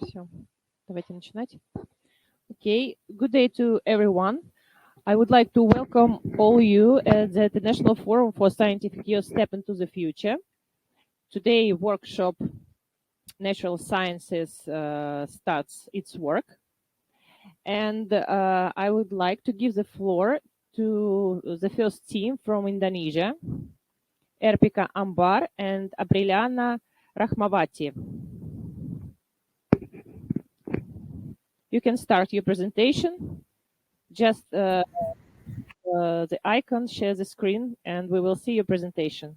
Все, давайте начинать. Okay, good day to everyone. I would like to welcome all you at the International Forum for Scientific Year Step into the Future. Today, workshop Natural Sciences starts its work. And I would like to give the floor to the first team from Indonesia, Erpika Ambar and Apriliana Rahmawati. You can start your presentation. Just the icon, share the screen, and we will see your presentation.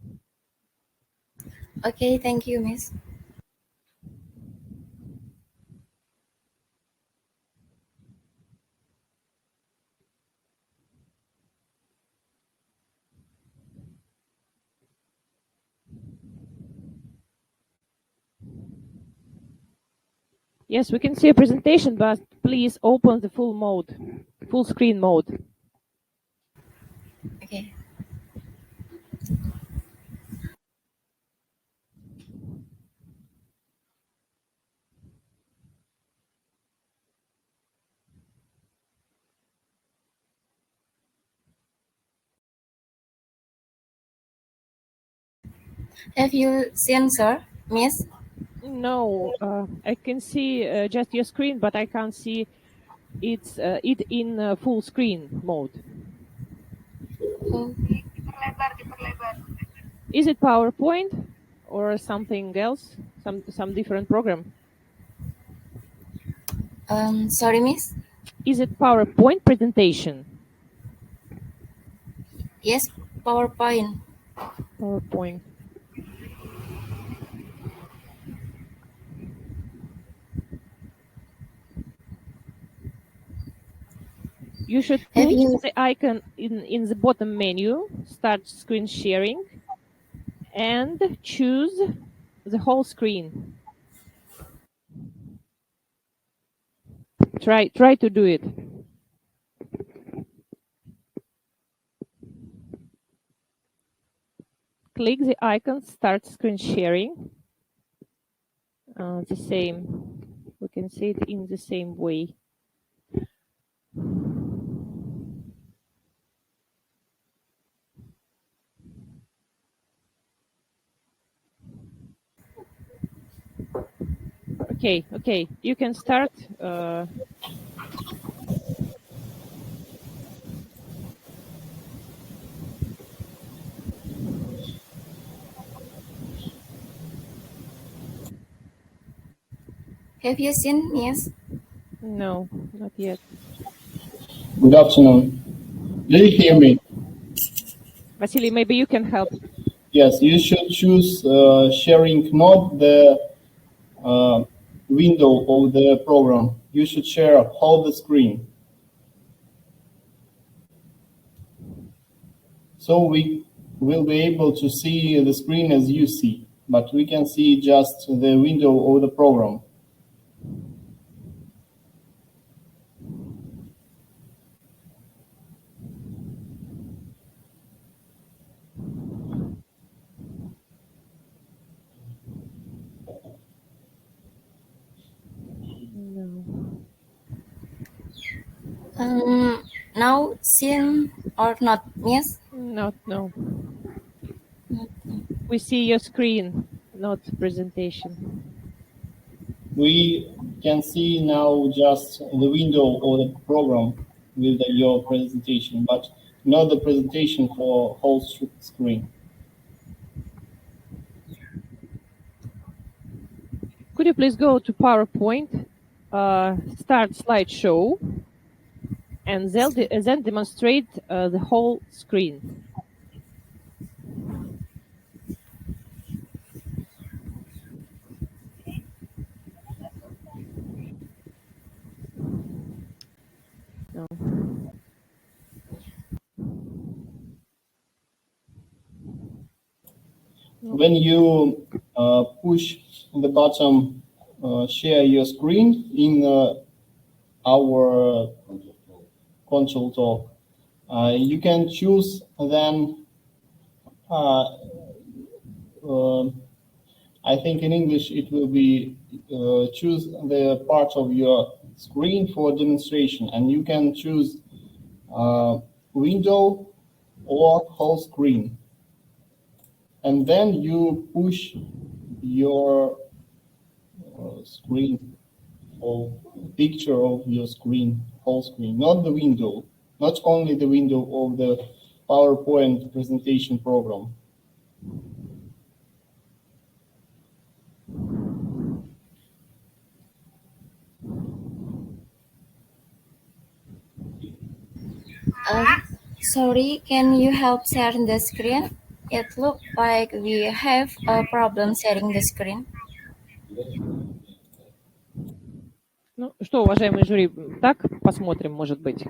Okay, thank you, Miss. Yes, we can see a presentation, but please open the full screen mode. Okay. Have you seen, sir, Miss? No, I can see just your screen, but I can't see it in full screen mode. Oh. Is it PowerPoint or something else? Some different program? Sorry, Miss. Is it PowerPoint presentation? Yes, PowerPoint. PowerPoint. You should click the icon in the bottom menu, start screen sharing, and choose the whole screen. Try to do it. Click the icon, start screen sharing. The same. We can see it in the same way. Okay. You can start. Have you seen, Miss? No, not yet. Good afternoon. Do you hear me? Vasily, maybe you can help. Yes, you should choose sharing mode, the window of the program. You should share whole the screen. So we will be able to see the screen as you see, but we can see just the window of the program. No. Now seen or not, Miss? No. We see your screen, not presentation. We can see now just the window of the program with your presentation, but not the presentation for whole screen. Could you please go to PowerPoint, start slideshow, and then demonstrate the whole screen? No. When you push the button share your screen in our console talk, you can choose then I think in English it will be choose the part of your screen for demonstration, and you can choose window or whole screen. And then you push your screen or picture of your screen, whole screen, not the window, not only the window of the PowerPoint presentation program. Sorry, can you help share the screen? It looks like we have a problem sharing the screen. Ну что, уважаемый жюри, так посмотрим, может быть.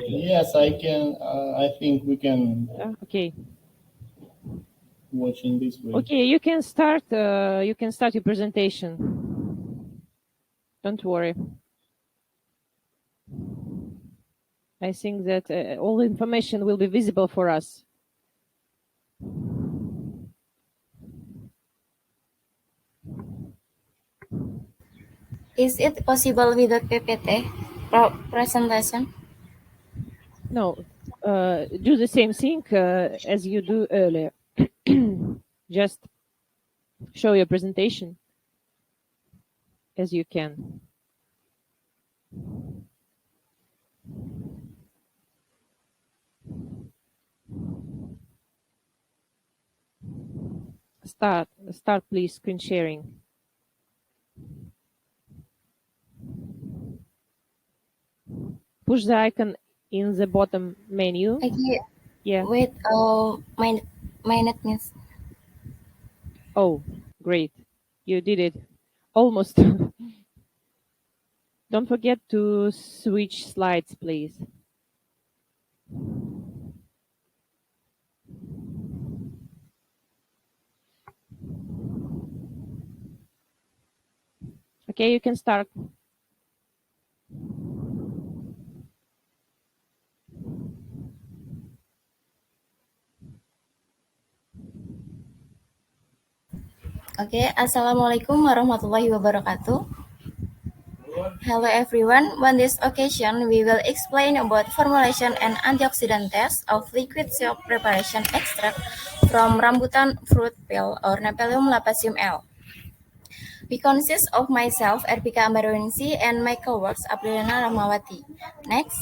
Yes, I can. I think we can Да? Окей. watch in this way. Okay, you can start your presentation. Don't worry. I think that all the information will be visible for us. Is it possible with the PPT presentation? No, do the same thing as you do earlier. Just show your presentation as you can. Start please screen sharing. Push the icon in the bottom menu. Yeah. Wait, minute miss. Oh, great. You did it. Almost. Don't forget to switch slides, please. Okay, you can start. Okay, Assalamualaikum warahmatullahi wabarakatuh. Hello everyone. On this occasion, we will explain about formulation and antioxidant test of liquid soap preparation extract from rambutan fruit peel or Nepalium lapasium L. We consist of myself, Erpika Ambaruningsi, and my co-workers, Apriliana Ramawati. Next.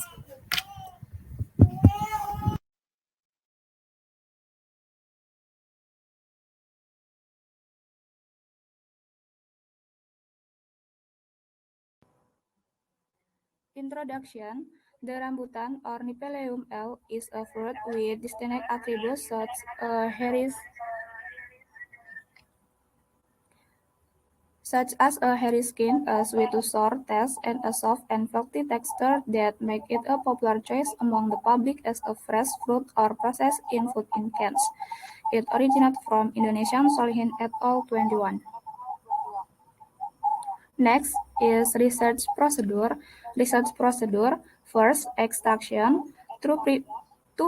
Introduction. The rambutan or Nipeleum L is a fruit with distinct attributes such as a hairy skin, a sweet to sour taste, and a soft and fluffy texture that make it a popular choice among the public as a fresh fruit or processed in food in cans. It originated from Indonesian Solihin et al. 21. Next is research procedure. First, extraction. To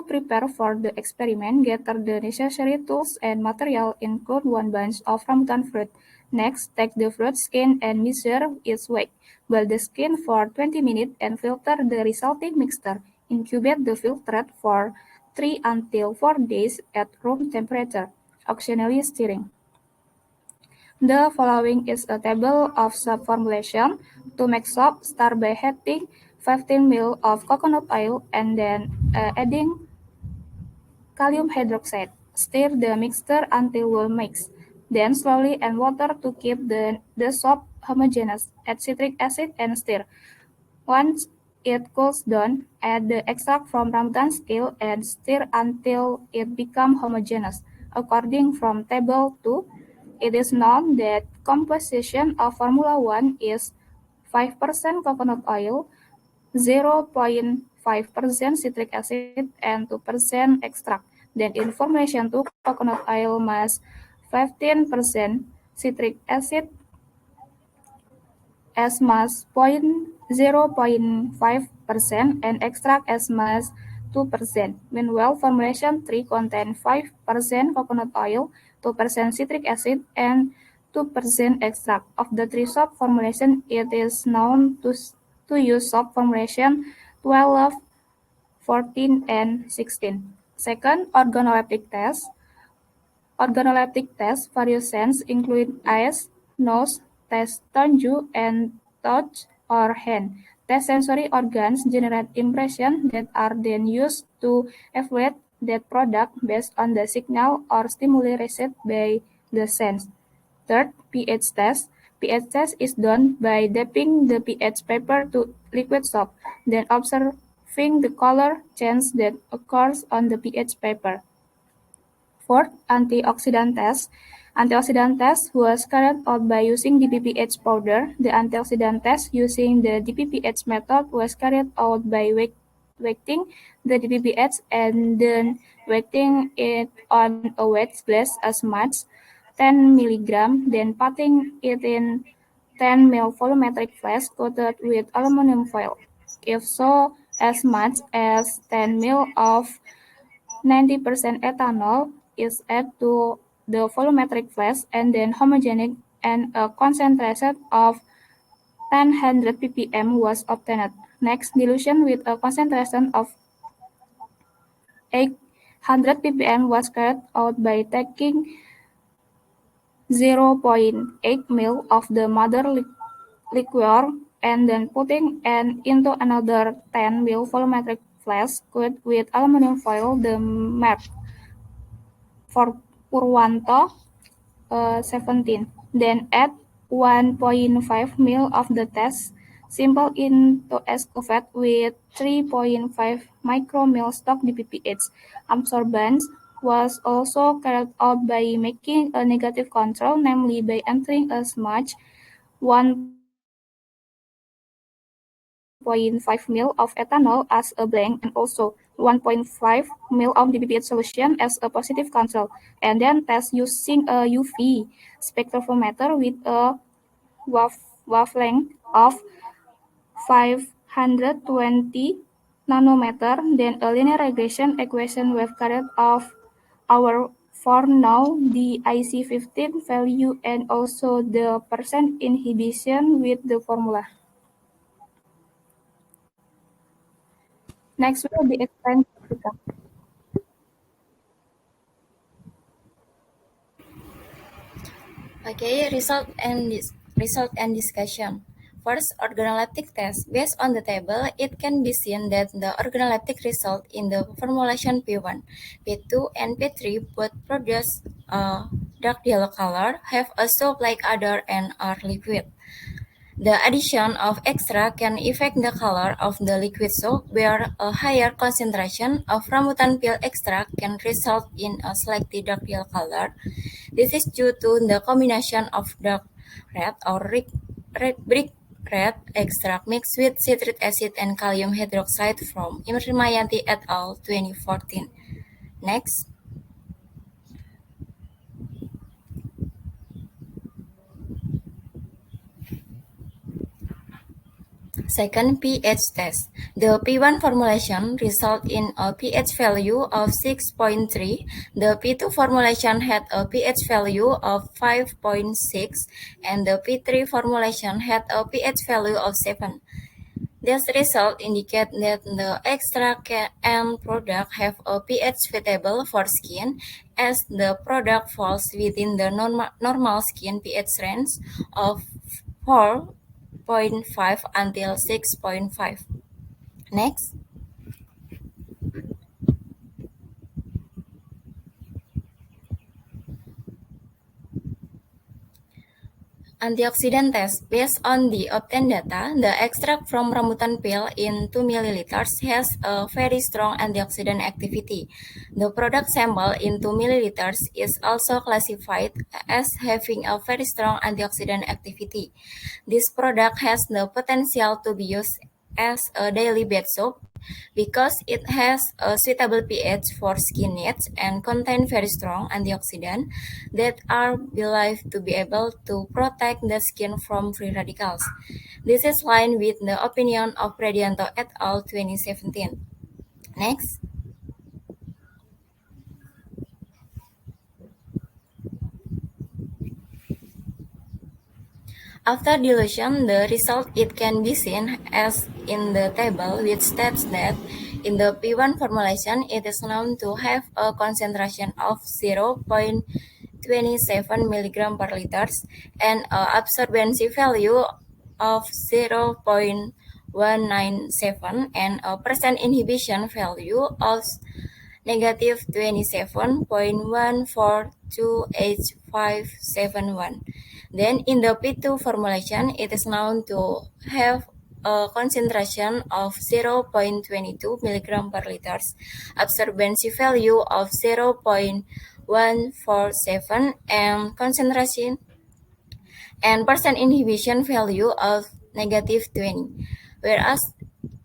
prepare for the experiment, gather the necessary tools and material, include one bunch of rambutan fruit. Next, take the fruit skin and measure its weight. Boil the skin for 20 minutes and filter the resulting mixture. Incubate the filtrate for 3 until 4 days at room temperature, occasionally stirring. The following is a table of soap formulation. To make soap, start by heating 15 ml of coconut oil and then adding calcium hydroxide. Stir the mixture until well mixed. Then slowly add water to keep the soap homogeneous. Add citric acid and stir. Once it cools down, add the extract from rambutan scale and stir until it becomes homogeneous. According from table 2, it is known that composition of Formula 1 is 5% coconut oil, 0.5% citric acid, and 2% extract. Then in formulation 2, coconut oil must 15%, citric acid as mass 0.5% and extract as mass 2%. Meanwhile, formulation 3 contains 5% coconut oil, 2% citric acid, and 2% extract. Of the three soap formulation, it is known to use soap formulation 12, 14, and 16. Second, organoleptic test. Organoleptic tests variations include eyes, nose, test tongue, and touch or hand. Test sensory organs generate impressions that are then used to evaluate that product based on the signal or stimuli received by the sense. Third, pH test. pH test is done by dipping the pH paper to liquid soap, then observing the color change that occurs on the pH paper. Fourth, antioxidant test. Antioxidant test was carried out by using DPPH powder. The antioxidant test using the DPPH method was carried out by weighting the DPPH and then weighting it on a wet glass as much 10 milligram, then putting it in 10 ml volumetric flask coated with aluminum foil. If so, as much as 10 ml of 90% ethanol is added to the volumetric flask and then homogeneous and a concentration of 1000 ppm was obtained. Next, dilution with a concentration of 800 ppm was carried out by taking 0.8 ml of the mother liquor and then putting into another 10 ml volumetric flask coated with aluminum foil. The map for Purwanto 17. Then add 1.5 ml of the test sample into excavate with 3.5 micromole stock DPPH. Absorbance was also carried out by making a negative control, namely by entering as much 1.5 ml of ethanol as a blank and also 1.5 ml of DPPH solution as a positive control, and then test using a UV spectrophometer with a wavelength of 520 nanometer. Then a linear regression equation was carried out for now the IC15 value and also the percent inhibition with the formula. Next will be explained Jessica. Okay, result and discussion. First, organoleptic test. Based on the table, it can be seen that the organoleptic result in the formulation P1, P2, and P3 both produce a dark yellow color, have a soap-like odor, and are liquid. The addition of extra can affect the color of the liquid soap, where a higher concentration of rambutan peel extract can result in a slightly dark yellow color. This is due to the combination of dark red or brick red extract mixed with citric acid and kalium hydroxide from Imrimayanti et al. 2014. Next. Second, pH test. The P1 formulation result in a pH value of 6.3. The P2 formulation had a pH value of 5.6, and the P3 formulation had a pH value of 7. This result indicate that the extract and product have a pH suitable for skin, as the product falls within the normal skin pH range of 4.5 until 6.5. Next. Antioxidant test. Based on the obtained data, the extract from rambutan peel in 2 ml has a very strong antioxidant activity. The product sample in 2 ml is also classified as having a very strong antioxidant activity. This product has the potential to be used as a daily bath soap because it has a suitable pH for skin needs and contain very strong antioxidants that are believed to be able to protect the skin from free radicals. This is aligned with the opinion of Pradianto et al. 2017. Next. After dilution, the result it can be seen as in the table, which states that in the P1 formulation, it is known to have a concentration of 0.27 milligram per liters and an absorbency value of 0.197 and a percent inhibition value of negative 27.142871. Then in the P2 formulation, it is known to have a concentration of 0.22 milligram per liters, absorbency value of 0.147, and concentration and percent inhibition value of negative 20. Whereas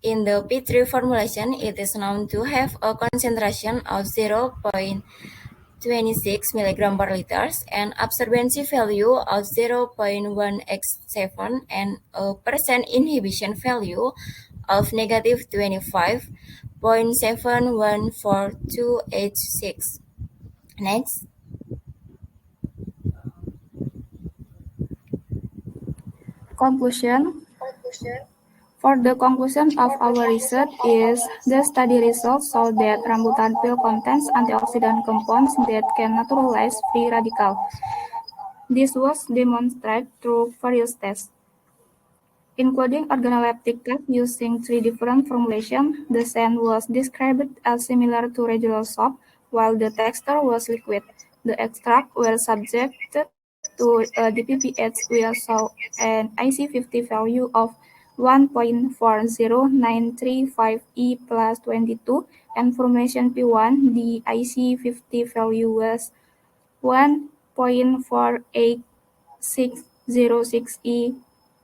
in the P3 formulation, it is known to have a concentration of 0.26 milligram per liters and absorbency value of 0.1x7 and a percent inhibition value of negative 25.714286. Next. Conclusion. For the conclusion of our research is the study results show that rambutan peel contains antioxidant compounds that can neutralize free radical. This was demonstrated through various tests, including organoleptic tests using 3 different formulations. The scent was described as similar to regular soap, while the texture was liquid. The extract were subjected to DPPH, we saw an IC50 value of 1.40935E plus 22, and formation P1, the IC50 value was 1.48606E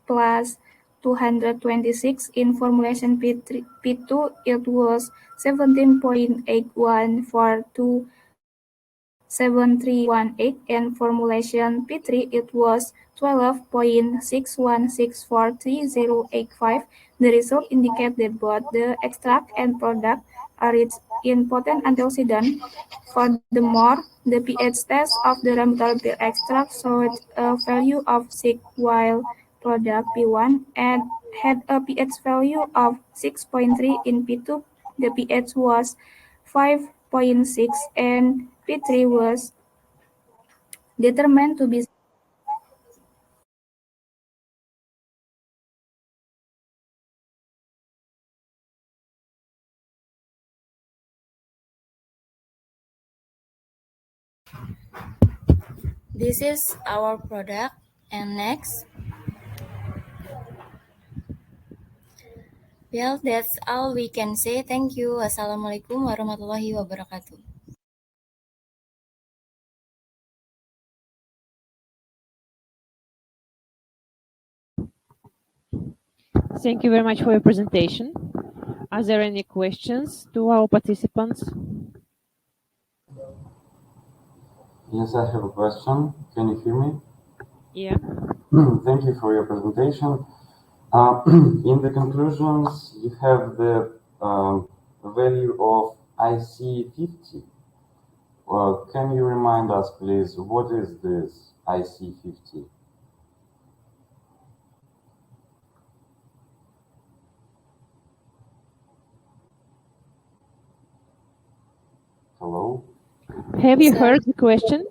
plus 226. In formulation P2, it was 17.81427318, and formulation P3, it was 12.61643085. The result indicate that both the extract and product are rich in potent antioxidant. Furthermore, the pH test of the rambutan peel extract showed a value of 6, while product P1 and had a pH value of 6.3. In P2, the pH was 5.6 and P3 was determined to be. This is our product. And next. Well, that's all we can say. Thank you. Wassalamualaikum warahmatullahi wabarakatuh. Thank you very much for your presentation. Are there any questions to our participants? Yes, I have a question. Can you hear me? Yeah. Thank you for your presentation. In the conclusions, you have the value of IC50. Can you remind us, please, what is this IC50? Hello? Have you heard the question?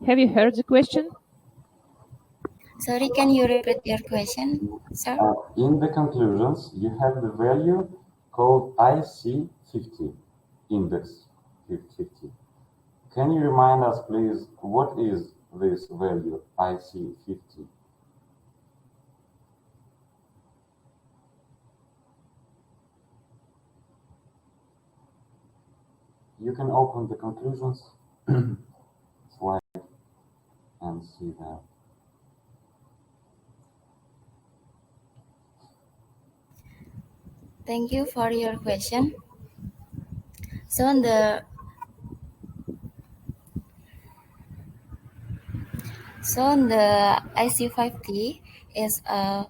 Have you heard the question? Sorry, can you repeat your question, sir? In the conclusions, you have the value called IC50, index 50. Can you remind us, please, what is this value, IC50? You can open the conclusions slide and see that. Thank you for your question. So the IC50 is a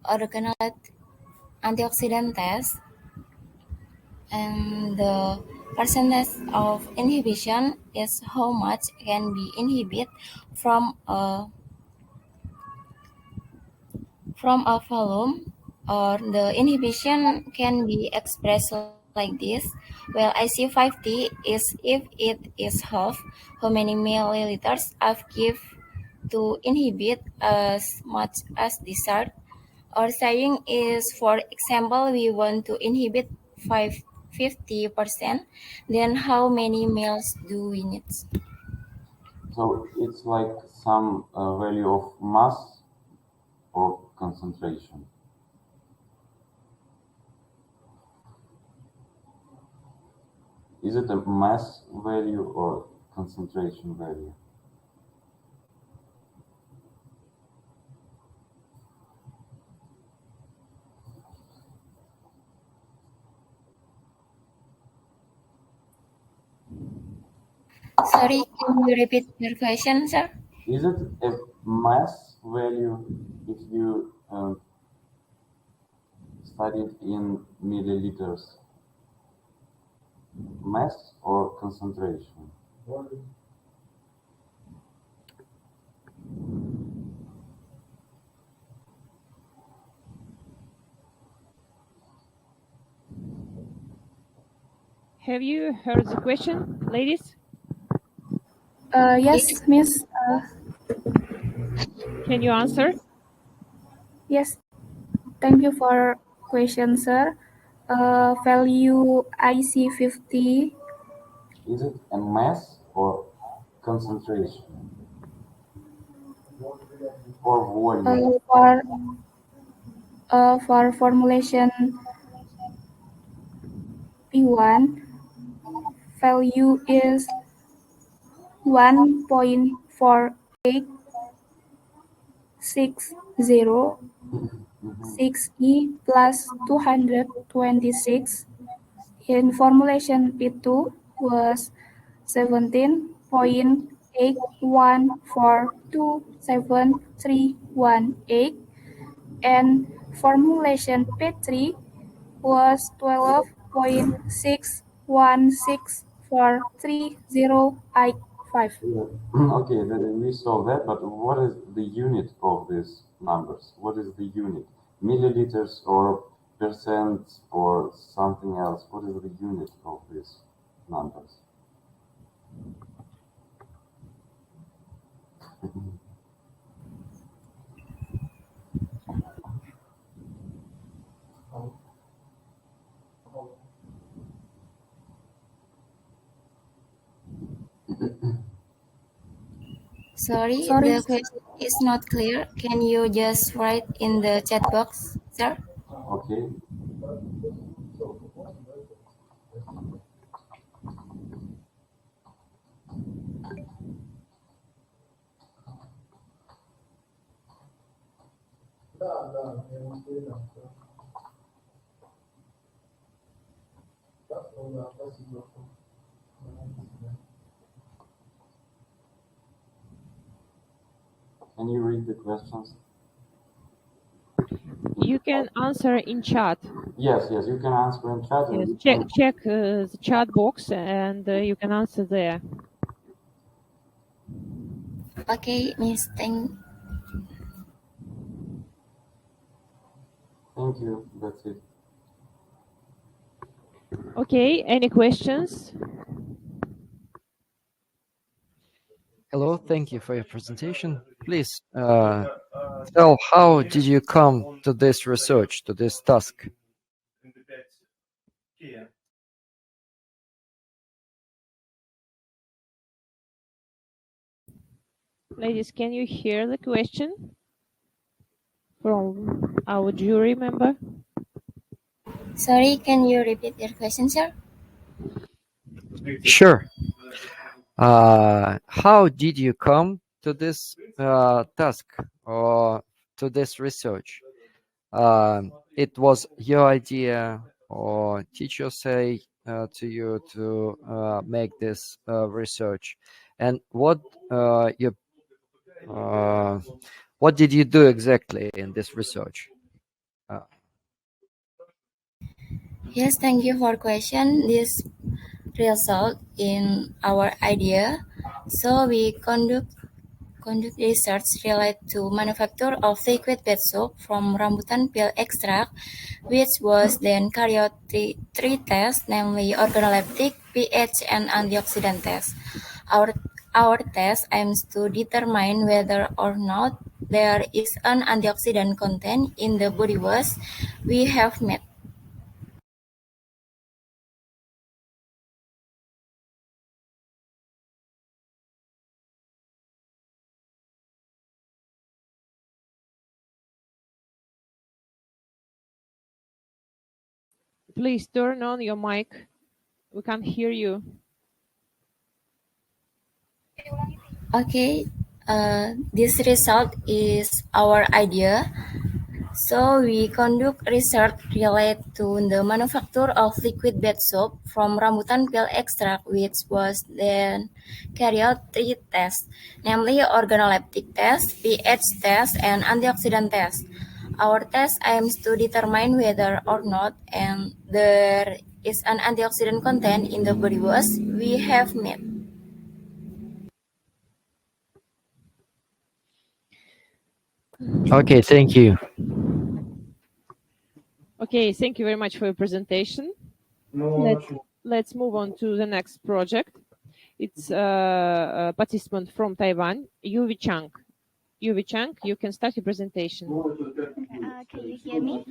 organoid antioxidant test, and the percentage of inhibition is how much can be inhibited from a from a volume, or the inhibition can be expressed like this. Well, IC50 is if it is half, how many milliliters I've give to inhibit as much as desired. Or saying is, for example, we want to inhibit 50%, then how many mils do we need? So it's like some value of mass or concentration. Is it a mass value or concentration value? Sorry, can you repeat your question, sir? Is it a mass value if you studied in milliliters? Mass or concentration? Have you heard the question, ladies? Yes, Miss. Can you answer? Yes. Thank you for question, sir. Value IC50. Is it a mass or concentration? Or volume? For formulation P1, value is 1.4606E plus 226. In formulation P2 was 17.81427318, and formulation P3 was 12.61643085. Okay, we saw that, but what is the unit of these numbers? What is the unit? Milliliters or percent or something else? What is the unit of these numbers? Sorry, the question is not clear. Can you just write in the chat box, sir? Okay. Can you read the questions? You can answer in chat. Yes, you can answer in chat. Yes, And check the chat box and you can answer there. Okay, Miss, thank you. That's it. Okay, any questions? Hello, thank you for your presentation. Please tell how did you come to this research, to this task? Ladies, can you hear the question from our jury member? Sorry, can you repeat your question, sir? Sure. How did you come to this task or to this research? It was your idea, or teacher say to you to make this research, and what did you do exactly in this research? Yes, thank you for question. This result in our idea. So we conduct conduct research related to manufacture of liquid bed soap from rambutan peel extract, which was then carried out three tests, namely organoleptic, pH, and antioxidant tests. Our test aims to determine whether or not there is an antioxidant content in the body wash we have made. Please turn on your mic. We can't hear you. Okay, this result is our idea. So we conduct research related to the manufacture of liquid bed soap from rambutan peel extract, which was then carried out three tests, namely organoleptic test, pH test, and antioxidant test. Our test aims to determine whether or not and there is an antioxidant content in the body wash we have made. Okay, thank you. Okay, thank you very much for your presentation. Let's move on to the next project. It's a participant from Taiwan, Yuvi Chang. Yuvi Chang, you can start your presentation. Can you hear me?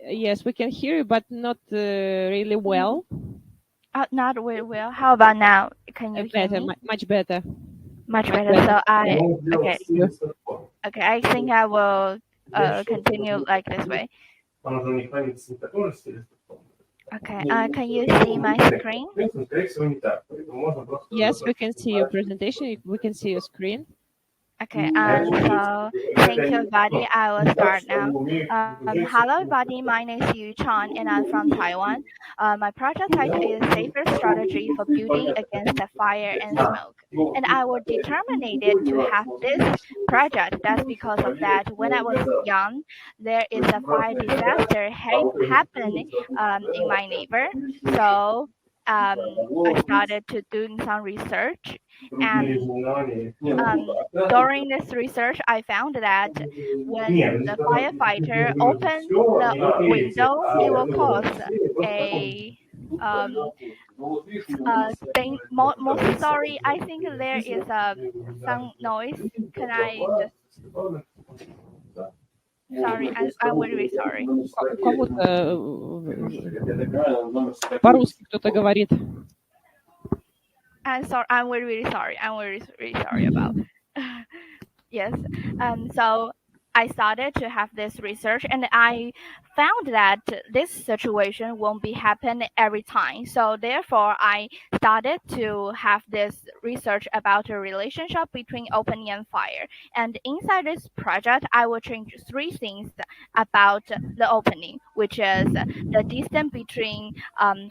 Yes, we can hear you, but not really well. Not very well. How about now? Can you hear Better, me? much better. Much better. So okay. I think I will continue like this way. Okay. Can you see my screen? Yes, we can see your presentation. We can see your screen. Okay, so thank you, everybody. I will start now. Hello, everybody. My name is Yu Chan, and I'm from Taiwan. My project title is Safer Strategy for Building Against the Fire and Smoke. And I was determined to have this project. That's because of that. When I was young, there is a fire disaster happened in my neighbor. So I started to doing some research, and during this research, I found that when the firefighter opened the window, it will cause a thing. Most sorry, I think there is some noise. Can I just? Sorry, I'm really sorry. У кого-то по-русски кто-то говорит. I'm sorry. I'm really sorry. I'm really sorry about. Yes. So I started to have this research, and I found that this situation won't be happen every time. So therefore, I started to have this research about a relationship between opening and fire. And inside this project, I will change three things about the opening, which is the distance between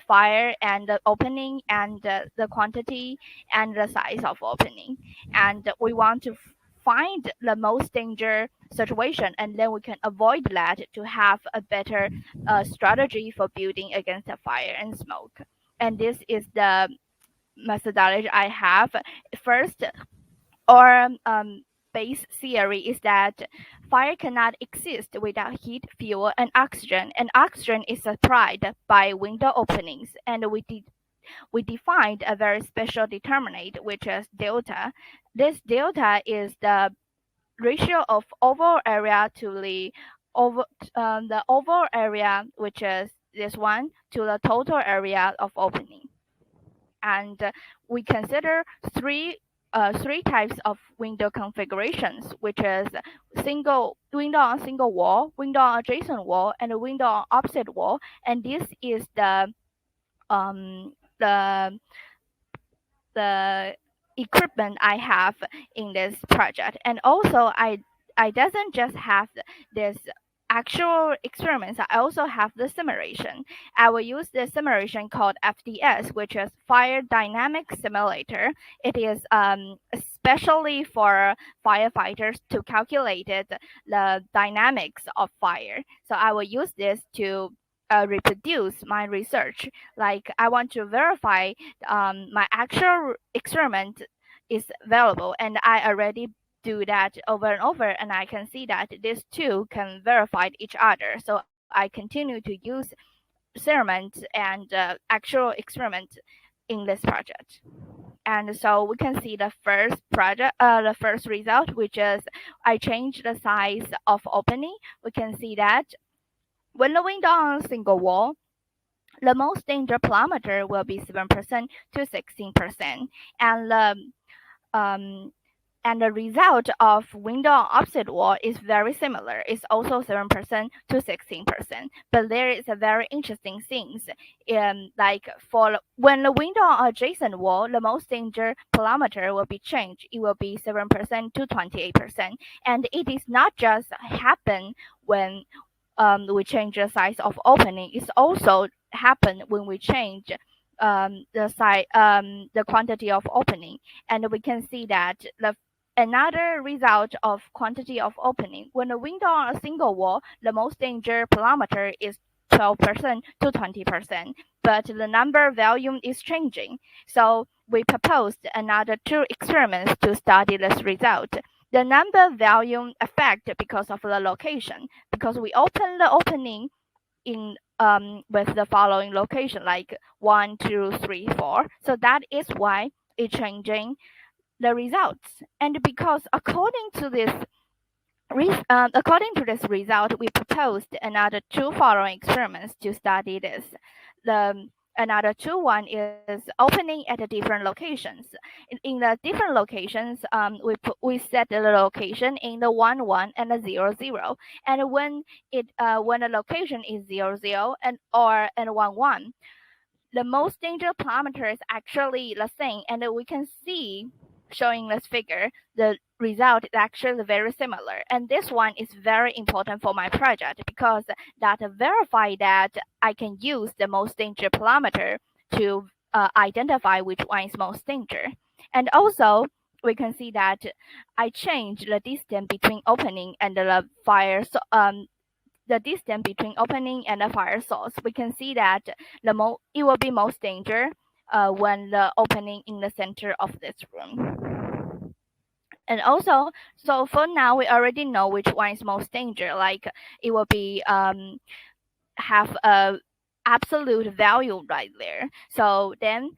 fire and the opening, and the quantity and the size of opening. And we want to find the most danger situation, and then we can avoid that to have a better strategy for building against the fire and smoke. And this is the methodology I have. First, or base theory is that fire cannot exist without heat, fuel, and oxygen is supplied by window openings, and we defined a very special determinant, which is delta. This delta is the ratio of overall area to the overall area, which is this one, to the total area of opening. And we consider three types of window configurations, which is single window on single wall, window on adjacent wall, and a window on opposite wall. And this is the equipment I have in this project. And also I doesn't just have this actual experiments, I also have the simulation. I will use the simulation called FDS, which is Fire Dynamic Simulator. It is especially for firefighters to calculate the dynamics of fire. So I will use this to reproduce my research. Like I want to verify my actual experiment is available, and I already do that over and over, and I can see that these two can verify each other. So I continue to use experiment and actual experiment in this project. And so we can see the first result, which is I changed the size of opening. We can see that when the window on a single wall, the most danger parameter will be 7% to 16%, and um, the result of window on opposite wall is very similar. It's also 7% to 16%. But there is a very interesting things. Like for when the window on adjacent wall, the most danger parameter will be changed. It will be 7% to 28%. And it is not just happen when we change the size of opening. It's also happen when we change the quantity of opening, and we can see that another result of quantity of opening, when a window on a single wall, the most danger parameter is 12% to 20%, but the number volume is changing. So we proposed another 2 experiments to study this result. The number volume effect because of the location, because we open the opening in with the following location, like 1, 2, 3, 4. So that is why it's changing the results. And because according to this result, we proposed another 2 following experiments to study this. Another 2 one is opening at the different locations. In the different locations, we set the location in the 1, 1 and the 0, 0. And when the location is 0, 0 and 1, 1, the most danger parameter is actually the same, and we can see, showing this figure, the result is actually very similar. And this one is very important for my project because that verify that I can use the most danger parameter to identify which one is most danger. And also, we can see that I changed the distance between opening and the fire. So, the distance between opening and the fire source, we can see that it will be most danger when the opening in the center of this room. And also, so for now, we already know which one is most danger. Like it will be have a absolute value right there. So then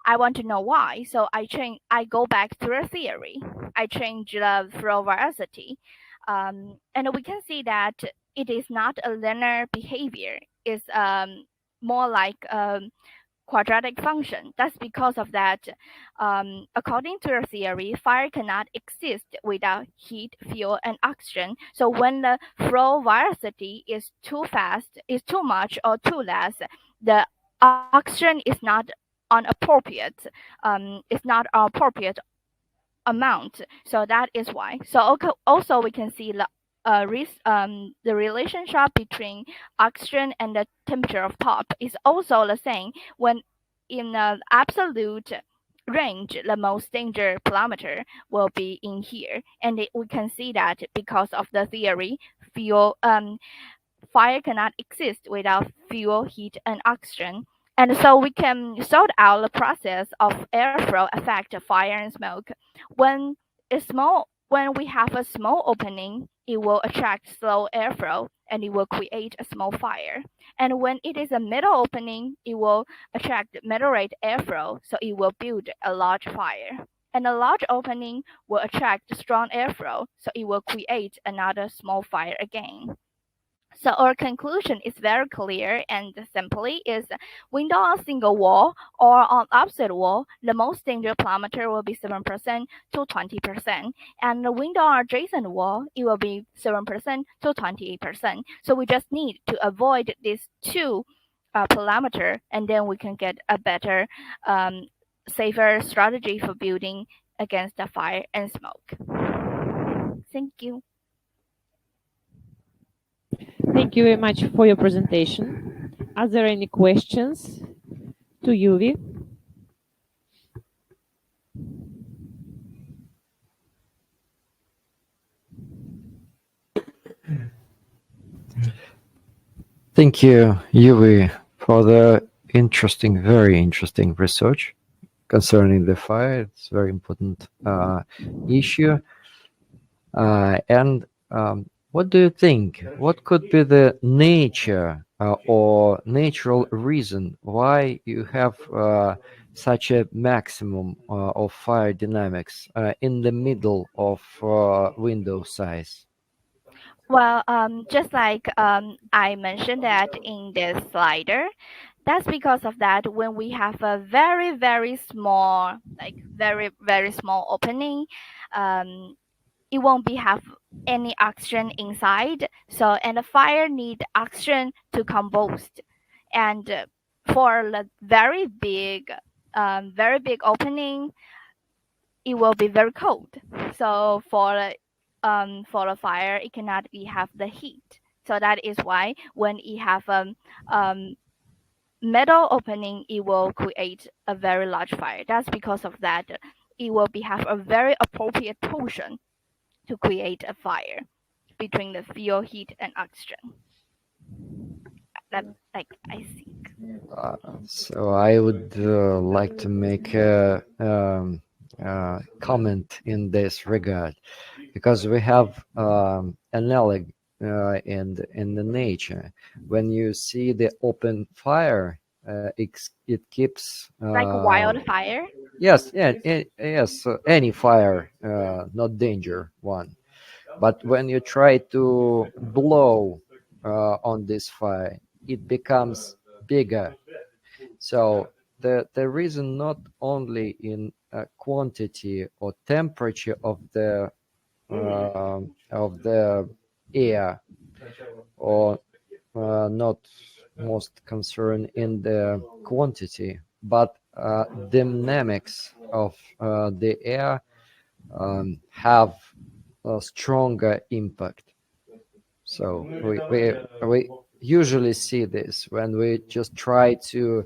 I want to know why. So I go back to the theory. I change the flow velocity. And we can see that it is not a linear behavior. It's more like quadratic function. That's because of that. According to the theory, fire cannot exist without heat, fuel, and oxygen. So when the flow velocity is too fast, is too much or too less, the oxygen is not appropriate amount. So that is why. So also we can see the relationship between oxygen and the temperature of top is also the same. When in the absolute range, the most danger parameter will be in here, and we can see that because of the theory, fire cannot exist without fuel, heat, and oxygen. And so we can sort out the process of airflow affect fire and smoke. When we have a small opening, it will attract slow airflow and it will create a small fire. And when it is a middle opening, it will attract moderate airflow, so it will build a large fire. And a large opening will attract strong airflow, so it will create another small fire again. So our conclusion is very clear and simply is window on single wall or on opposite wall, the most danger parameter will be 7% to 20%. And the window on adjacent wall, it will be 7% to 28%. So we just need to avoid these 2 parameter, and then we can get a better, safer strategy for building against the fire and smoke. Thank you. Thank you very much for your presentation. Are there any questions to Yuvi? Thank you, Yui, for the very interesting research concerning the fire. It's a very important issue. And what do you think? What could be the nature or natural reason why you have such a maximum of fire dynamics in the middle of window size? Well, just like I mentioned that in this slider, that's because of that when we have a very, very small, like very, very small opening, um, it won't be have any oxygen inside. So, and the fire need oxygen to combust. And for the very big opening, it will be very cold. So for the fire, it cannot be have the heat. So that is why when it have um metal opening, it will create a very large fire. That's because of that. It will be have a very appropriate portion to create a fire between the fuel, heat, and oxygen. That like I think. So I would like to make a comment in this regard, because we have analogy in the nature. When you see the open fire, it keeps Like wildfire. yes, yeah, yes, any fire, not danger one. But when you try to blow on this fire, it becomes bigger. So the reason not only in quantity or temperature of the air, or not most concerned in the quantity, but dynamics of the air have a stronger impact. So we usually see this when we just try to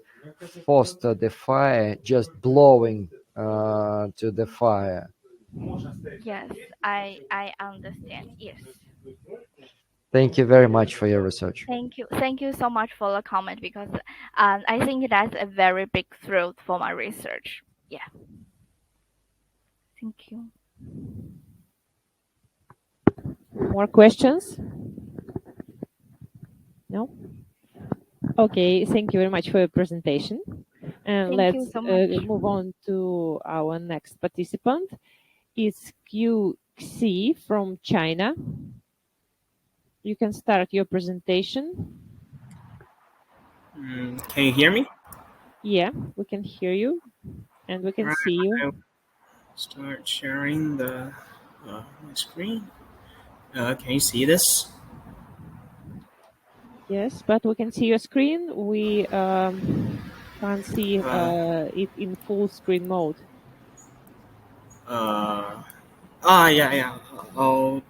foster the fire, just blowing to the fire. Yes, I understand. Yes. Thank you very much for your research. Thank you so much for the comment because I think that's a very big thrill for my research. Yeah. Thank you. More questions? No? Okay, thank you very much for your presentation. And Thank you let's so much. move on to our next participant. It's QC from China. You can start your presentation. Can you hear me? Yeah, we can hear you and we can Right, see you. I'll start sharing the my screen. Can you see this? Yes, but we can see your screen. We can't see it in full screen mode. Yeah. Oh,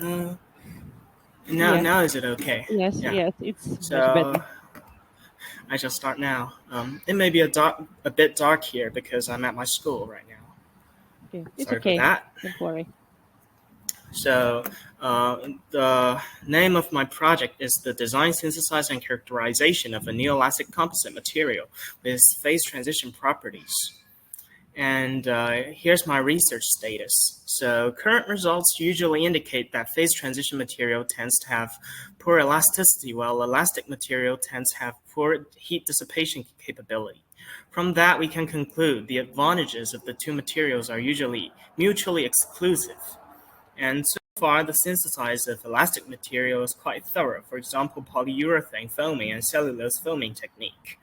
uh, Yes. now is it okay? Yes, Yeah. yes, it's much So better. I shall start now. It may be a bit dark here because I'm at my school right now. Okay, it's Sorry for okay. that. Don't worry. So the name of my project is the design, synthesis, and characterization of a neoelastic composite material with phase transition properties. And here's my research status. So current results usually indicate that phase transition material tends to have poor elasticity, while elastic material tends to have poor heat dissipation capability. From that, we can conclude the advantages of the two materials are usually mutually exclusive. And so far, the synthesis of elastic material is quite thorough. For example, polyurethane foaming and cellulose foaming technique.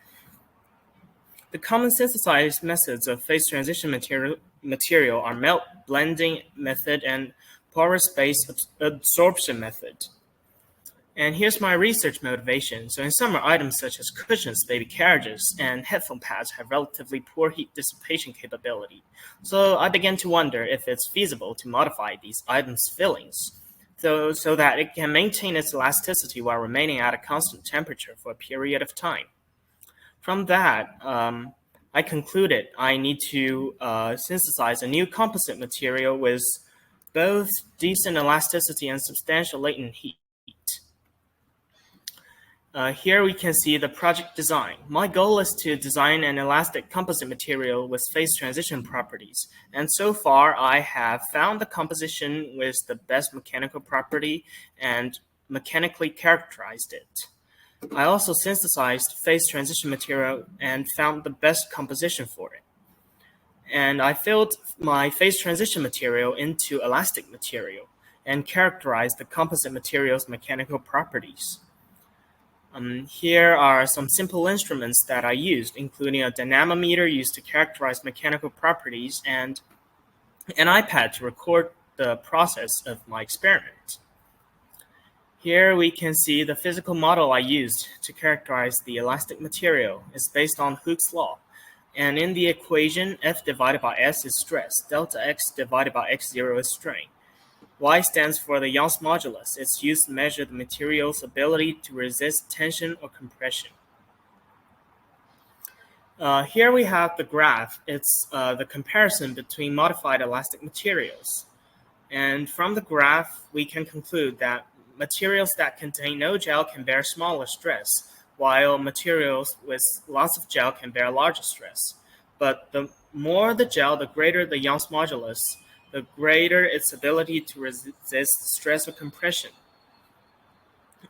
The common synthesized methods of phase transition material are melt blending method and porous base absorption method. And here's my research motivation. So in summer, items such as cushions, baby carriages, and headphone pads have relatively poor heat dissipation capability. So I began to wonder if it's feasible to modify these items' fillings so that it can maintain its elasticity while remaining at a constant temperature for a period of time. From that, I concluded I need to synthesize a new composite material with both decent elasticity and substantial latent heat. Here we can see the project design. My goal is to design an elastic composite material with phase transition properties. And so far, I have found the composition with the best mechanical property and mechanically characterized it. I also synthesized phase transition material and found the best composition for it. And I filled my phase transition material into elastic material and characterized the composite material's mechanical properties. Here are some simple instruments that I used, including a dynamometer used to characterize mechanical properties and an iPad to record the process of my experiment. Here we can see the physical model I used to characterize the elastic material is based on Hooke's law. And in the equation, F divided by S is stress, delta X divided by X0 is strain. Y stands for the Young's modulus. It's used to measure the material's ability to resist tension or compression. Here we have the graph. It's the comparison between modified elastic materials. And from the graph, we can conclude that materials that contain no gel can bear smaller stress, while materials with lots of gel can bear larger stress. But the more the gel, the greater the Young's modulus, the greater its ability to resist stress or compression.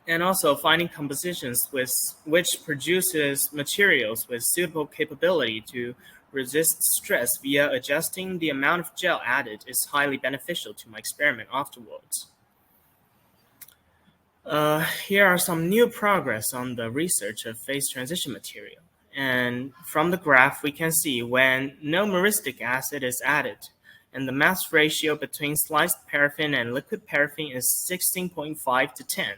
And also finding compositions which produces materials with suitable capability to resist stress via adjusting the amount of gel added is highly beneficial to my experiment afterwards. Here are some new progress on the research of phase transition material. And from the graph, we can see when no myristic acid is added, and the mass ratio between sliced paraffin and liquid paraffin is 16.5 to 10.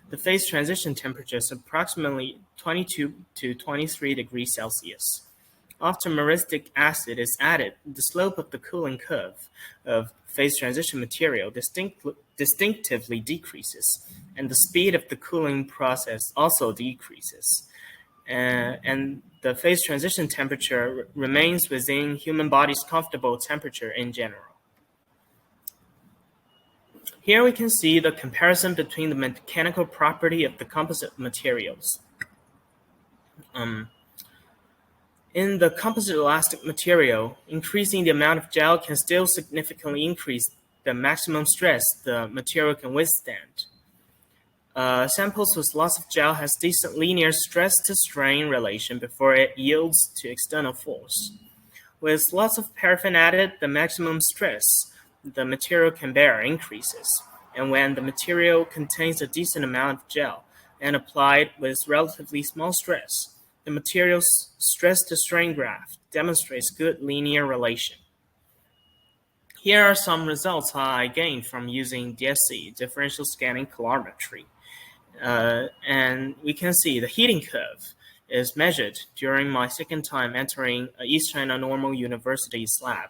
The phase transition temperature is approximately 22 to 23 degrees Celsius. After myristic acid is added, the slope of the cooling curve of phase transition material distinctively decreases, and the speed of the cooling process also decreases. And the phase transition temperature remains within human body's comfortable temperature in general. Here we can see the comparison between the mechanical property of the composite materials. In the composite elastic material, increasing the amount of gel can still significantly increase the maximum stress the material can withstand. Samples with lots of gel has decent linear stress-to-strain relation before it yields to external force. With lots of paraffin added, the maximum stress the material can bear increases, and when the material contains a decent amount of gel and applied with relatively small stress, the material's stress-to-strain graph demonstrates good linear relation. Here are some results I gained from using DSC, differential scanning calorimetry. And we can see the heating curve is measured during my second time entering East China Normal University's lab.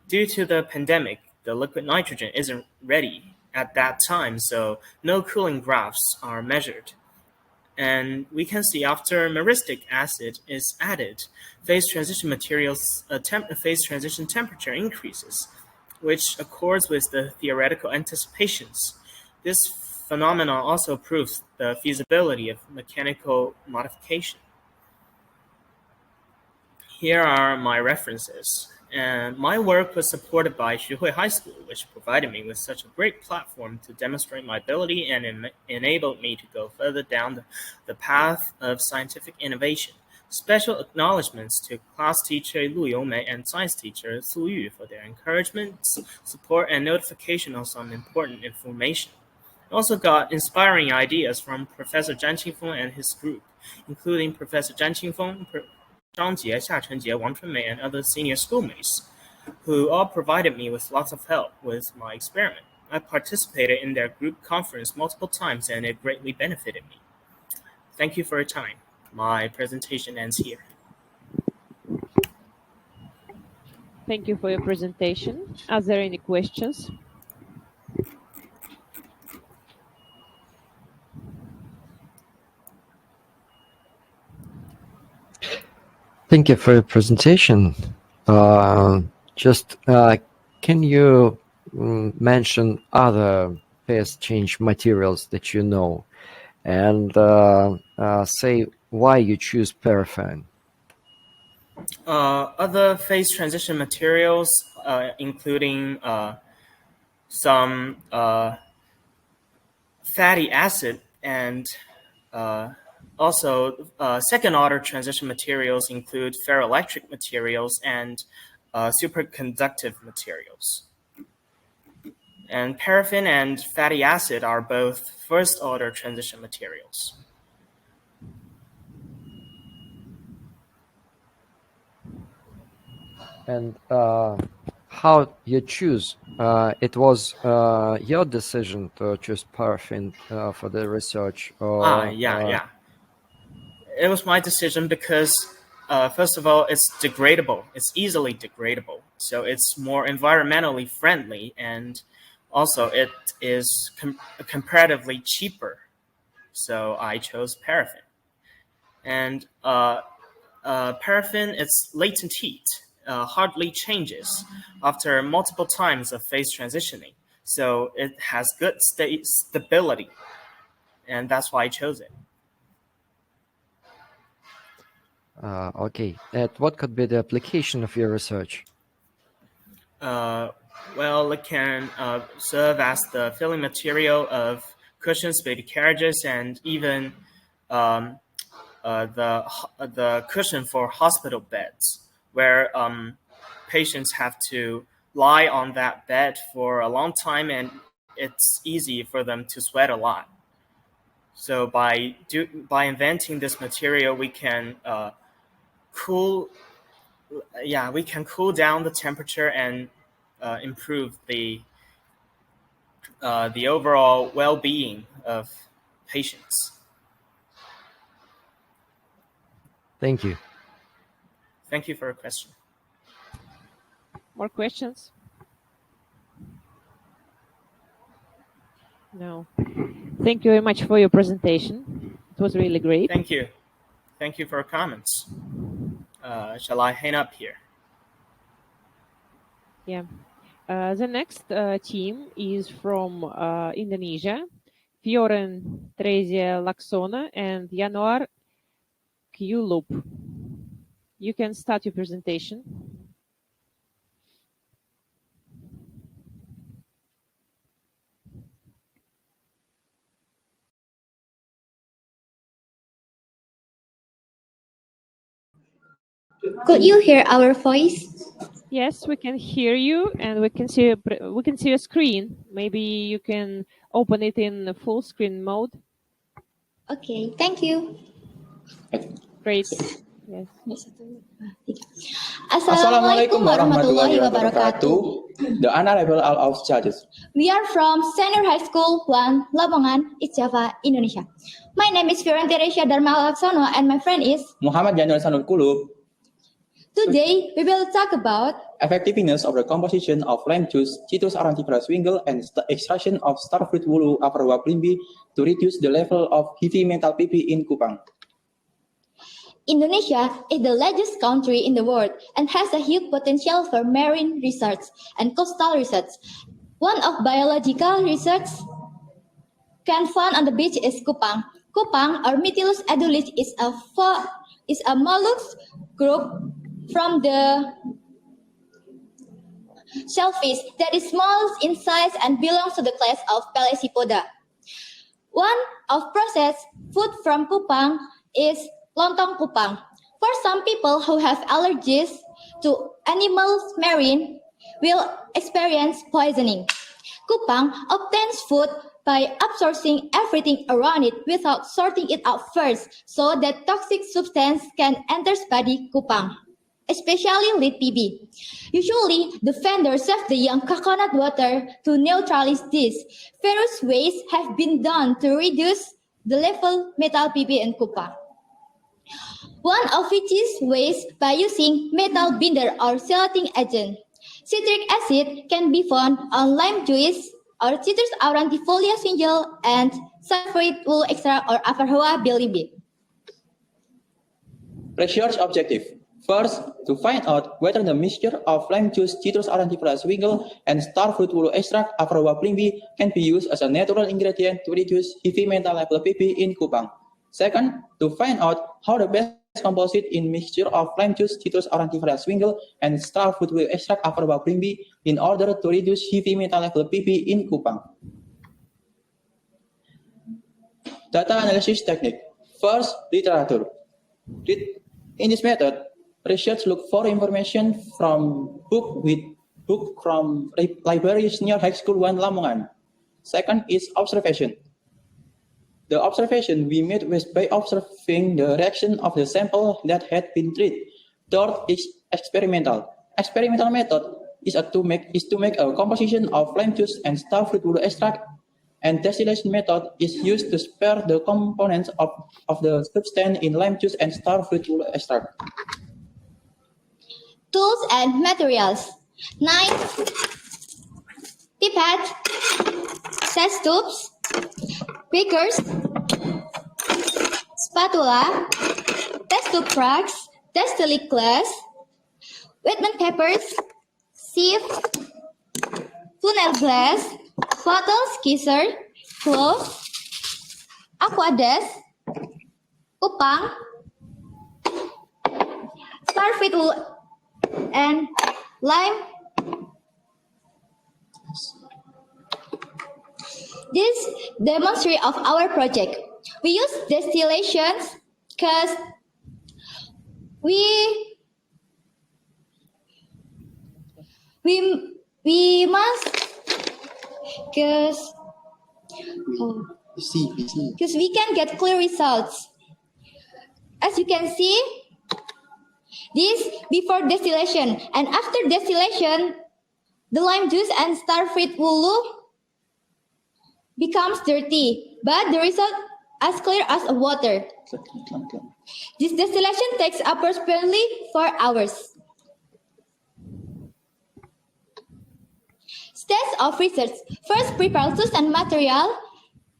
Due to the pandemic, the liquid nitrogen isn't ready at that time, so no cooling graphs are measured. And we can see after myristic acid is added, phase transition materials phase transition temperature increases, which accords with the theoretical anticipations. This phenomenon also proves the feasibility of mechanical modification. Here are my references. And my work was supported by Xuhui High School, which provided me with such a great platform to demonstrate my ability and enabled me to go further down the path of scientific innovation. Special acknowledgments to class teacher Lu Yongmei and science teacher Su Yu for their encouragement, support, and notification on some important information. I also got inspiring ideas from Professor Zhan Qingfeng and his group, including Professor Zhan Qingfeng, Zhang Jie, Xia Chenjie, Wang Chunmei, and other senior schoolmates, who all provided me with lots of help with my experiment. I participated in their group conference multiple times, and it greatly benefited me. Thank you for your time. My presentation ends here. Thank you for your presentation. Are there any questions? Thank you for your presentation. Can you mention other phase change materials that you know? and say why you choose paraffin. Other phase transition materials, including some fatty acid and also second-order transition materials include ferroelectric materials and superconductive materials. And paraffin and fatty acid are both first-order transition materials. And how you choose? It was your decision to choose paraffin for the research, or Yeah. It was my decision because, first of all, it's degradable. It's easily degradable, so it's more environmentally friendly, and also it is comparatively cheaper. So I chose paraffin. And paraffin, its latent heat hardly changes after multiple times of phase transitioning. So it has good stability, and that's why I chose it. Okay. And what could be the application of your research? Well, it can serve as the filling material of cushions, baby carriages, and even the cushion for hospital beds, where patients have to lie on that bed for a long time, and it's easy for them to sweat a lot. So by inventing this material, we can cool down the temperature and improve the overall well-being of patients. Thank you. Thank you for your question. More questions? No. Thank you very much for your presentation. It was really great. Thank you. Thank you for your comments. Shall I hang up here? Yeah. The next team is from Indonesia. Fioren Trezia Laksona and Januar Kyulup. You can start your presentation. Could you hear our voice? Yes, we can hear you, and we can see your screen. Maybe you can open it in full screen mode. Okay, thank you. Great. Yes. Assalamualaikum warahmatullahi wabarakatuh. The honorable all of judges. We are from Senior High School 1, Lamongan, East Java, Indonesia. My name is Fioren Teresia Dharma Laksono, and my friend is Muhammad Januar Sanul Kulub. Today, we will talk about effectiveness of the composition of lime juice, Citrus aurantiferous wingle, and extraction of starfruit wulu Aperwa plimbi to reduce the level of heavy metal PP in Kupang. Indonesia is the largest country in the world and has a huge potential for marine research and coastal research. One of biological research can found on the beach is Kupang. Kupang, or Mytilus edulis, is a mollusk group from the shellfish that is small in size and belongs to the class of Pelecypoda. One of processed food from Kupang is lontong Kupang. For some people who have allergies to animals marine will experience poisoning. Kupang obtains food by absorbing everything around it without sorting it out first, so that toxic substance can enter body Kupang, especially lead PB. Usually, the vendors serve the young coconut water to neutralize this. Various ways have been done to reduce the level metal PB in Kupang. One of which is ways by using metal binder or chelating agent. Citric acid can be found on lime juice or Citrus aurantifolia single and sulfate extract or Aperwa bilibi. Research objective. First, to find out whether the mixture of lime juice, citrus arantiferous wingle, and starfruit woolly extract Aphroba plimby can be used as a natural ingredient to reduce heavy metal level PP in Kupang. Second, to find out how the best composite in mixture of lime juice, citrus arantiferous wingle, and starfruit woolly extract Aphroba plimby in order to reduce heavy metal level PP in Kupang. Data analysis technique. First, literature. In this method, research look for information from book from libraries near High School 1 Lamongan. Second is observation. The observation we made was by observing the reaction of the sample that had been treated. Third is experimental. Experimental method is to make a composition of lime juice and starfruit woolly extract, and distillation method is used to spare the components of the substance in lime juice and starfruit woolly extract. Tools and materials: knife, pipette, test tubes, beakers, spatula, test tube racks, distillate glass, Whitman papers, sieve, funnel glass, bottle skeezer, cloves, aquades, upang, starfruit wool, and lime. This demonstration of our project. We use distillations because we must because we can get clear results. As you can see, this before distillation, and after distillation, the lime juice and starfruit wool becomes dirty, but the result as clear as water. This distillation takes approximately 4 hours. Steps of research. First, prepare tools and material.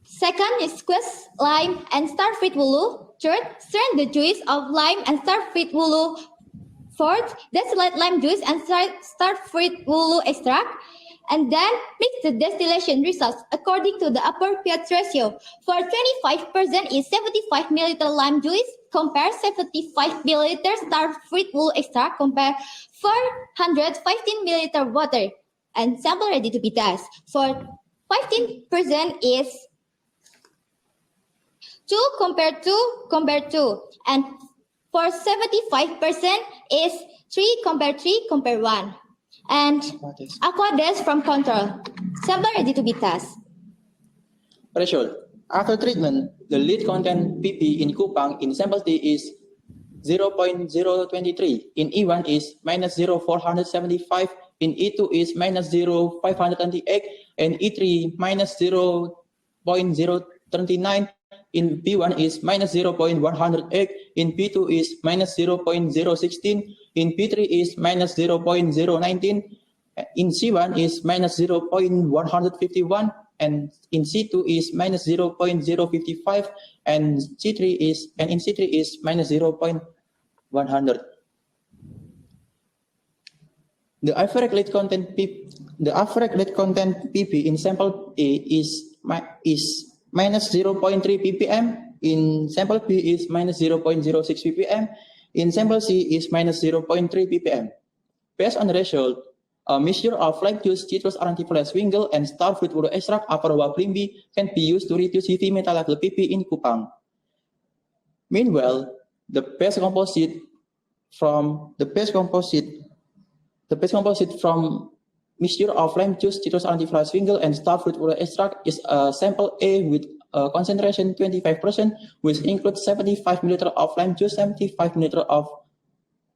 Second is squeeze lime and starfruit wool. Third, strain the juice of lime and starfruit wool. Fourth, distillate lime juice and starfruit wool extract. And then mix the distillation results according to the appropriate ratio. For 25% is 75 ml lime juice, compare 75 ml starfruit wool extract, compare 415 ml water, and sample ready to be tested. For 15% is 2 compare 2, and for 75% is 3 compare 1. And aquades from control. Sample ready to be tested. Result. After treatment, the lead content PP in Kupang in sample T is 0.023, in E1 is minus 0.475, in E2 is minus 0.528, and E3 minus 0.039, in B1 is minus 0.108, in B2 is minus 0.016, in P3 is minus 0.019, in C1 is minus 0.151, and in C2 is minus 0.055, and in C3 is minus 0.100. The average lead content PP in sample A is minus 0.3 ppm, in sample B is minus 0.06 ppm, in sample C is minus 0.3 ppm. Based on the result, a mixture of lime juice, citrus arantiferous wingle, and starfruit woolly extract Aphroba plimby can be used to reduce heavy metal level PP in Kupang. Meanwhile, the best composite from mixture of lime juice, citrus arantiferous wingle, and starfruit woolly extract is sample A with concentration 25%, which includes 75 ml of lime juice, 75 ml of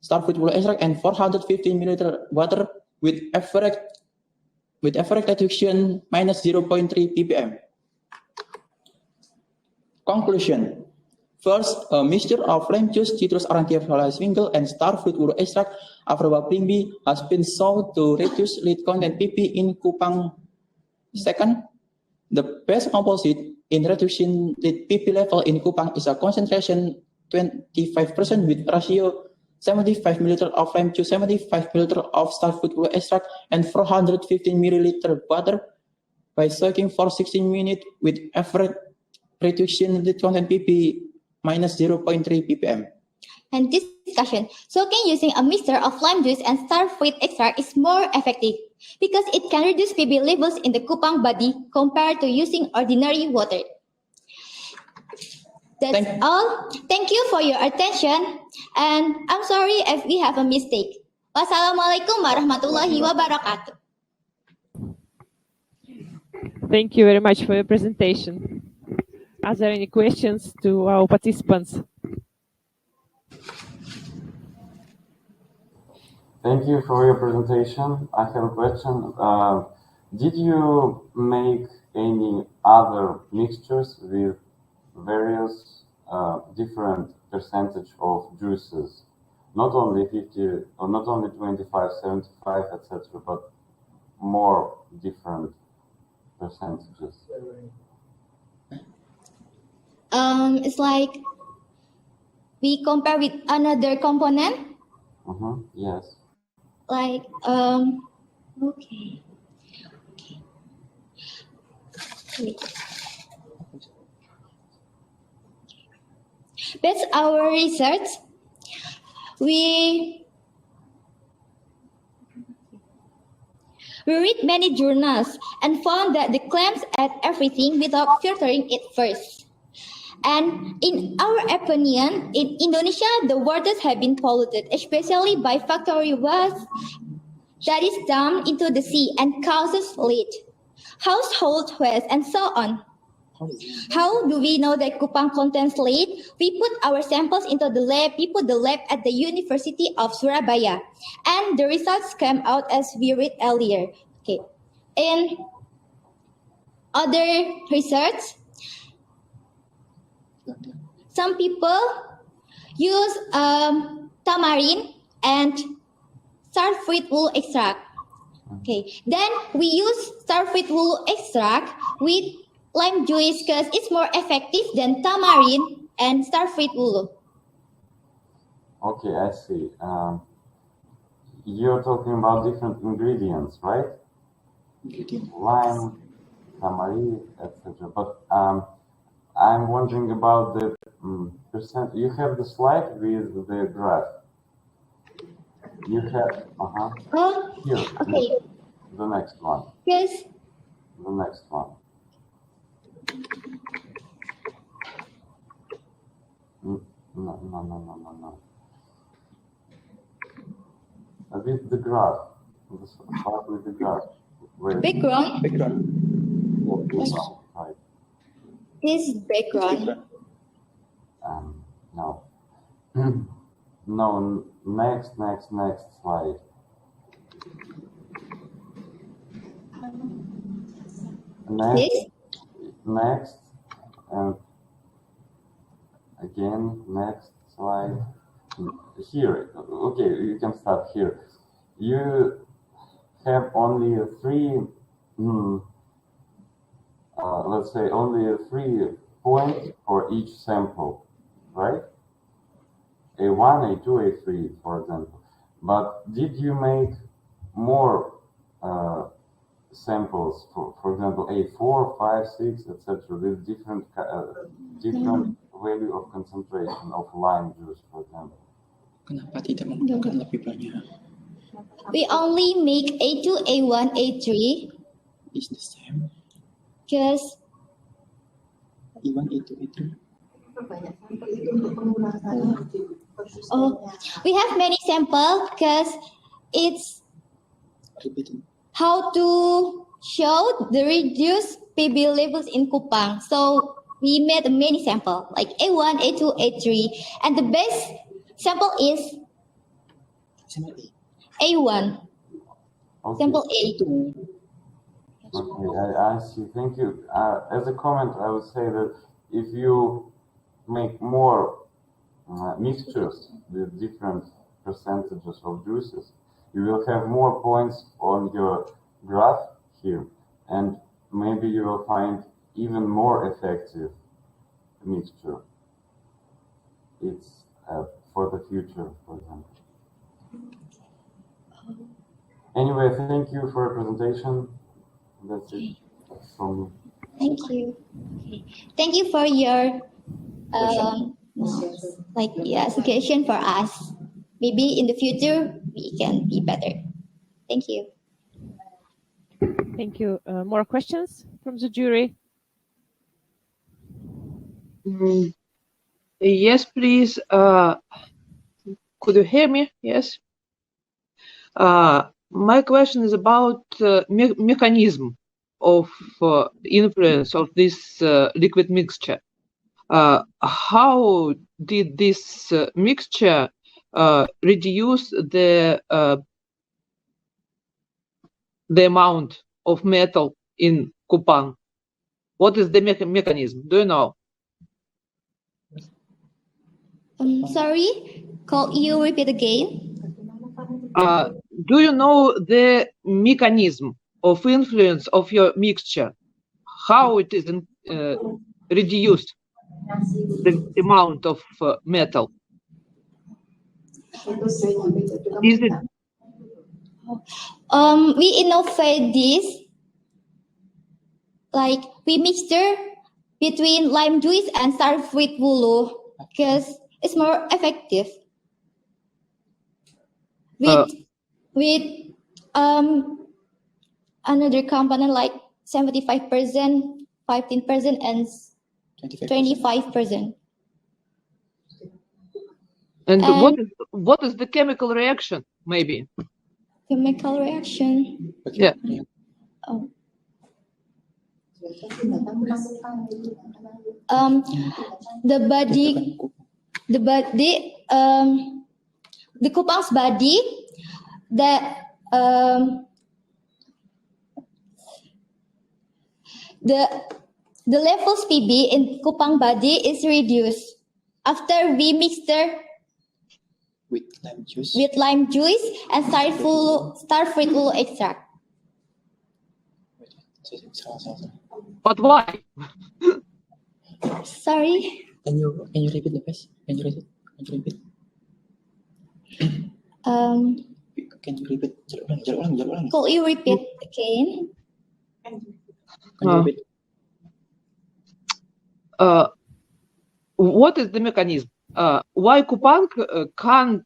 starfruit woolly extract, and 415 ml water with average reduction minus 0.3 ppm. Conclusion. First, a mixture of lime juice, citrus arantiferous wingle, and starfruit woolly extract Aphroba plimby has been shown to reduce lead content PP in Kupang. Second, the best composite in reducing lead PP level in Kupang is a concentration 25% with ratio 75 milliliter of lime juice, 75 milliliter of starfruit wool extract, and 415 milliliter butter by soaking for 16 minutes with average reduction lead content pp minus 0.3 ppm. And discussion. Soaking using a mixture of lime juice and starfruit extract is more effective because it can reduce PB levels in the kupang body compared to using ordinary water. That's all. Thank you for your attention. And I'm sorry if we have a mistake. Wassalamualaikum warahmatullahi wabarakatuh. Thank you very much for your presentation. Are there any questions to our participants? Thank you for your presentation. I have a question. Did you make any other mixtures with various different percentage of juices? Not only 50 or not only 25, 75, etc., but more different percentages. It's like we compare with another component. Yes. Like okay. Based our research, we read many journals and found that the claims add everything without filtering it first. And in our opinion, in Indonesia, the waters have been polluted, especially by factory waste that is dumped into the sea and causes lead, household waste, and so on. How do we know that Kupang contains lead? We put our samples into the lab. We put the lab at the University of Surabaya, and the results came out as we read earlier. Okay, in other research, some people use tamarind and starfruit wool extract. Okay, then we use starfruit wool extract with lime juice because it's more effective than tamarind and starfruit wool. Okay, I see. You're talking about different ingredients, right? Lime, tamarind, etc. But I'm wondering about the percent. You have the slide with the graph. You have, here. Okay. The next one. Yes. The next one. No. With the graph. Start with the graph. Background. Yes. Right. This background. No. No, next slide. Next, and again, next slide. Here, okay, you can start here. You have only three, let's say only 3 points for each sample, right? A1, A2, A3, for example. But did you make more samples, for example, A4, 5, 6, etc., with different value of concentration of lime juice, for example? Kenapa tidak menggunakan lebih banyak? We only make A2, A1, A3. Is the same. Because A1, A2, A3. We have many samples because it's how to show the reduced PB levels in Kupang. So we made many samples like A1, A2, A3, and the best sample is A1. Okay. Sample A. Okay, I see. Thank you. As a comment, I would say that if you make more mixtures with different percentages of juices, you will have more points on your graph here, and maybe you will find even more effective mixture. It's for the future, for example. Anyway, thank you for your presentation. That's it from me. Thank you. Okay. Thank you for your suggestion for us. Maybe in the future we can be better. Thank you. Thank you. More questions from the jury? Yes, please. Could you hear me? Yes. My question is about mechanism of influence of this liquid mixture. How did this mixture reduce the amount of metal in Kupang? What is the mechanism? Do you know? Sorry, could you repeat again? Do you know the mechanism of influence of your mixture? How it is reduced the amount of metal? Is it? We innovate this, like we mixture between lime juice and starfruit bulu because it's more effective. With another component like 75%, 15%, and 25%. And what is the chemical reaction? Maybe chemical reaction. Yeah. The Kupang's body, the levels PB in Kupang body is reduced after we mixture with lime juice and starfruit bulu extract. But why? Sorry. Can you repeat the question? Can you repeat? Can you repeat? Could you repeat again? Can you repeat? What is the mechanism? Why Kupang can't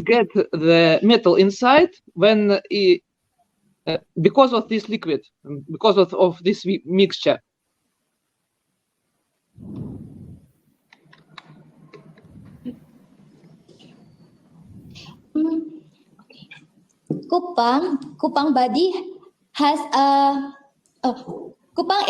get the metal inside when because of this liquid, because of this mixture? Kupang body has Kupang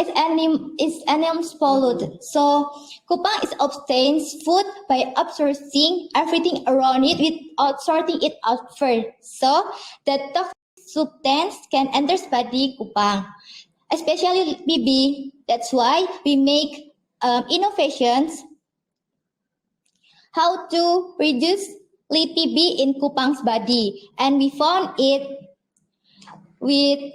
is animals polluted. So Kupang is obtains food by observing everything around it without sorting it out first. So the toxic substance can enter body Kupang, especially BB. That's why we make innovations how to reduce lead PB in Kupang's body, and we found it with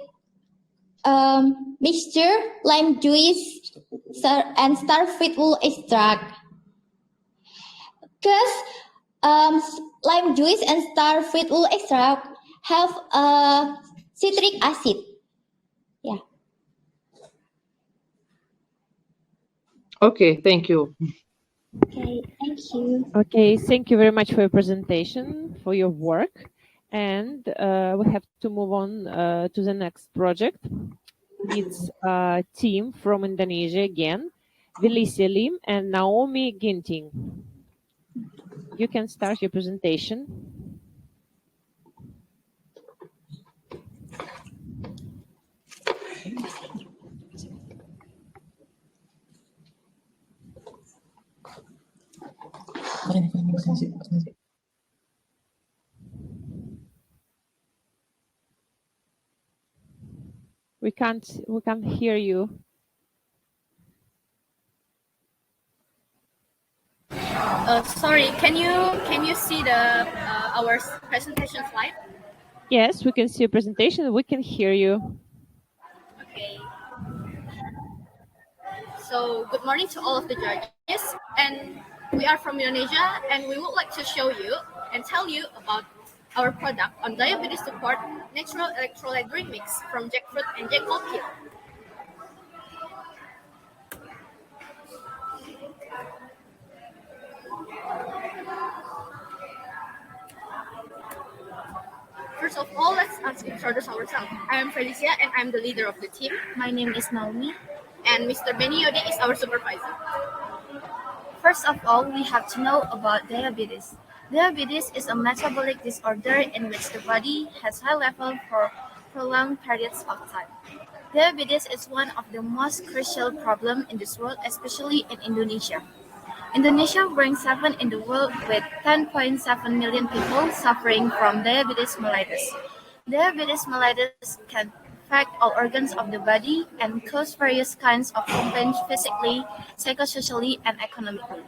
mixture lime juice and starfruit bulu extract. Because lime juice and starfruit bulu extract have citric acid. Yeah. Okay, thank you. Okay, thank you. Okay, thank you very much for your presentation, for your work. And we have to move on to the next project. It's a team from Indonesia again, Felicia Lim and Naomi Ginting. You can start your presentation. We can't hear you. Sorry, can you see the our presentation slide? Yes, we can see your presentation. We can hear you. Okay. So good morning to all of the judges, and we are from Indonesia, and we would like to show you and tell you about our product on diabetes support natural electrolyte drink mix from jackfruit and schoolchildren. First of all, let's introduce ourselves. I am Felicia, and I'm the leader of the team. My name is Naomi. And Mr. Benny Yodi is our supervisor. First of all, we have to know about diabetes. Diabetes is a metabolic disorder in which the body has high level for prolonged periods of time. Diabetes is one of the most crucial problems in this world, especially in Indonesia. Indonesia ranks 7 in the world with 10.7 million people suffering from diabetes mellitus. Diabetes mellitus can affect all organs of the body and cause various kinds of complaints physically, psychosocially, and economically.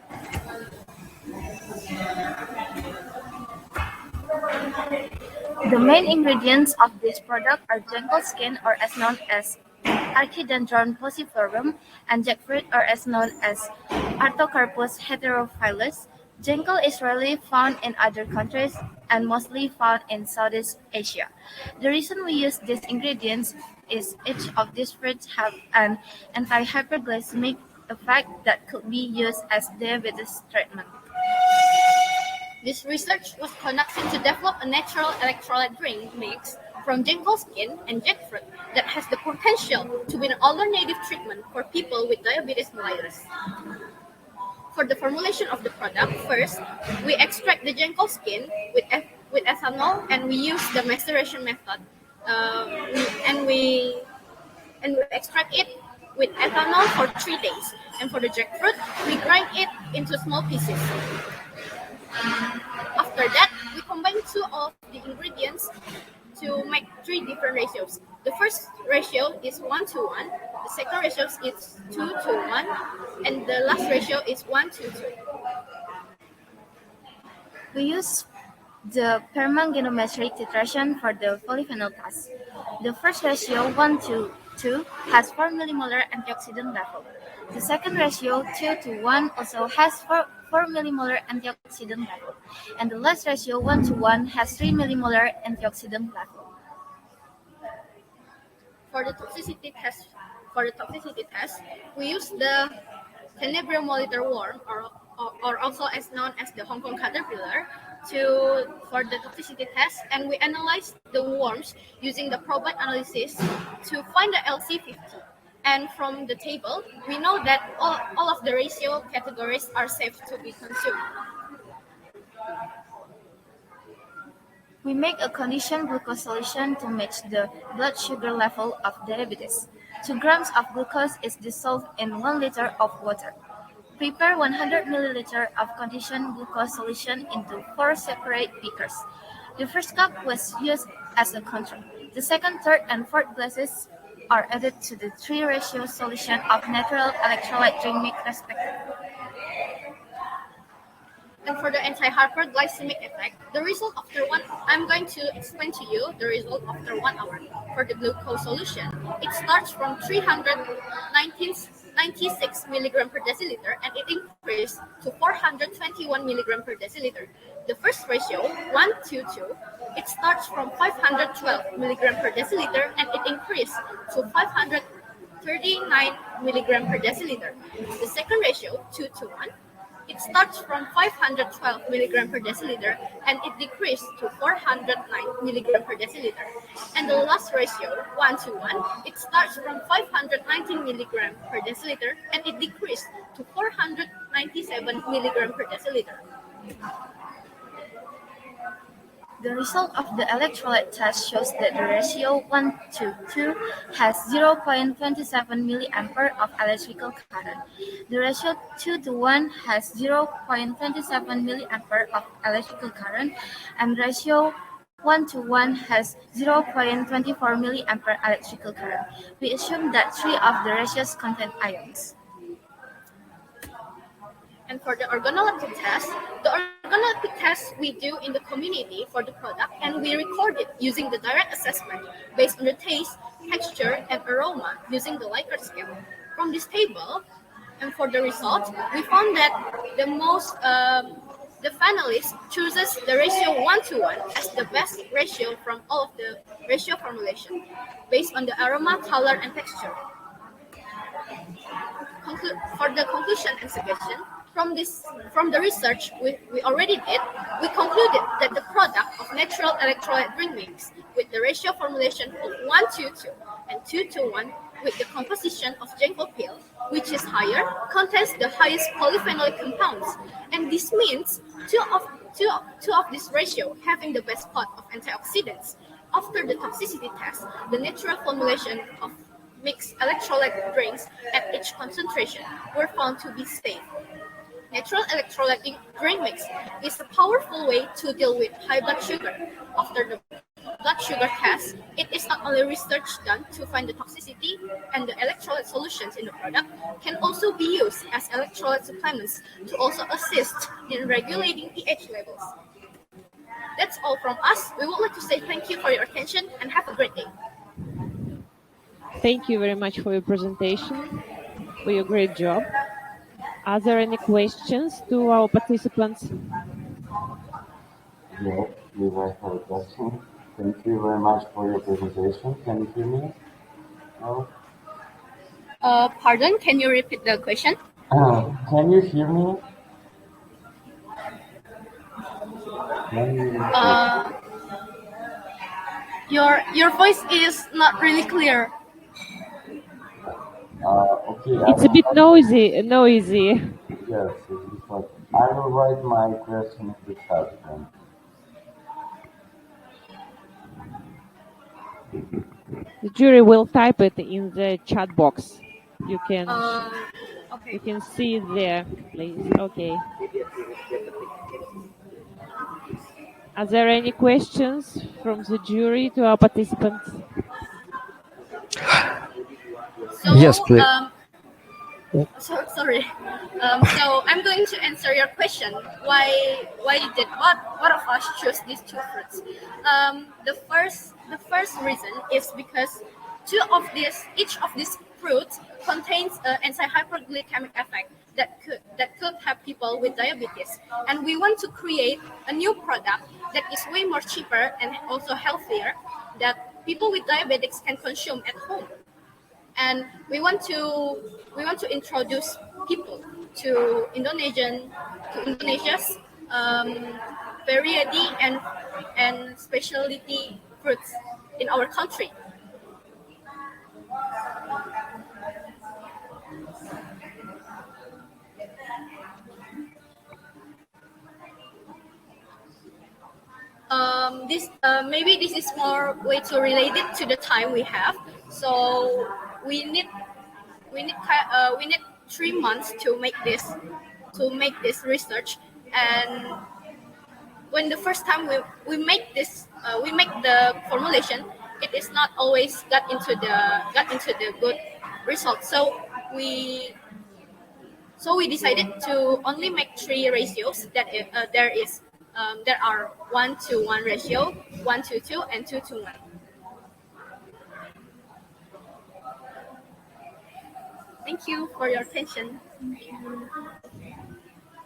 The main ingredients of this product are gentle skin, or as known as Archidendron pusiflorum, and jackfruit, or as known as Artocarpus heterophyllus. Jenkel is rarely found in other countries and mostly found in Southeast Asia. The reason we use these ingredients is each of these fruits have an anti-hyperglycemic effect that could be used as diabetes treatment. This research was conducted to develop a natural electrolyte drink mix from jenkel skin and jackfruit that has the potential to be an alternative treatment for people with diabetes mellitus. For the formulation of the product, first, we extract the jenkel skin with ethanol, and we use the maceration method. And we extract it with ethanol for 3 days. And for the jackfruit, we grind it into small pieces. After that, we combine 2 of the ingredients to make 3 different ratios. The first ratio is 1:1, the second ratio is 2:1, and the last ratio is 1:2. We use the permanganometric titration for the polyphenol task. The first ratio, 1:2, has 4 millimolar antioxidant level. The second ratio, 2:1, also has 4 millimolar antioxidant level. And the last ratio, 1:1, has 3 millimolar antioxidant level. For the toxicity test, we use the Tenebrio molitor worm, or also as known as the Hong Kong caterpillar, for the toxicity test, and we analyze the worms using the probite analysis to find the LC50. And from the table, we know that all of the ratio categories are safe to be consumed. We make a conditioned glucose solution to match the blood sugar level of diabetes. 2 grams of glucose is dissolved in 1 liter of water. Prepare 100 milliliter of conditioned glucose solution into 4 separate beakers. The first cup was used as a control. The second, third, and fourth glasses are added to the 3 ratio solution of natural electrolyte drink mix respectively. And for the anti-hyperglycemic effect, the result I'm going to explain to you the result after 1 hour. For the glucose solution, it starts from 396 milligram per deciliter, and it increased to 421 milligram per deciliter. The first ratio, 1:2, it starts from 512 milligram per deciliter, and it increased to 539 milligram per deciliter. The second ratio, 2:1, it starts from 512 milligram per deciliter, and it decreased to 409 milligram per deciliter. And the last ratio, 1:1, it starts from 519 milligram per deciliter, and it decreased to 497 milligram per deciliter. The result of the electrolyte test shows that the ratio 1:2 has 0.27 milliampere of electrical current. The ratio 2:1 has 0.27 milliampere of electrical current, and ratio 1:1 has 0.24 milliampere electrical current. We assume that 3 of the ratios contain ions. And for the organoleptic test, the organoleptic test we do in the community for the product, and we record it using the direct assessment based on the taste, texture, and aroma using the Likert scale. From this table, And for the result, we found that the finalist chooses the ratio 1:1 as the best ratio from all of the ratio formulation based on the aroma, color, and texture. For the conclusion and suggestion, from the research we already did, we concluded that the product of natural electrolyte drink mix with the ratio formulation of 1:2 and 2:1 with the composition of Jenko pill, which is higher, contains the highest polyphenolic compounds, and this means two of this ratio having the best pot of antioxidants. After the toxicity test, the natural formulation of mixed electrolyte drinks at each concentration were found to be safe. Natural electrolyte drink mix is a powerful way to deal with high blood sugar. After the blood sugar test, it is not only research done to find the toxicity, and the electrolyte solutions in the product can also be used as electrolyte supplements to also assist in regulating pH levels. That's all from us. We would like to say thank you for your attention and have a great day. Thank you very much for your presentation, for your great job. Are there any questions to our participants? Yes, please, I have a question. Thank you very much for your presentation. Can you hear me? No? Pardon, can you repeat the question? Can you hear me? Can you repeat? Your voice is not really clear. Okay. It's a bit noisy. Yes, but I will write my question in the chat then. The jury will type it in the chat box. You can Okay. you can see it there, please. Okay. Are there any questions from the jury to our participants? So, Yes, please. Sorry. So I'm going to answer your question. Why did what of us choose these two fruits? The first reason is because each of these fruits contains an anti-hyperglycemic effect that could help people with diabetes, and we want to create a new product that is way more cheaper and also healthier that people with diabetics can consume at home. And we want to introduce people to Indonesia's variety and specialty fruits in our country. Maybe this is more way to relate it to the time we have. So we need 3 months to make this research. And when the first time we make the formulation, it is not always got into the good result. So we decided to only make 3 ratios. There are 1:1 ratio, 1:2, and 2:1. Thank you for your attention.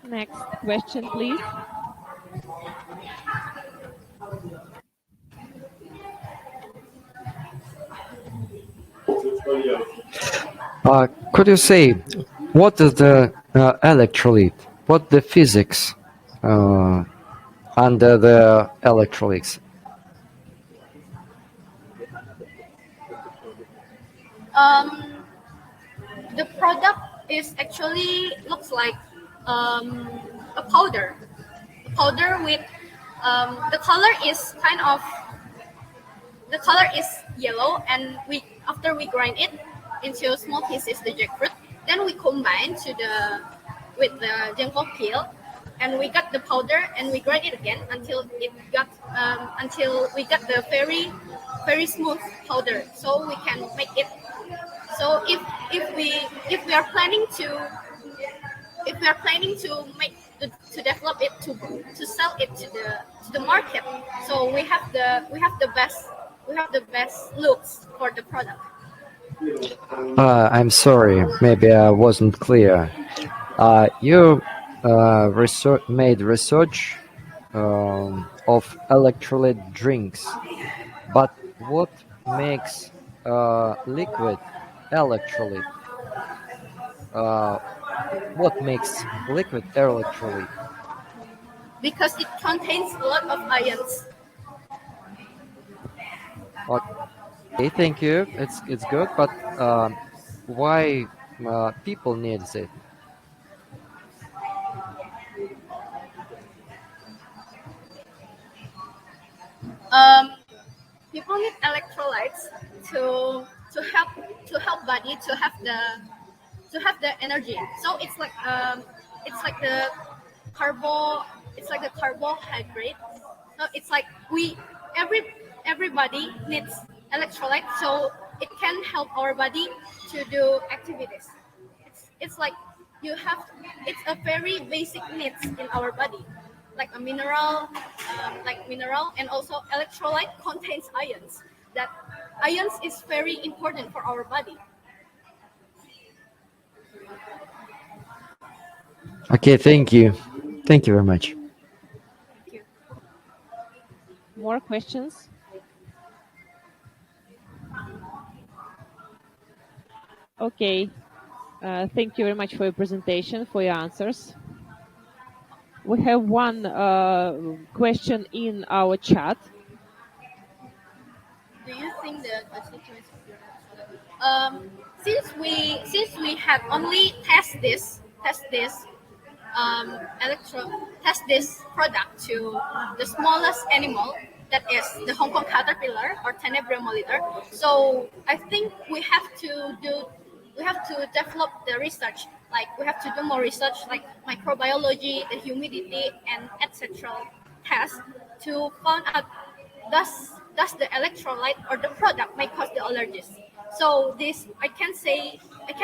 Next question, please. Could you say what is the electrolyte? What the physics under the electrolytes? The product is actually looks like a powder. A powder with the color is yellow, and after we grind it into small pieces, the jackfruit, then we combine with the Jenko peel, and we got the powder, and we grind it again until we got the very very smooth powder, so we can make it. So if we are planning to develop it to sell it to the market, so we have the best looks for the product. I'm sorry, maybe I wasn't clear. You made research of electrolyte drinks, but what makes liquid electrolyte? Uh, what makes liquid electrolyte? because it contains a lot of ions. Okay, thank you. It's good, but why people needs it? Um, People need electrolytes to help body to have the energy. So it's like the carbo it's like the carbohydrate. So it's like we every everybody needs electrolyte so it can help our body to do activities. It's like you have it's a very basic needs in our body, like a mineral, and also electrolyte contains ions. That ions is very important for our body. Okay, thank you. Thank you very much. More questions? Okay. Thank you very much for your presentation, for your answers. We have one question in our chat. Do you think the constituents of your since we have only test this electro test this product to the smallest animal, that is the Hong Kong caterpillar or Tenebria molitor. So I think we have to develop the research. Like we have to do more research, like microbiology, the humidity, and etc. tests to find out does the electrolyte or the product may cause the allergies. So this I can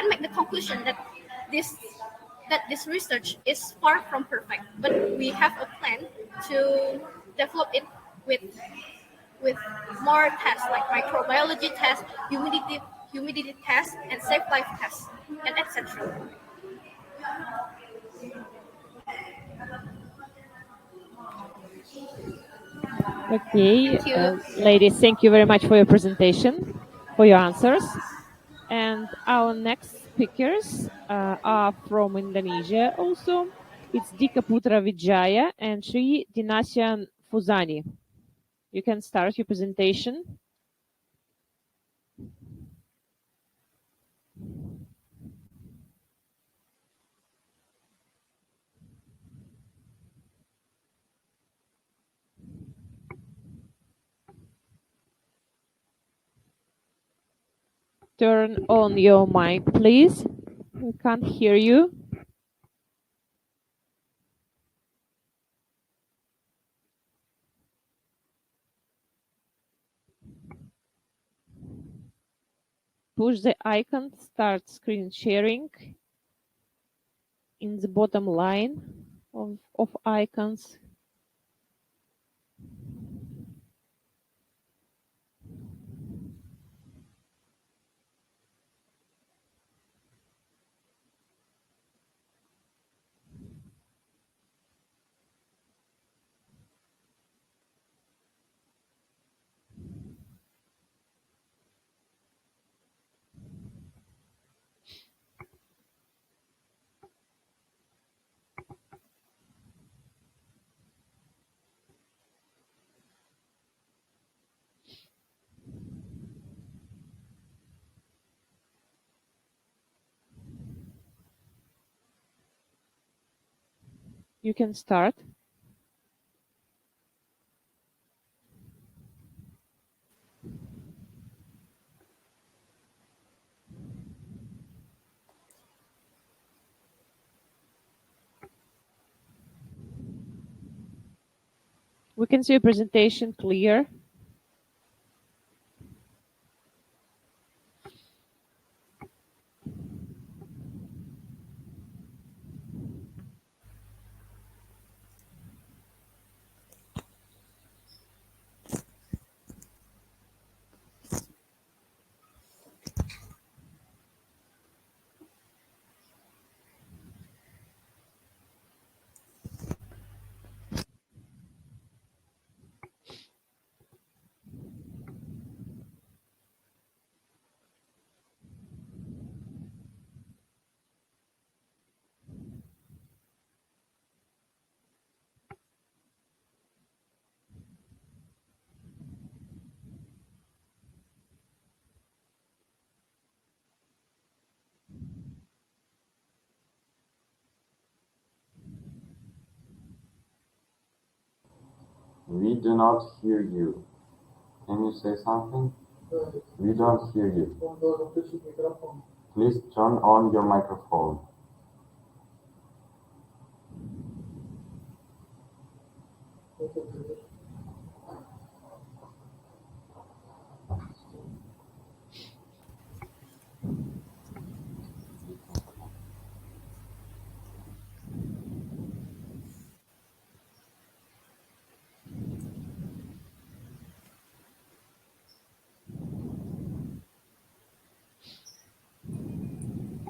make the conclusion that this this research is far from perfect, but we have a plan to develop it with with more tests like microbiology tests, humidity tests, and safe life tests, and etc. Okay, Thank you. ladies, thank you very much for your presentation, for your answers. And our next speakers are from Indonesia also. It's Dika Putra Vijaya and Sri Dinasyan Fuzani. You can start your presentation. Turn on your mic, please. We can't hear you. Push the icon, start screen sharing in the bottom line of icons. You can start. We can see your presentation clear. We do not hear you. Can you say something? We don't hear you. Please turn on your microphone.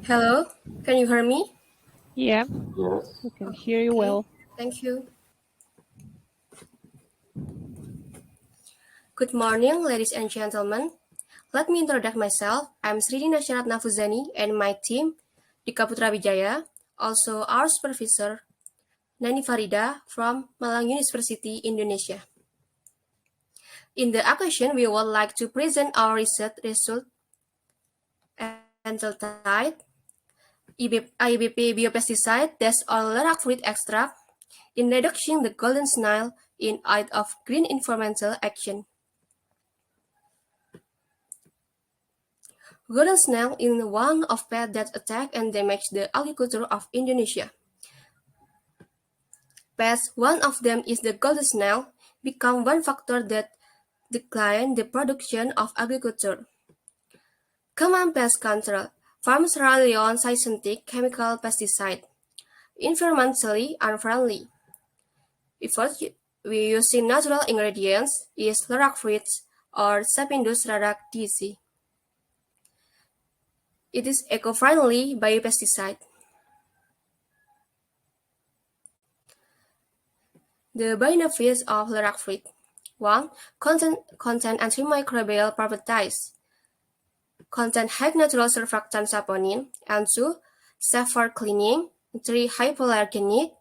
Hello, can you hear me? Yeah, Yes. we can hear you Okay, well. thank you. Good morning, ladies and gentlemen. Let me introduce myself. I'm Sri Nasyarat Nafuzani and my team, Dika Putra Wijaya, also our supervisor, Nani Farida from Malang University, Indonesia. In the occasion, we would like to present our research result entitled IBP biopesticide tests on lilac fruit extract in reducing the golden snail in aid of green environmental action. Golden snail is one of pests that attack and damage the agriculture of Indonesia. Pests, one of them is the golden snail, become one factor that decline the production of agriculture. Common pest control. Farmers rely on synthetic chemical pesticide, environmentally unfriendly. If we using natural ingredients is lilac fruits or Sapindus radactisi. It is eco-friendly biopesticide. The benefits of lilac fruit. 1. Contain antimicrobial properties. Contain high natural surfactant saponin. And 2. Safe for cleaning. 3. Hypoallergenic.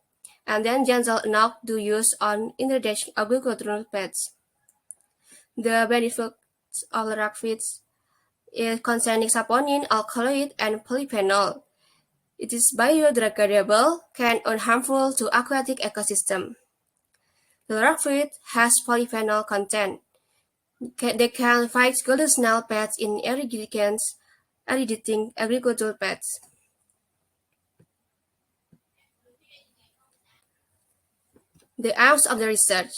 And then gentle enough to use on irrigation agricultural beds. The benefits of lilac fruits is containing saponin, alkaloid, and polyphenol. It is biodegradable, can unharmful to aquatic ecosystem. The lilac fruit has polyphenol content. They can fight golden snail pests in irrigating agricultural pests. The aims of the research: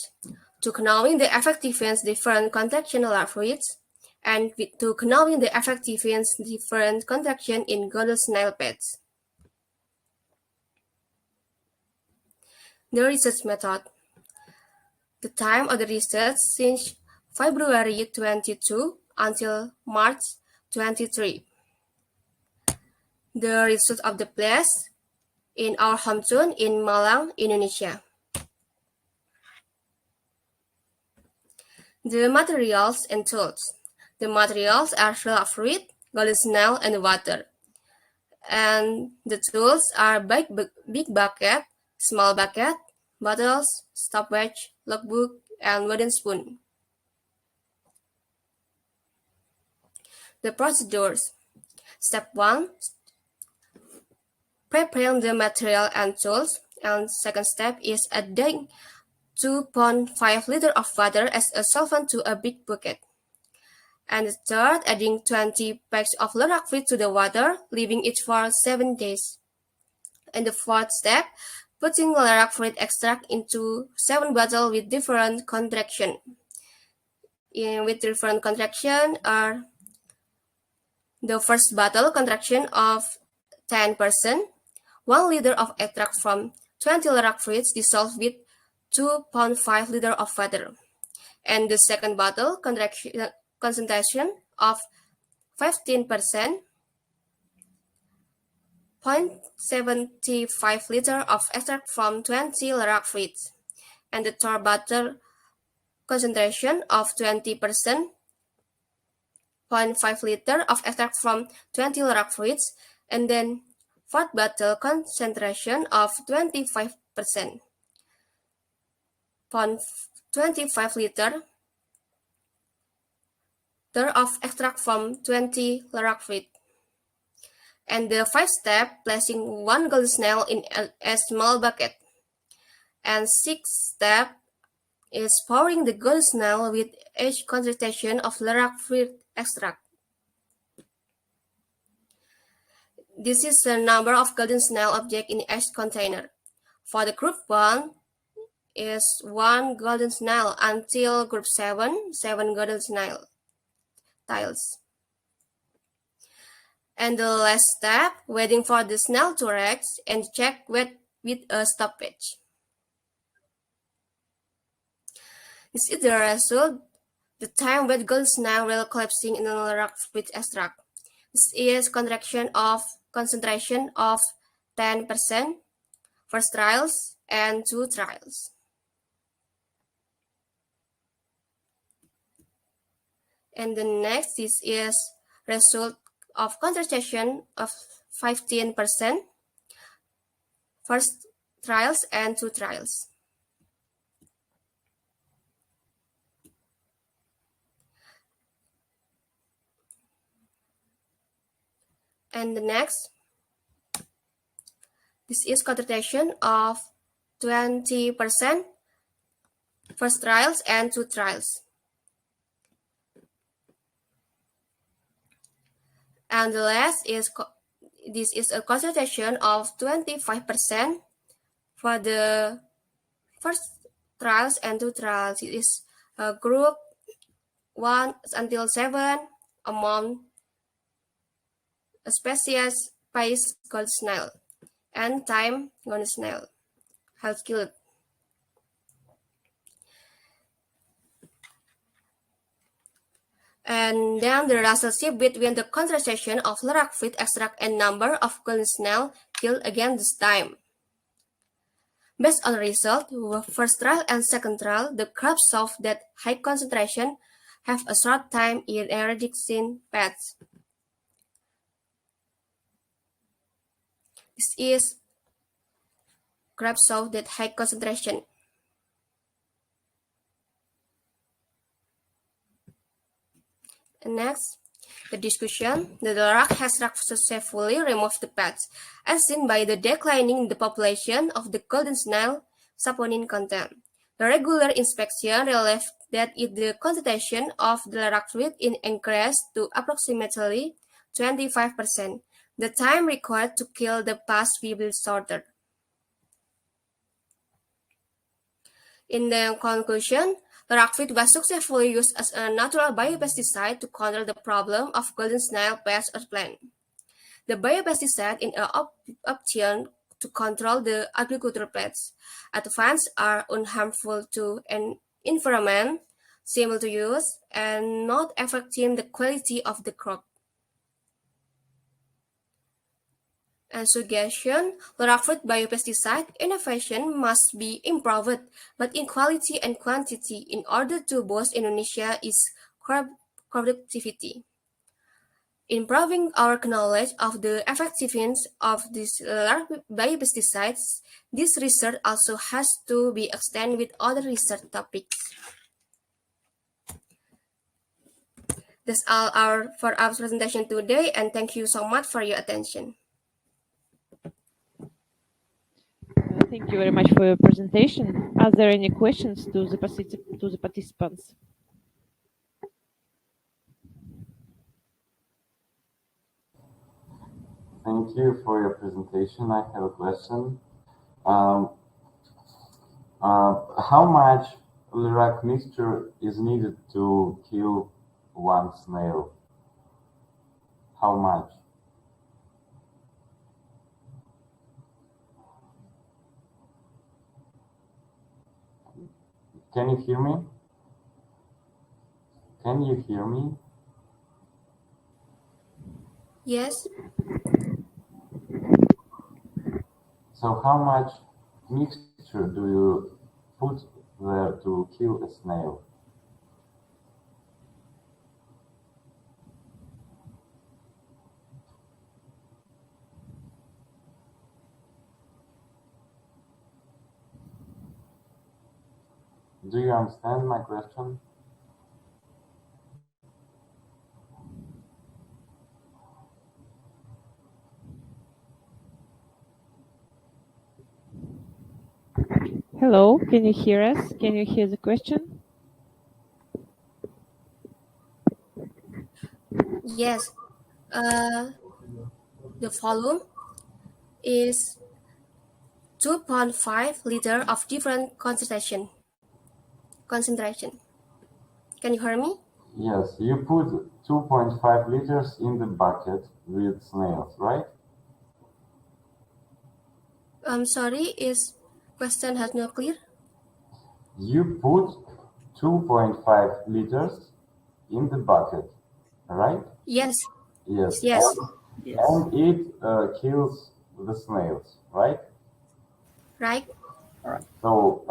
to knowing the effectiveness different contaction lilac fruits, and to knowing the effectiveness different contaction in golden snail pests. The research method. The time of the research since February 22 until March 23. The result of the place in our hometown in Malang, Indonesia. The materials and tools. The materials are lilac fruit, golden snail, and water. And the tools are big bucket, small bucket, bottles, stopwatch, logbook, and wooden spoon. The procedures. Step 1. Preparing the material and tools. And second step is adding 2.5 liters of water as a solvent to a big bucket. And the third, adding 20 packs of lilac fruit to the water, leaving it for 7 days. And the fourth step, putting lilac fruit extract into 7 bottles with different contraction. With different contraction are the first bottle contraction of 10%, 1 liter of extract from 20 lilac fruits dissolved with 2.5 liters of water. And the second bottle concentration of 15%, 0.75 liters of extract from 20 lilac fruits. And the third bottle concentration of 20%, 0.5 liters of extract from 20 lilac fruits. And then fourth bottle concentration of 25%, 0.25 liters of extract from 20 lilac fruit. And the fifth step, placing 1 golden snail in a small bucket. And sixth step, is pouring the golden snail with each concentration of lilac fruit extract. This is the number of golden snail objects in each container. For the group 1 is 1 golden snail until group 7, 7 golden snail tiles. And the last step, waiting for the snail to rest and check with a stoppage. This is the result, the time when golden snail will collapsing in the lilac fruit extract. This is concentration of 10%, first trials and 2 trials. And the next, this is result of concentration of 15%, first trials and 2 trials. And the next, this is concentration of 20%, first trials and 2 trials. And the last is, this is a concentration of 25% for the first trials and 2 trials. It is a group 1 until 7 among a species pace gold snail and time gold snail health killed. And then the relationship between the concentration of lilac fruit extract and number of golden snail killed again this time. Based on result, first trial and second trial, the crops show that high concentration have a short time in eradicating pests. This is graph show that high concentration. And next, the discussion. The lilac has successfully removed the pests, as seen by the declining in the population of the golden snail saponin content. The regular inspection revealed that if the concentration of the lilac fruit increased to approximately 25%, the time required to kill the pest will be shorter. In the conclusion, lilac fruit was successfully used as a natural biopesticide to control the problem of golden snail pest or plant. The biopesticide is an option to control the agricultural pests. Advanced are unharmful to an environment, simple to use, and not affecting the quality of the crop. And suggestion, lilac fruit biopesticide innovation must be improved, but in quality and quantity in order to boost Indonesia's crop productivity. Improving our knowledge of the effectiveness of these lilac biopesticides, this research also has to be extended with other research topics. That's all for our presentation today, and thank you so much for your attention. Thank you very much for your presentation. Are there any questions to the participants? Thank you for your presentation. I have a question. How much lilac mixture is needed to kill one snail? How much? Can you hear me? Can you hear me? Yes. So how much mixture do you put there to kill a snail? Do you understand my question? Hello, can you hear us? Can you hear the question? Yes. The volume is 2.5 liter of different concentration. Can you hear me? Yes, you put 2.5 liters in the bucket with snails, right? I'm sorry, is question has not clear? You put 2.5 liters in the bucket, right? Yes. Yes, Yes. and it kills the snails, right? Right. So,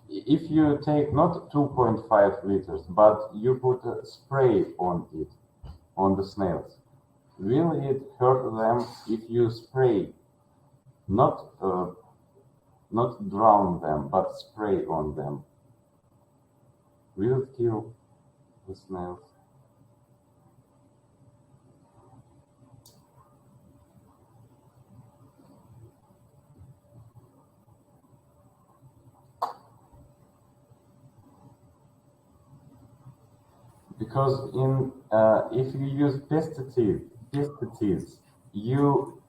if you take not 2.5 liters, but you put a spray on it, on the snails, will it hurt them if you spray, not not drown them, but spray on them? Will it kill the snails? Because if you use pesticides, you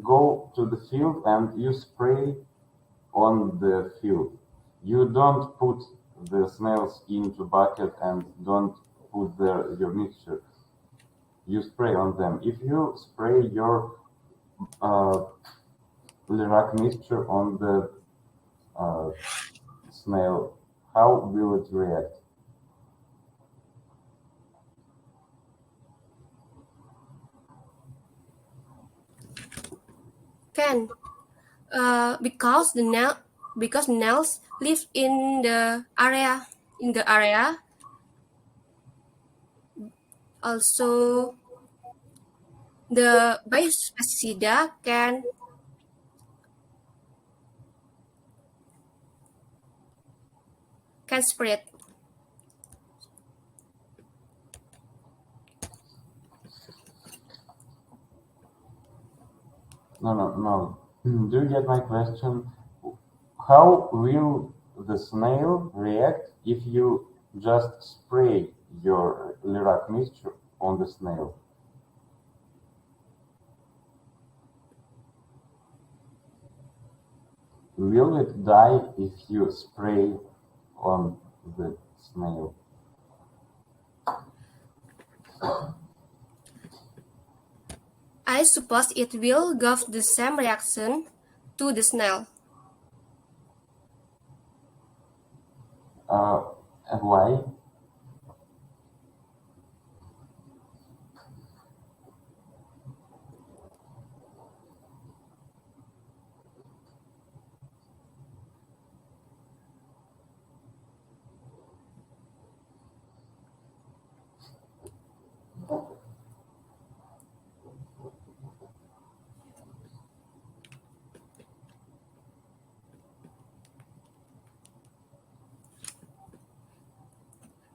go to the field and you spray on the field. You don't put the snails into bucket and don't put your mixture. You spray on them. If you spray your Lirac mixture on the snail, how will it react? Can. Because nails live in the area. Also, the biopesticida can spread. No. Do you get my question? How will the snail react if you just spray your Lirac mixture on the snail? Will it die if you spray on the snail? I suppose it will give the same reaction to the snail. And why?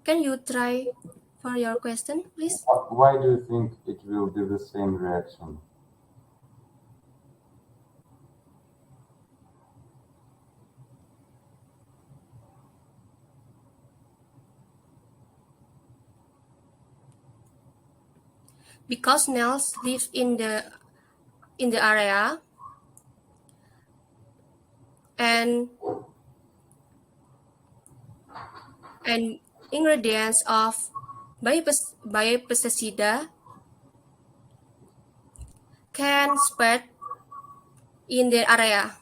Can you try for your question, please? Why do you think it will be the same reaction? Because snails live in the area and ingredients of biopesticida can spread in the area.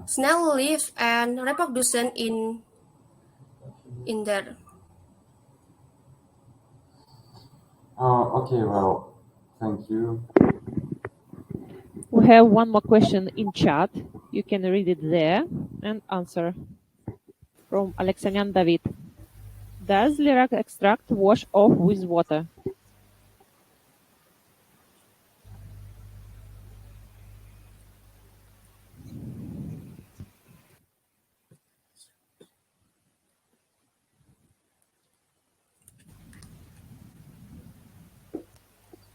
Snail live and reproduction in there. Okay, well, thank you. We have one more question in chat. You can read it there and answer. From Alexanyan David. Does Lirac extract wash off with water?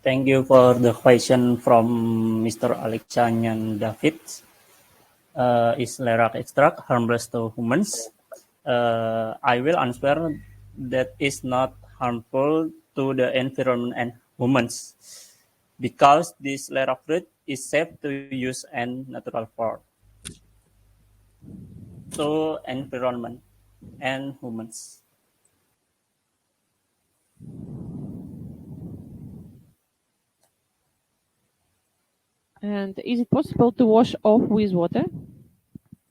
Thank you for the question from Mr. Alexandrian David. Is lerak extract harmless to humans? I will answer that is not harmful to the environment and humans because this lerak fruit is safe to use and natural for to environment and humans. And is it possible to wash off with water?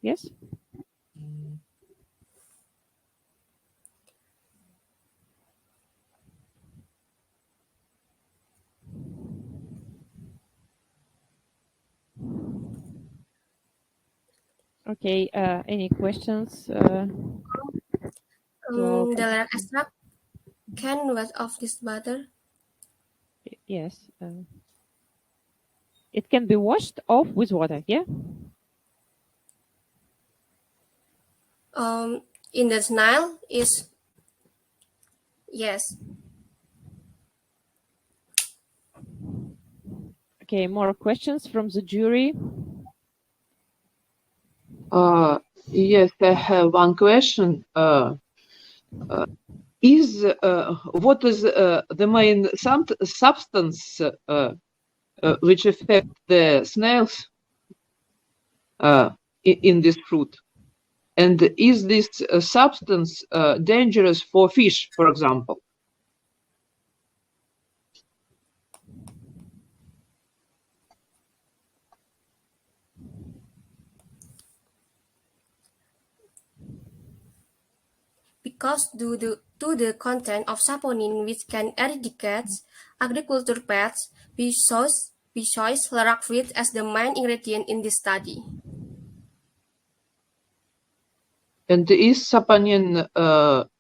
Yes? Okay, any questions? The lerak extract can wash off this butter. Yes. It can be washed off with water, yeah? In the Nile is yes. Okay, more questions from the jury? Yes, I have one question. What is the main substance which affect the snails in this fruit? And is this substance dangerous for fish, for example? Because due to the content of saponin which can eradicate agriculture pests, we chose lerak fruit as the main ingredient in this study. And is saponin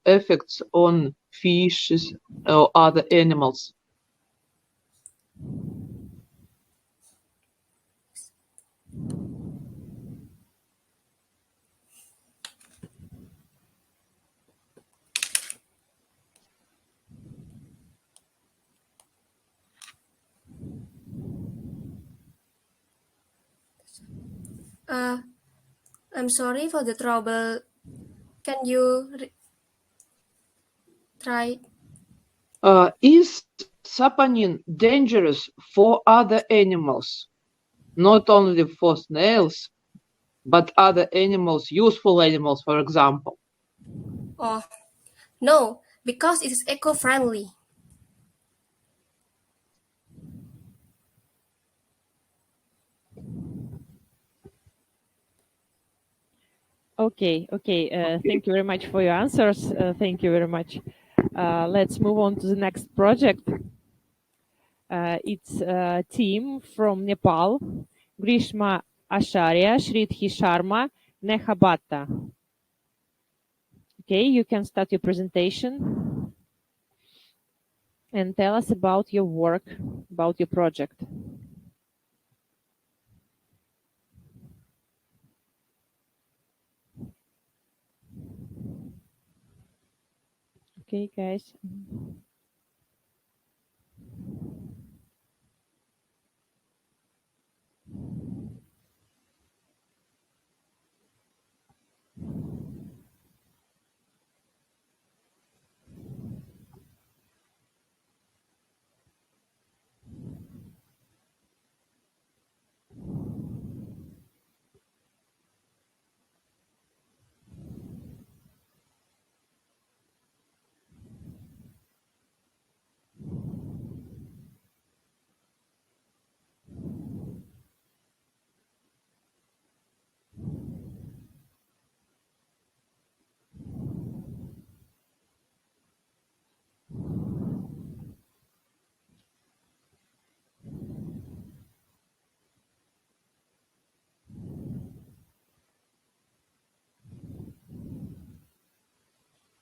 effects on fishes or other animals? I'm sorry for the trouble. Can you try? Is saponin dangerous for other animals, not only for snails, but other animals, useful animals, for example? Oh, no, because it is eco-friendly. Okay. Thank you very much for your answers. Thank you very much. Let's move on to the next project. It's a team from Nepal, Grishma Acharya, Shridhi Sharma, Neha Bhatta. Okay, you can start your presentation and tell us about your work, about your project. Okay, guys.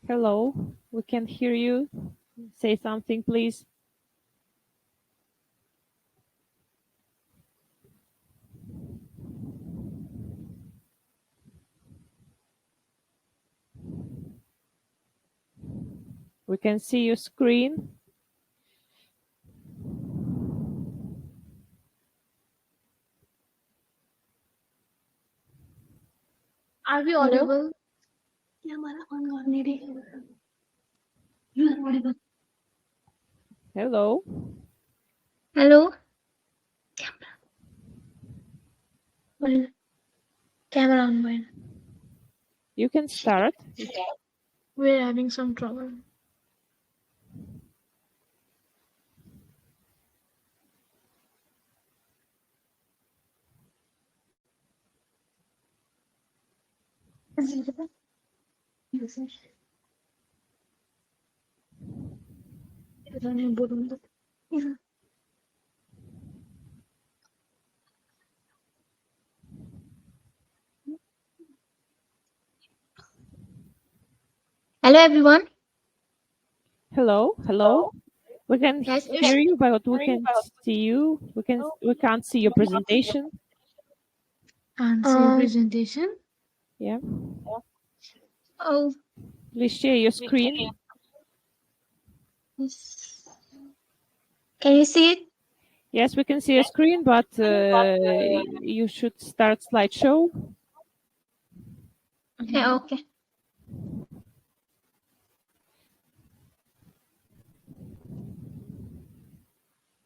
Hello, we can hear you. Say something, please. We can see your screen. Are we Hello? audible? You are audible. Hello. Hello? Camera on when? You can start. We're having some trouble. Hello everyone. Hello. Hello. We can Yes, hear you, but we can't see you. We can't see your presentation. Can't see your presentation. Yeah. Oh, Please share your screen. yes. Can you see it? Yes, we can see your screen, but you should start slideshow. Yeah, okay.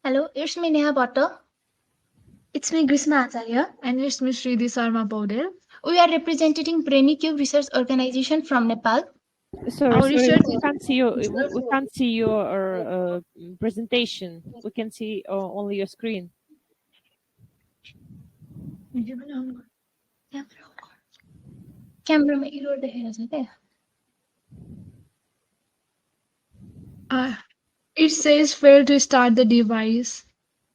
Hello, it's me Neha Bhatta. It's me Grishma Acharya. And it's me Sridhi Sarma Paudel. We are representing BrainiCube Research Organization from Nepal. Sorry, Our sorry, research we can't see you. We can't see your presentation. We can see only your screen. Camera में error देखेगा सके? It says fail to start the device.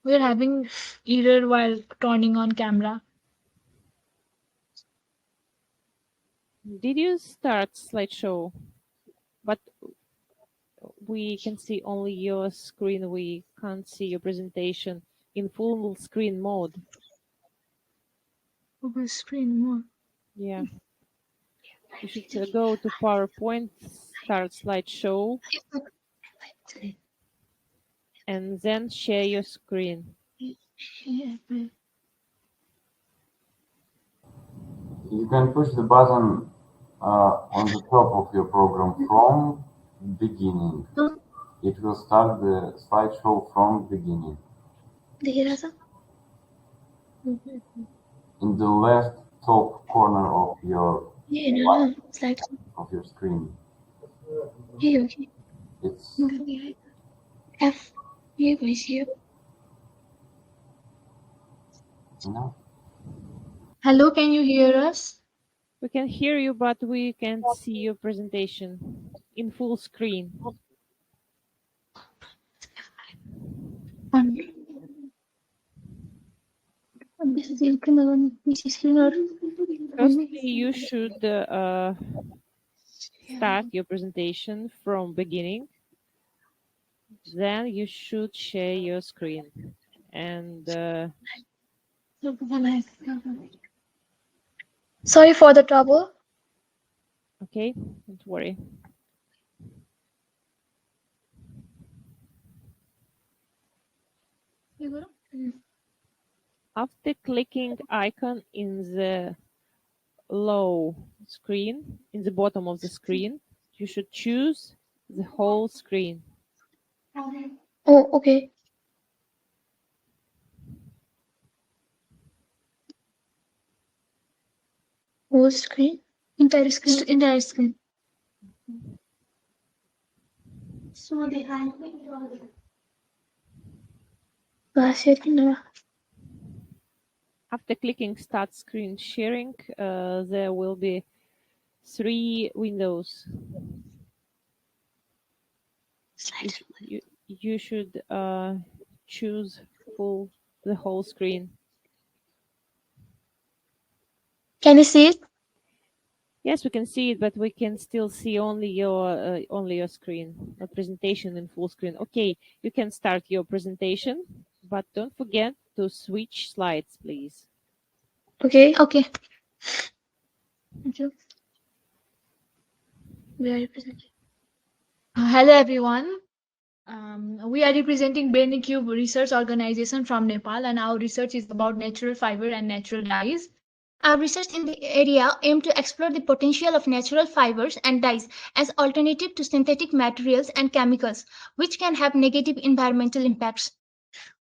We're having error while turning on camera. Did you start slideshow? But we can see only your screen. We can't see your presentation in full screen mode. Full screen mode. Yeah. You should go to PowerPoint, start slideshow, and then share your screen. You can push the button on the top of your program from beginning. It will start the slideshow from beginning. In the left top corner of your screen. It's F. Here. no. Hello, can you hear us? We can hear you, but we can't see your presentation in full screen. Firstly, you should start your presentation from beginning. Then you should share your screen. And Sorry for the trouble. okay, don't worry. After clicking icon in the low screen, in the bottom of the screen, you should choose the whole screen. Oh, okay. Whole screen? Entire screen? Entire screen. After clicking start screen sharing, there will be 3 windows. You should choose the whole screen. Can you see it? Yes, we can see it, but we can still see only your screen, a presentation in full screen. Okay, you can start your presentation, but don't forget to switch slides, please. Okay. Okay. Thank you. We are representing. Hello, everyone. We are representing BrainiCube Research Organization from Nepal, and our research is about natural fiber and natural dyes. Our research in the area aimed to explore the potential of natural fibers and dyes as alternative to synthetic materials and chemicals, which can have negative environmental impacts.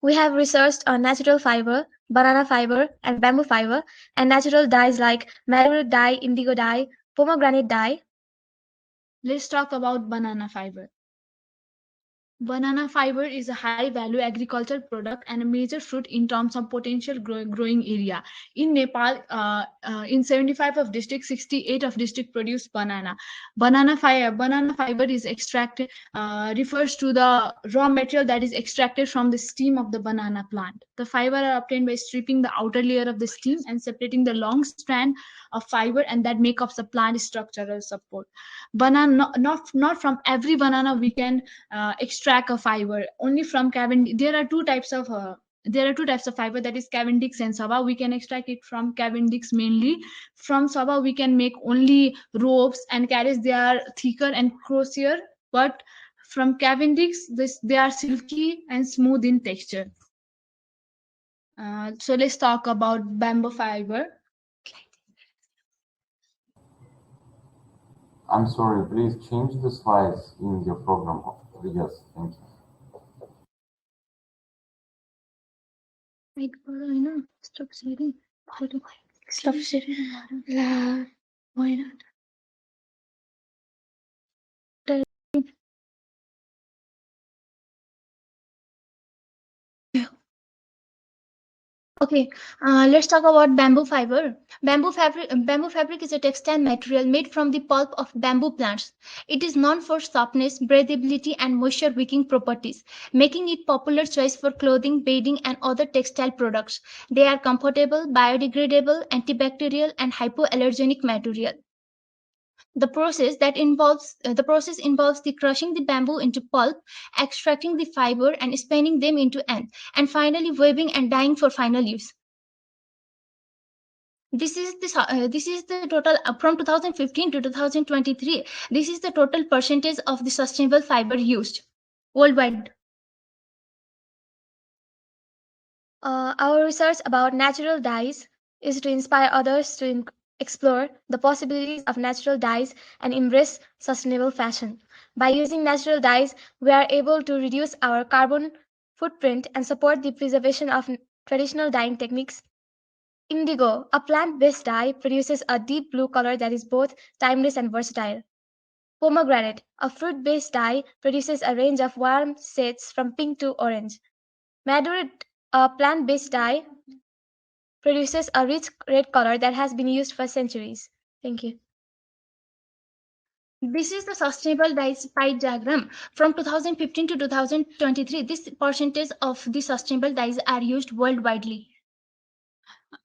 We have researched on natural fiber, banana fiber, and bamboo fiber, and natural dyes like marguerite dye, indigo dye, pomegranate dye. Let's talk about banana fiber. Banana fiber is a high-value agricultural product and a major fruit in terms of potential growing area. In Nepal, in 75 of districts, 68 of districts produce banana. Banana fiber is extracted, refers to the raw material that is extracted from the stem of the banana plant. The fiber are obtained by stripping the outer layer of the stem and separating the long strand of fiber, and that make up the plant structural support. Banana, not from every banana we can extract a fiber. Only from Cavendish. There are two types of fiber, that is Cavendish and Saba. We can extract it from Cavendish mainly. From Saba we can make only ropes and carriages. They are thicker and crossier, but from Cavendish they are silky and smooth in texture. So let's talk about bamboo fiber. I'm sorry, please change the slides in your program. Yes, thank you. Wait, stop sharing. Stop sharing. Why not? Okay, let's talk about bamboo fiber. Bamboo fabric is a textile material made from the pulp of bamboo plants. It is known for softness, breathability, and moisture-wicking properties, making it popular choice for clothing, bedding, and other textile products. They are comfortable, biodegradable, antibacterial, and hypoallergenic material. The process involves the crushing the bamboo into pulp, extracting the fiber, and spinning them into ends, and finally weaving and dyeing for final use. This is the total from 2015 to 2023. This is the total percentage of the sustainable fiber used worldwide. Our research about natural dyes is to inspire others to explore the possibilities of natural dyes and embrace sustainable fashion. By using natural dyes, we are able to reduce our carbon footprint and support the preservation of traditional dyeing techniques. Indigo, a plant-based dye, produces a deep blue color that is both timeless and versatile. Pomegranate, a fruit-based dye, produces a range of warm shades from pink to orange. Marguerite, a plant-based dye, produces a rich red color that has been used for centuries. Thank you. This is the sustainable dyes pie diagram. From 2015 to 2023, this percentage of the sustainable dyes are used worldwide.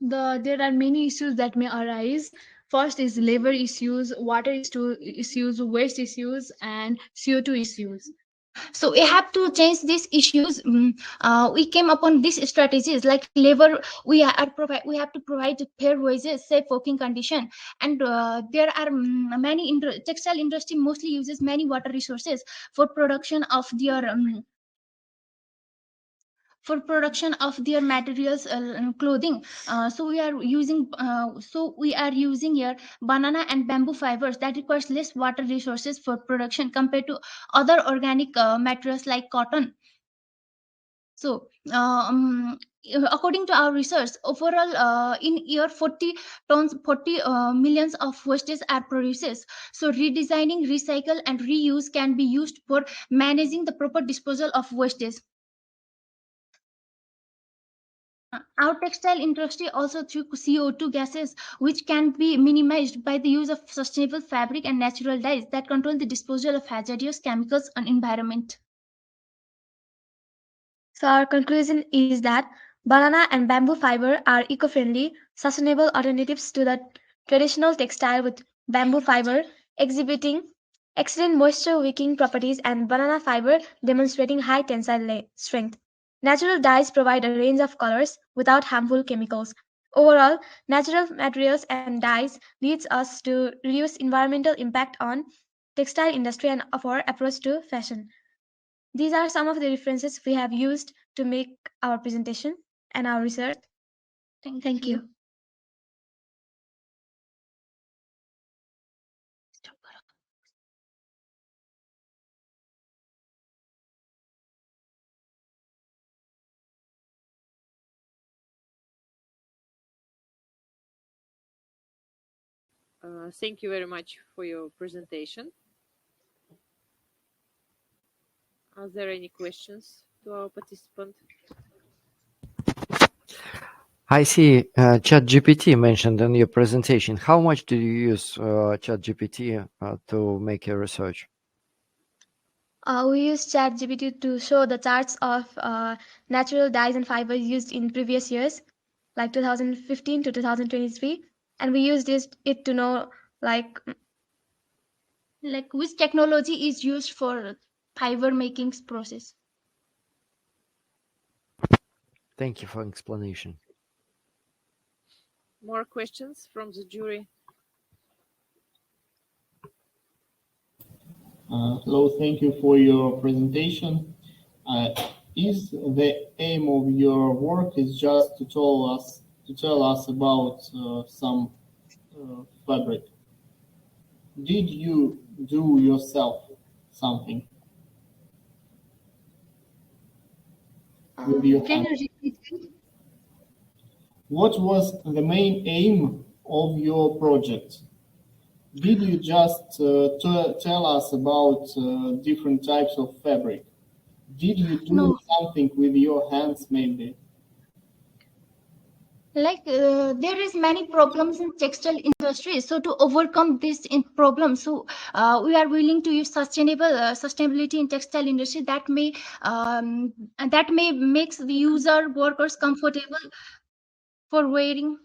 There are many issues that may arise. First is labor issues, water issues, waste issues, and CO2 issues. So we have to change these issues. We came upon these strategies like labor. We have to provide fair wages, safe working condition, and there are many textile industry mostly uses many water resources for production of their materials, clothing. So we are using here banana and bamboo fibers that requires less water resources for production compared to other organic materials like cotton. So according to our research, overall in year 40 millions of wastes are produced. So redesigning, recycle, and reuse can be used for managing the proper disposal of wastes. Our textile industry also took CO2 gases, which can be minimized by the use of sustainable fabric and natural dyes that control the disposal of hazardous chemicals on environment. So our conclusion is that banana and bamboo fiber are eco-friendly, sustainable alternatives to the traditional textile, with bamboo fiber exhibiting excellent moisture-wicking properties and banana fiber demonstrating high tensile strength. Natural dyes provide a range of colors without harmful chemicals. Overall, natural materials and dyes leads us to reduce environmental impact on textile industry and of our approach to fashion. These are some of the references we have used to make our presentation and our research. Thank you. Thank you very much for your presentation. Are there any questions to our participant? I see ChatGPT mentioned in your presentation. How much do you use ChatGPT to make your research? We use ChatGPT to show the charts of natural dyes and fibers used in previous years, like 2015 to 2023, and we used it to know like which technology is used for fiber making process. Thank you for explanation. More questions from the jury? Hello, thank you for your presentation. Is the aim of your work is just to tell us about some fabric? Did you do yourself something with your Can hand? you repeat it? What was the main aim of your project? Did you just tell us about different types of fabric? Did you do No. something with your hands maybe? There is many problems in textile industry, so to overcome this problem, so we are willing to use sustainability in textile industry that may makes the user workers comfortable for wearing.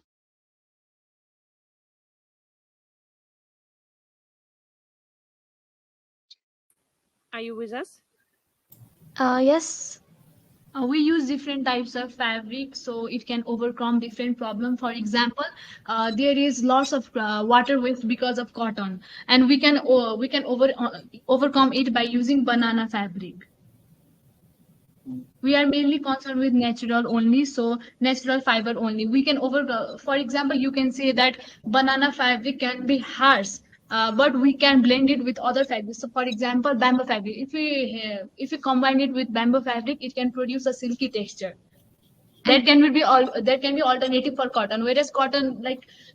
Are you with us? Yes. We use different types of fabric so it can overcome different problems. For example, there is lots of water waste because of cotton, and we can overcome it by using banana fabric. We are mainly concerned with natural only, so natural fiber only. We can for example, you can say that banana fabric can be harsh, but we can blend it with other fabrics. So, for example, bamboo fabric. If we combine it with bamboo fabric, it can produce a silky texture. That can be alternative for cotton. Whereas cotton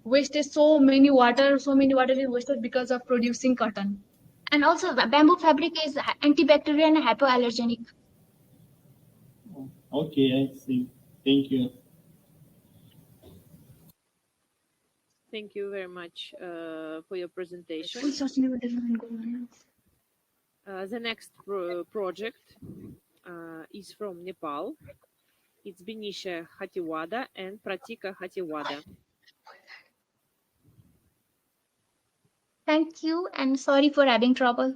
wastes so many water is wasted because of producing cotton. And also, bamboo fabric is antibacterial and hypoallergenic. Okay, I see. Thank you. Thank you very much for your presentation. The next project is from Nepal. It's Benisha Hatiwada and Pratika Hatiwada. Thank you, and sorry for having trouble.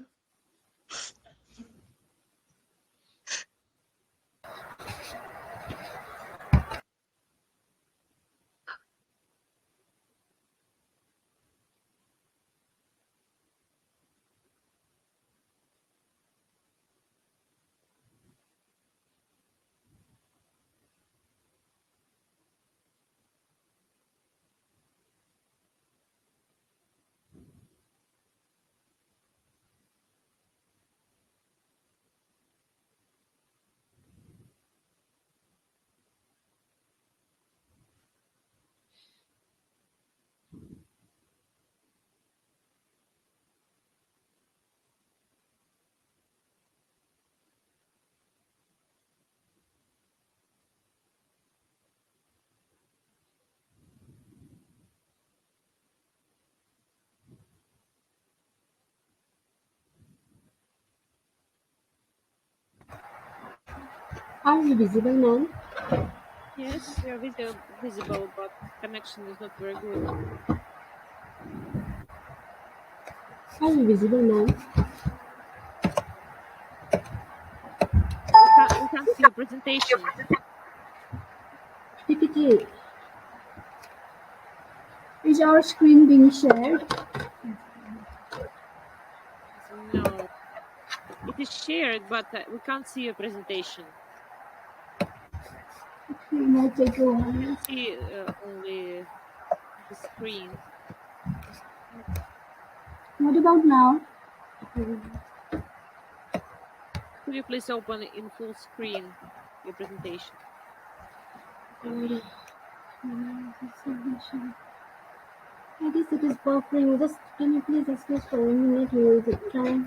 Are you visible now? Yes, you're visible, but connection is not very good. Are you visible now? We can't see your presentation. PPT. Is our screen being shared? No. It is shared, but we can't see your presentation. It might take a while. See only the screen. What about now? Could you please open in full screen your presentation? I guess it is buffering. Just can you please excuse for a minute? We will try.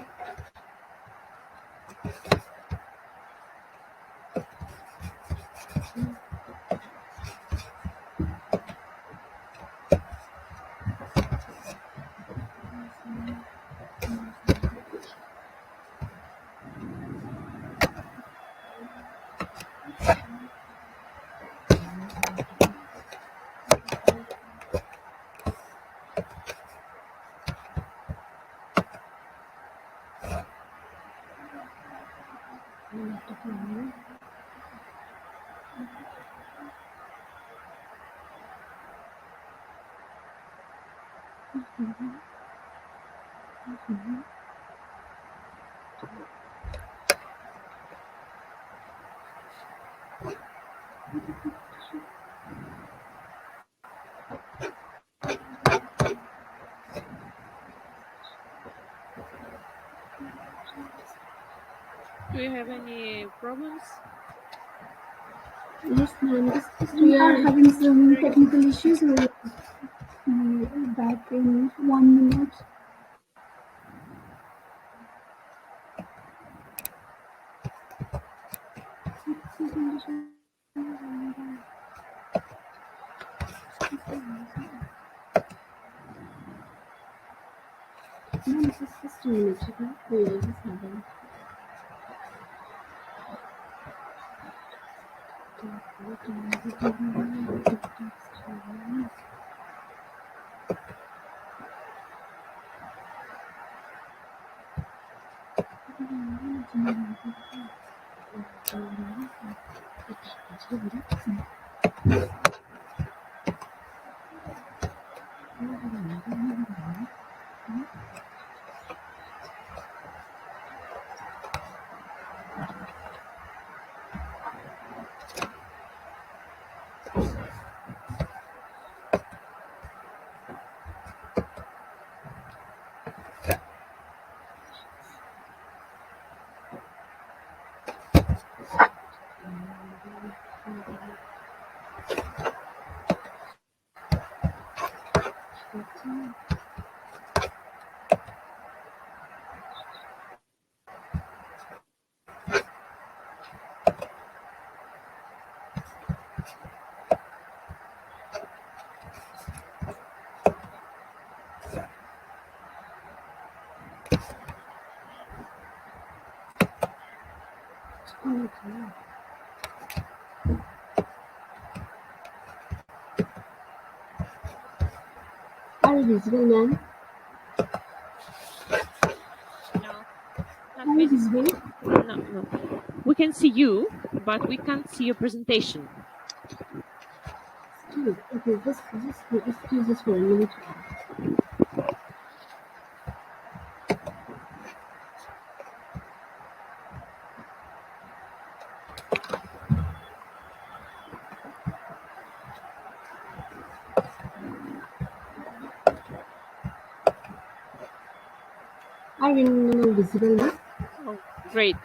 Do you have any problems? Yes, ma'am. We are having some technical issues. We will be back in 1 minute. No, this is just a minute, okay? We will just have a Are you visible, ma'am? No, not Are you visible. visible? No, no. We can see you, but we can't see your presentation. Okay, just excuse us for a minute. Are you now visible now? Oh, great.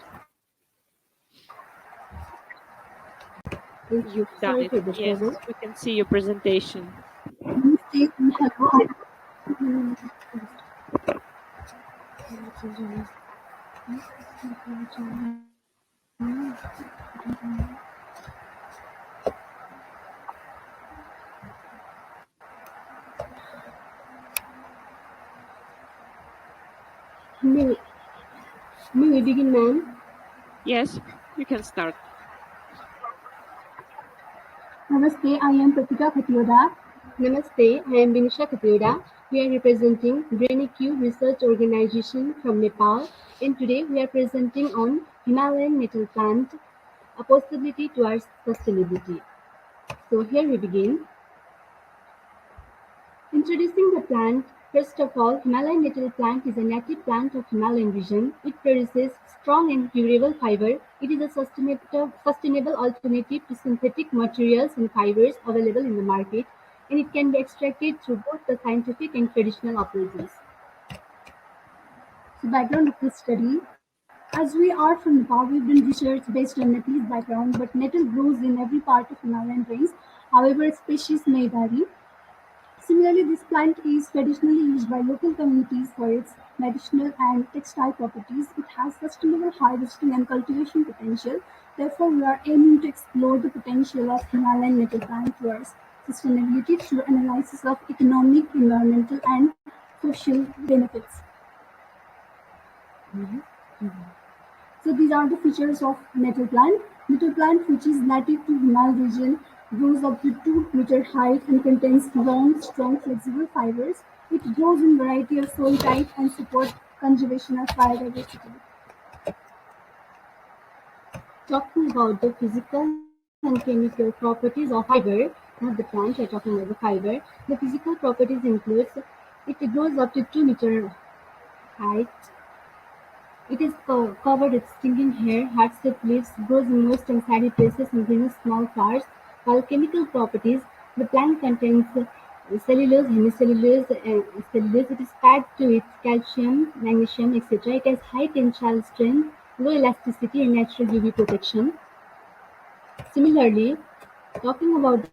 You've done Sorry it. for the Yes, trouble. we can see your presentation. May we begin, ma'am? Yes, you can start. Namaste, I am Pratika Khatioda. Namaste, I am Binisha Khatioda. We are representing Q Research Organization from Nepal, and today we are presenting on Himalayan nettle plant, a possibility towards sustainability. So here we begin. Introducing the plant, first of all, Himalayan nettle plant is a native plant of Himalayan region. It produces strong and durable fiber. It is a sustainable alternative to synthetic materials and fibers available in the market, and it can be extracted through both the scientific and traditional approaches. So background of this study. As we are from Nepal, we've done research based on Nepalese background, but nettle grows in every part of Himalayan range. However, species may vary. Similarly, this plant is traditionally used by local communities for its medicinal and textile properties. It has sustainable harvesting and cultivation potential. Therefore, we are aiming to explore the potential of Himalayan nettle plant towards sustainability through analysis of economic, environmental, and social benefits. So these are the features of nettle plant. Nettle plant, which is native to Himalaya region, grows up to 2 meter height and contains long, strong, flexible fibers. It grows in variety of soil type and supports conservation of biodiversity. Talking about the physical and chemical properties of fiber, not the plant, we're talking about the fiber. The physical properties includes it grows up to 2 meter height. It is covered with stinging hair, hard-shaped leaves, grows in moist and sandy places and produces small flowers. While chemical properties, the plant contains cellulose, hemicellulose, cellulose. It is packed with calcium, magnesium, etc. It has high tensile strength, low elasticity, and natural UV protection. Similarly, talking about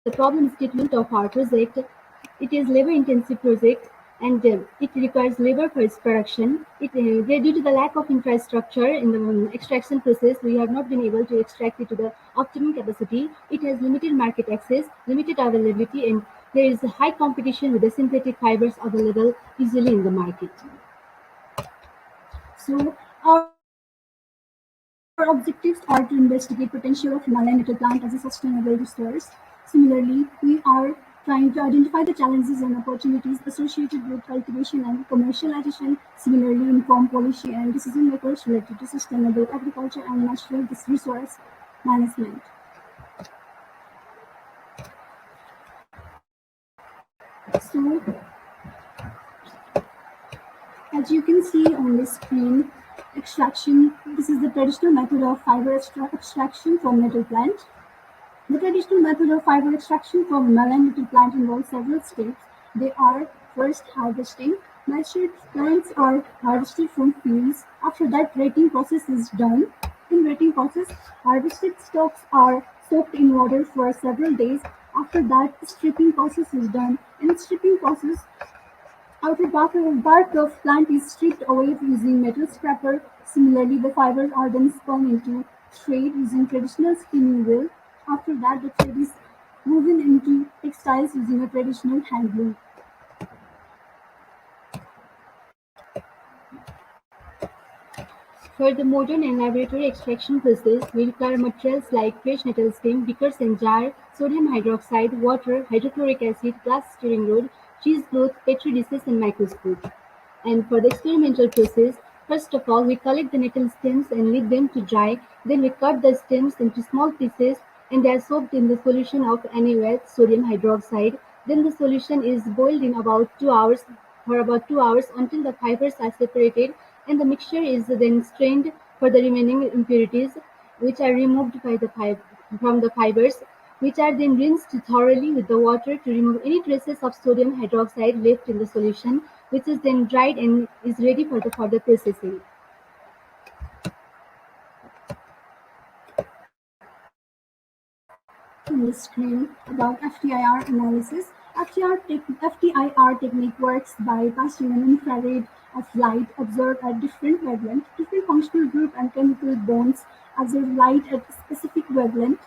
the problem statement of our project, it is labor-intensive project and it requires labor for its production. Due to the lack of infrastructure in the extraction process, we have not been able to extract it to the optimum capacity. It has limited market access, limited availability, and there is a high competition with the synthetic fibers available easily in the market. So our objectives are to investigate potential of Himalayan nettle plant as a sustainable resource. Similarly, we are trying to identify the challenges and opportunities associated with cultivation and commercialization. Similarly, inform policy and decision makers related to sustainable agriculture and natural resource management. So, as you can see on the screen, extraction. This is the traditional method of fiber extraction from nettle plant. The traditional method of fiber extraction from Himalayan nettle plant involves several steps. They are first harvesting. Matured plants are harvested from fields. After that, rating process is done. In rating process, harvested stalks are soaked in water for several days. After that, stripping process is done. In stripping process, outer bark of plant is stripped away using metal scraper. Similarly, the fibers are then spun into thread using traditional spinning wheel. After that, the thread is woven into textiles using a traditional hand loom. For the modern and laboratory extraction process, we require materials like fresh nettle stem, beakers and jar, sodium hydroxide, water, hydrochloric acid, glass stirring rod, cheesecloth, petri dishes and microscope. And for the experimental process, first of all, we collect the nettle stems and leave them to dry. Then we cut the stems into small pieces and they are soaked in the solution of NaOH, sodium hydroxide. Then the solution is boiled in about 2 hours for about 2 hours until the fibers are separated and the mixture is then strained for the remaining impurities which are removed by from the fibers, which are then rinsed thoroughly with the water to remove any traces of sodium hydroxide left in the solution, which is then dried and is ready for the further processing. On the screen about FTIR analysis. FTIR technique works by passing an infrared of light observed at different wavelengths. Different functional group and chemical bonds absorb light at a specific wavelength,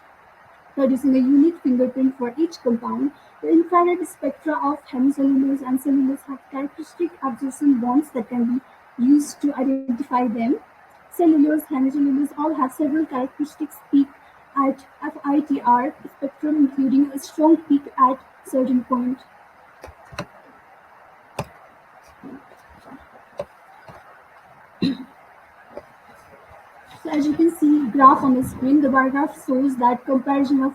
producing a unique fingerprint for each compound. The infrared spectra of hemicellulose and cellulose have characteristic absorption bonds that can be used to identify them. Cellulose, hemicellulose all have several characteristics peak at FITR spectrum, including a strong peak at certain point. So as you can see, graph on the screen, the bar graph shows that comparison of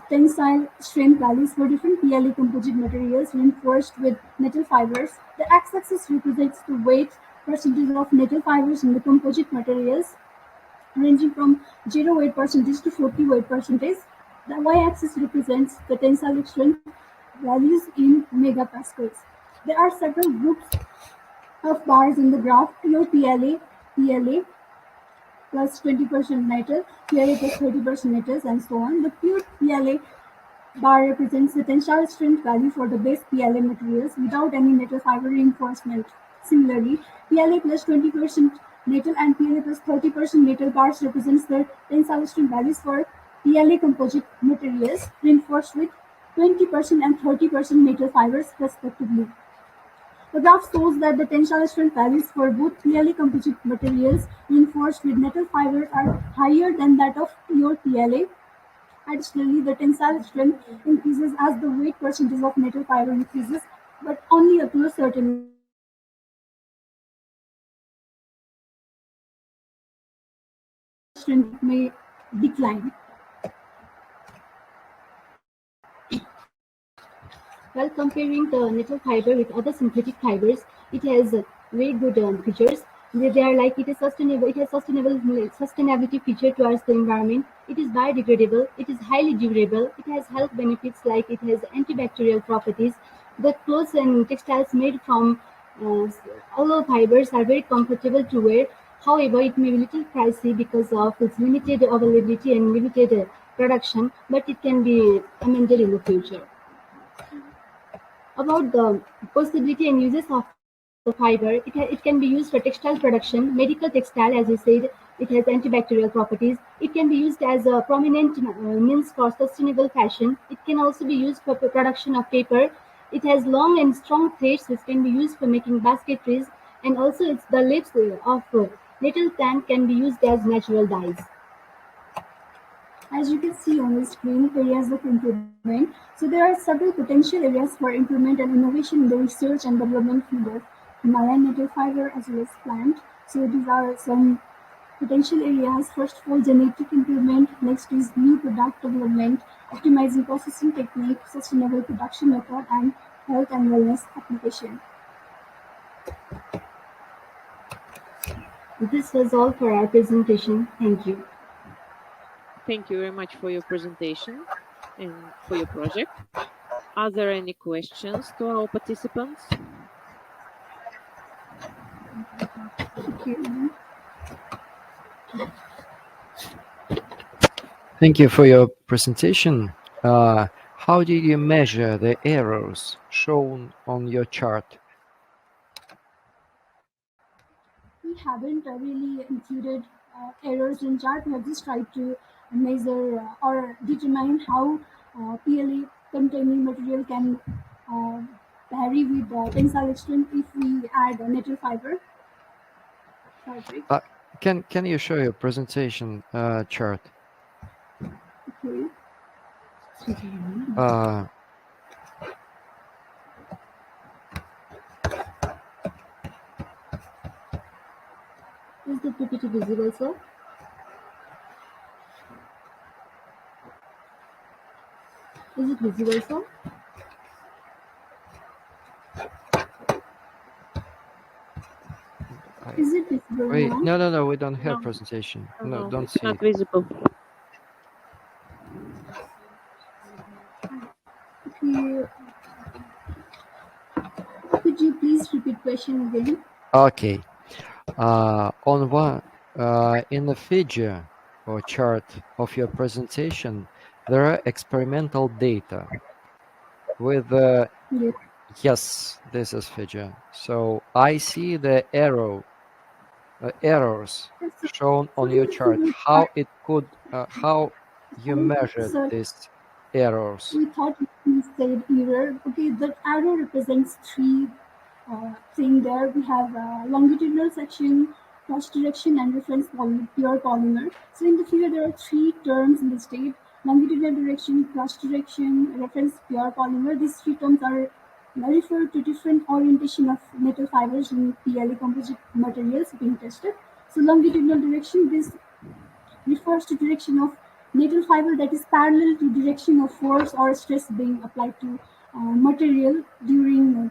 tensile strength values for different PLA composite materials reinforced with nettle fibers. The x-axis represents the weight percentage of nettle fibers in the composite materials, ranging from 0 weight percentage to 40 weight percentage. The y-axis represents the tensile strength values in megapascals. There are several groups of bars in the graph: pure PLA plus 20% metal, PLA plus 30% metals, and so on. The pure PLA Bar represents the tensile strength value for the base PLA materials without any metal fiber reinforcement. Similarly, PLA plus 20% metal and PLA plus 30% metal bars represents the tensile strength values for PLA composite materials reinforced with 20% and 30% metal fibers respectively. The graph shows that the tensile strength values for both PLA composite materials reinforced with metal fibers are higher than that of pure PLA. Additionally, the tensile strength increases as the weight percentage of metal fiber increases, but only up to a certain strength may decline. While comparing the metal fiber with other synthetic fibers, it has very good features. They are like it is sustainable. It has sustainability feature towards the environment. It is biodegradable. It is highly durable. It has health benefits like it has antibacterial properties. The clothes and textiles made from hollow fibers are very comfortable to wear. However, it may be a little pricey because of its limited availability and limited production, but it can be amended in the future. About the possibility and uses of the fiber, it can be used for textile production, medical textile, as you said, it has antibacterial properties. It can be used as a prominent means for sustainable fashion. It can also be used for production of paper. It has long and strong threads which can be used for making basketries, and also it's the leaves of little plant can be used as natural dyes. As you can see on the screen, areas of improvement. So there are several potential areas for improvement and innovation in the research and development field of Himalayan native fiber as well as plant. So these are some potential areas. First of all, genetic improvement. Next is new product development, optimizing processing technique, sustainable production method, and health and wellness application. This was all for our presentation. Thank you. Thank you very much for your presentation and for your project. Are there any questions to our participants? Thank you for your presentation. How did you measure the errors shown on your chart? We haven't really included errors in chart. We have just tried to measure or determine how PLA containing material can vary with tensile strength if we add a metal fiber fabric. Can you show your presentation chart? Okay. Is the PPT visible, sir? Is it visible, sir? Is it visible? Wait, now? no, we don't have No. presentation. No, Don't it's see not it. visible. Okay. Could you please repeat question again? Okay. On one, in the figure or chart of your presentation, there are experimental data with Yes. yes, this is figure. So I see the errors shown on your chart. How it could, how you measured Sir, these errors? we thought we said error. Okay, the arrow represents three things there. We have longitudinal section, cross direction, and reference pure polymer. So in the figure, there are three terms listed: longitudinal direction, cross direction, reference pure polymer. These three terms are refer to different orientation of metal fibers in PLA composite materials being tested. So longitudinal direction, this refers to direction of metal fiber that is parallel to direction of force or stress being applied to material during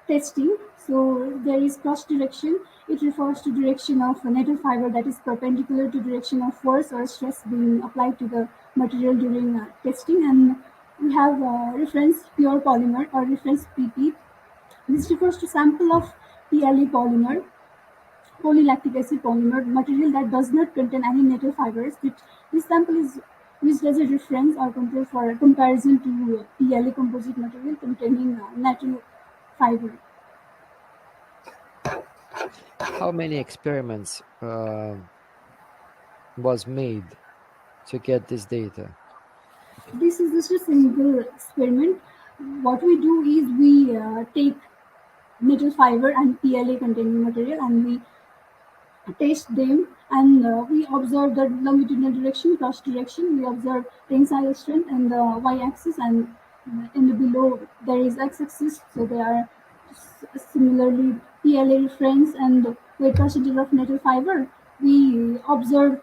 testing. So there is cross direction. It refers to direction of a metal fiber that is perpendicular to direction of force or stress being applied to the material during testing. And we have reference pure polymer or reference PP. This refers to sample of PLA polymer, polylactic acid polymer material that does not contain any metal fibers. This sample is used as a reference or control for a comparison to PLA composite material containing natural fiber. How many experiments was made to get this data? This is just a simple experiment. What we do is we take metal fiber and PLA containing material and we test them, and we observe the longitudinal direction, cross direction. We observe tensile strength and the y-axis, and in the below there is x-axis. So they are similarly PLA reference and weight percentage of metal fiber. We observe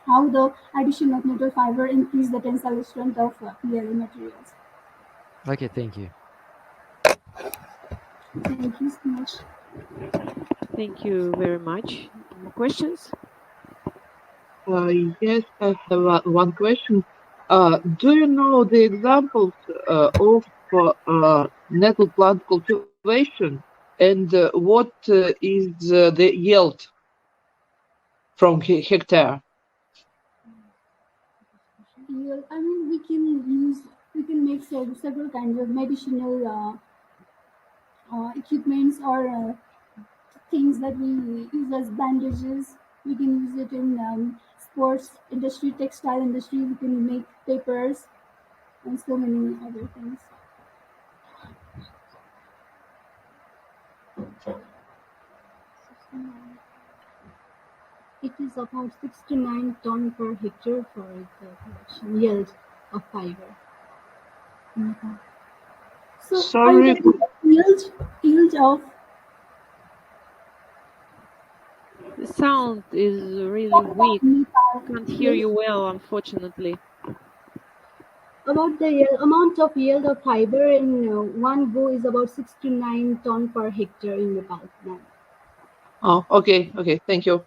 how the addition of metal fiber increase the tensile strength of PLA materials. Okay, thank you. Thank you so much. Thank you very much. More questions? Yes, I have one question. Do you know the examples of nettle plant cultivation and what is the yield from hectare? Yeah, I mean, we can make several kinds of medicinal equipments or things that we use as bandages. We can use it in sports industry, textile industry. We can make papers and so many other things. It is about 6 to 9 ton per hectare for the production yield of fiber. So, Sorry. yield of. The sound is really weak. Can't hear you well, unfortunately. About the amount of yield of fiber in one go is about 6 to 9 ton per hectare in Nepal now. Oh, okay, thank you.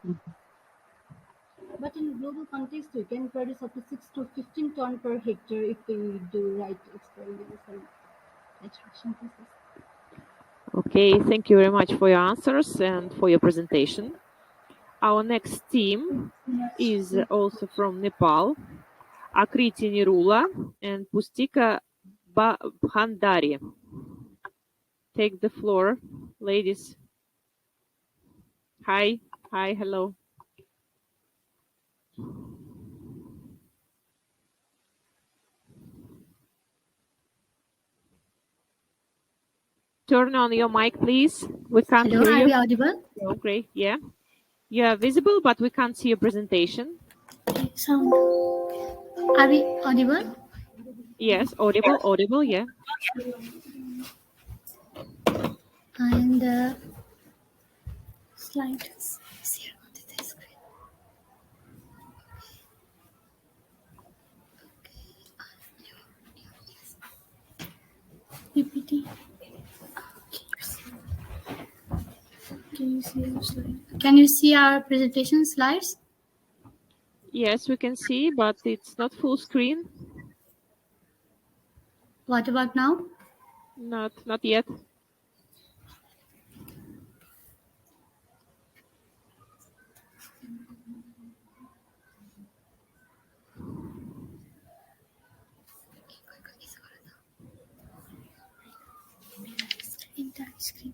But in global context, we can produce up to 6 to 15 ton per hectare if we do right experiments and extraction process. Okay, thank you very much for your answers and for your presentation. Our next team is also from Nepal, Akriti Nirula and Pustika Bhandari. Take the floor, ladies. Hi, hello. Turn on your mic, please. We can't Hello, hear you. are we audible? Oh, great, yeah. You are visible, but we can't see your presentation. Sound. Are we audible? Yes, audible, yeah. And slides is here on the screen. PPT. Can you see our slide? Can you see our presentation slides? Yes, we can see, but it's not full screen. What about now? Not yet. Entire screen.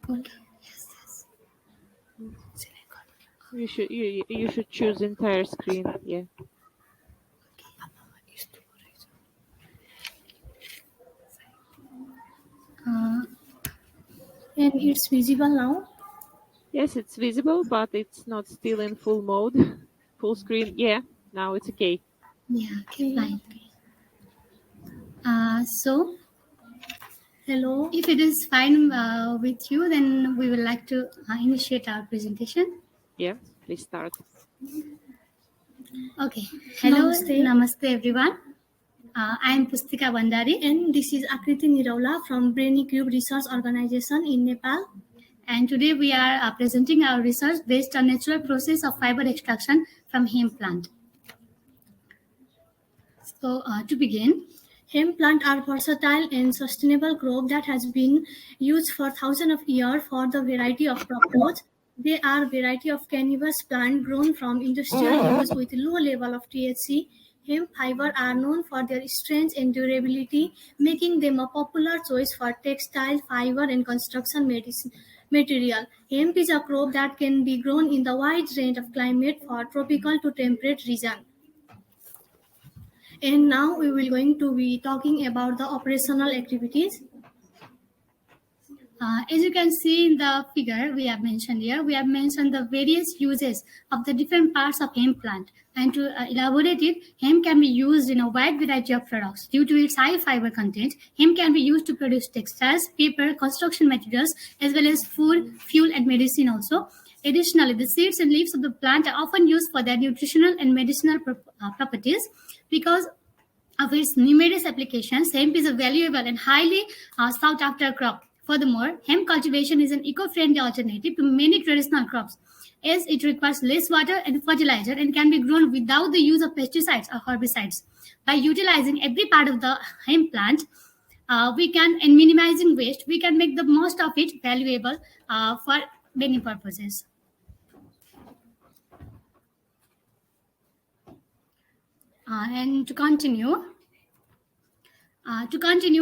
Okay. Yes. You should choose entire screen. Yeah. And it's visible now? Yes, it's visible, but it's not still in full mode. Full screen. Yeah, now it's okay. Yeah, okay, fine. So, hello. If it is fine with you, then we would like to initiate our presentation. Yeah, please start. Okay. Hello, Namaste everyone. I am Pustika Bhandari, and this is Akriti Niraula from Brainy Cube Research Organization in Nepal. And today we are presenting our research based on natural process of fiber extraction from hemp plant. So to begin, hemp plant are versatile and sustainable crop that has been used for thousands of years for the variety of purpose. They are variety of cannabis plant grown from industrial use with low level of THC, Hemp fiber are known for their strength and durability, making them a popular choice for textile, fiber, and construction material. Hemp is a crop that can be grown in the wide range of climate for tropical to temperate region. And now we will going to be talking about the operational activities. As you can see in the figure we have mentioned here, we have mentioned the various uses of the different parts of hemp plant. And to elaborate it, hemp can be used in a wide variety of products. Due to its high fiber content, hemp can be used to produce textiles, paper, construction materials, as well as food, fuel, and medicine also. Additionally, the seeds and leaves of the plant are often used for their nutritional and medicinal properties. Because of its numerous applications, hemp is a valuable and highly sought after crop. Furthermore, hemp cultivation is an eco-friendly alternative to many traditional crops, as it requires less water and fertilizer and can be grown without the use of pesticides or herbicides. By utilizing every part of the hemp plant, and minimizing waste, we can make the most of it valuable for many purposes. And to continue,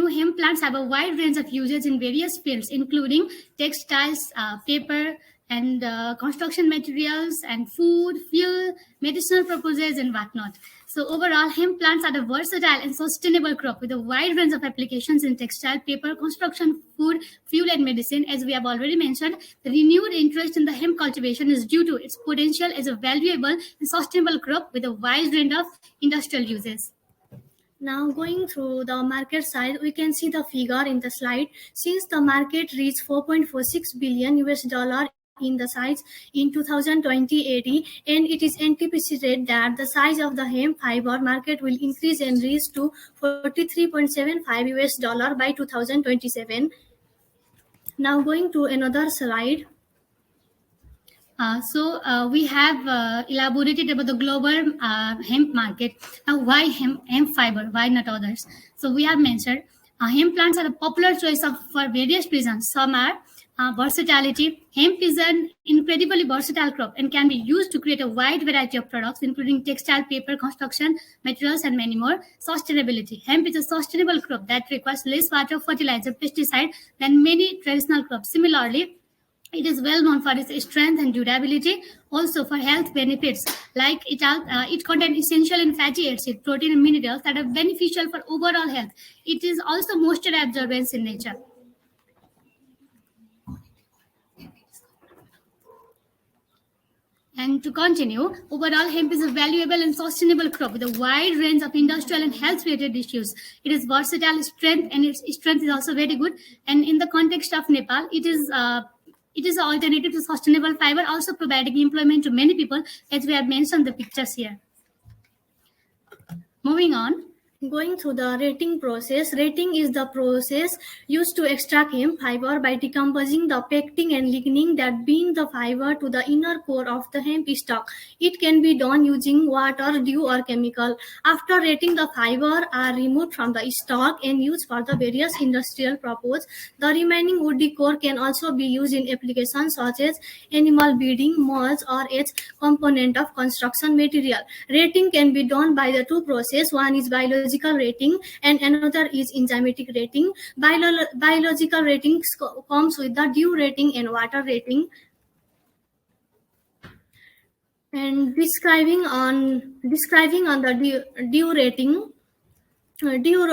hemp plants have a wide range of uses in various fields, including textiles, paper, and construction materials, and food, fuel, medicinal purposes, and whatnot. So overall, hemp plants are a versatile and sustainable crop with a wide range of applications in textile, paper, construction, food, fuel, and medicine. As we have already mentioned, the renewed interest in the hemp cultivation is due to its potential as a valuable and sustainable crop with a wide range of industrial uses. Now going through the market side, we can see the figure in the slide. Since the market reached 4.46 billion US dollar in the size in 2020-80, and it is anticipated that the size of the hemp fiber market will increase and reach to 43.75 US dollar by 2027. Now going to another slide. We have elaborated about the global hemp market. Now, why hemp fiber? Why not others? So we have mentioned hemp plants are a popular choice for various reasons. Some are versatility. Hemp is an incredibly versatile crop and can be used to create a wide variety of products, including textile, paper, construction materials, and many more. Sustainability. Hemp is a sustainable crop that requires less water, fertilizer, pesticide than many traditional crops. Similarly, it is well known for its strength and durability, also for health benefits, like it contains essential and fatty acids, protein, and minerals that are beneficial for overall health. It is also moisture absorbance in nature. And to continue, overall, hemp is a valuable and sustainable crop with a wide range of industrial and health-related issues. It is versatile strength, and its strength is also very good. And in the context of Nepal, it is an alternative to sustainable fiber, also providing employment to many people, as we have mentioned the pictures here. Moving on. Going through the rating process. Rating is the process used to extract hemp fiber by decomposing the pectin and lignin that bind the fiber to the inner core of the hemp stalk. It can be done using water, dew, or chemical. After rating, the fiber are removed from the stalk and used for the various industrial purposes. The remaining woody core can also be used in applications such as animal bedding, mulch, or as component of construction material. Rating can be done by the two processes. One is biological rating and another is enzymatic rating. Biological rating comes with the dew rating and water rating. And describing on the dew rating. Dew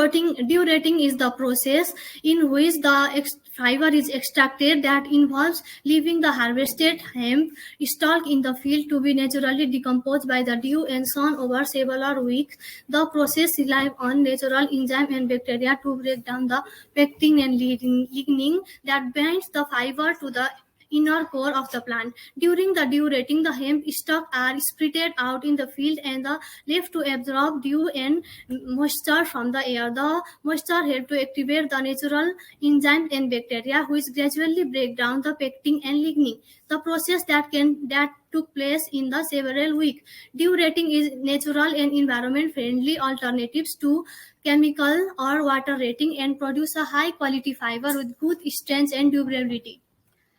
rating is the process in which the fiber is extracted that involves leaving the harvested hemp stalk in the field to be naturally decomposed by the dew and sun over several weeks. The process relies on natural enzymes and bacteria to break down the pectin and lignin that binds the fiber to the inner core of the plant. During the dew rating, the hemp stalks are spread out in the field and left to absorb dew and moisture from the air. The moisture helps to activate the natural enzymes and bacteria, which gradually break down the pectin and lignin. The process that took place in the several weeks. Dew rating is natural and environment-friendly alternatives to chemical or water rating and produce a high-quality fiber with good strength and durability.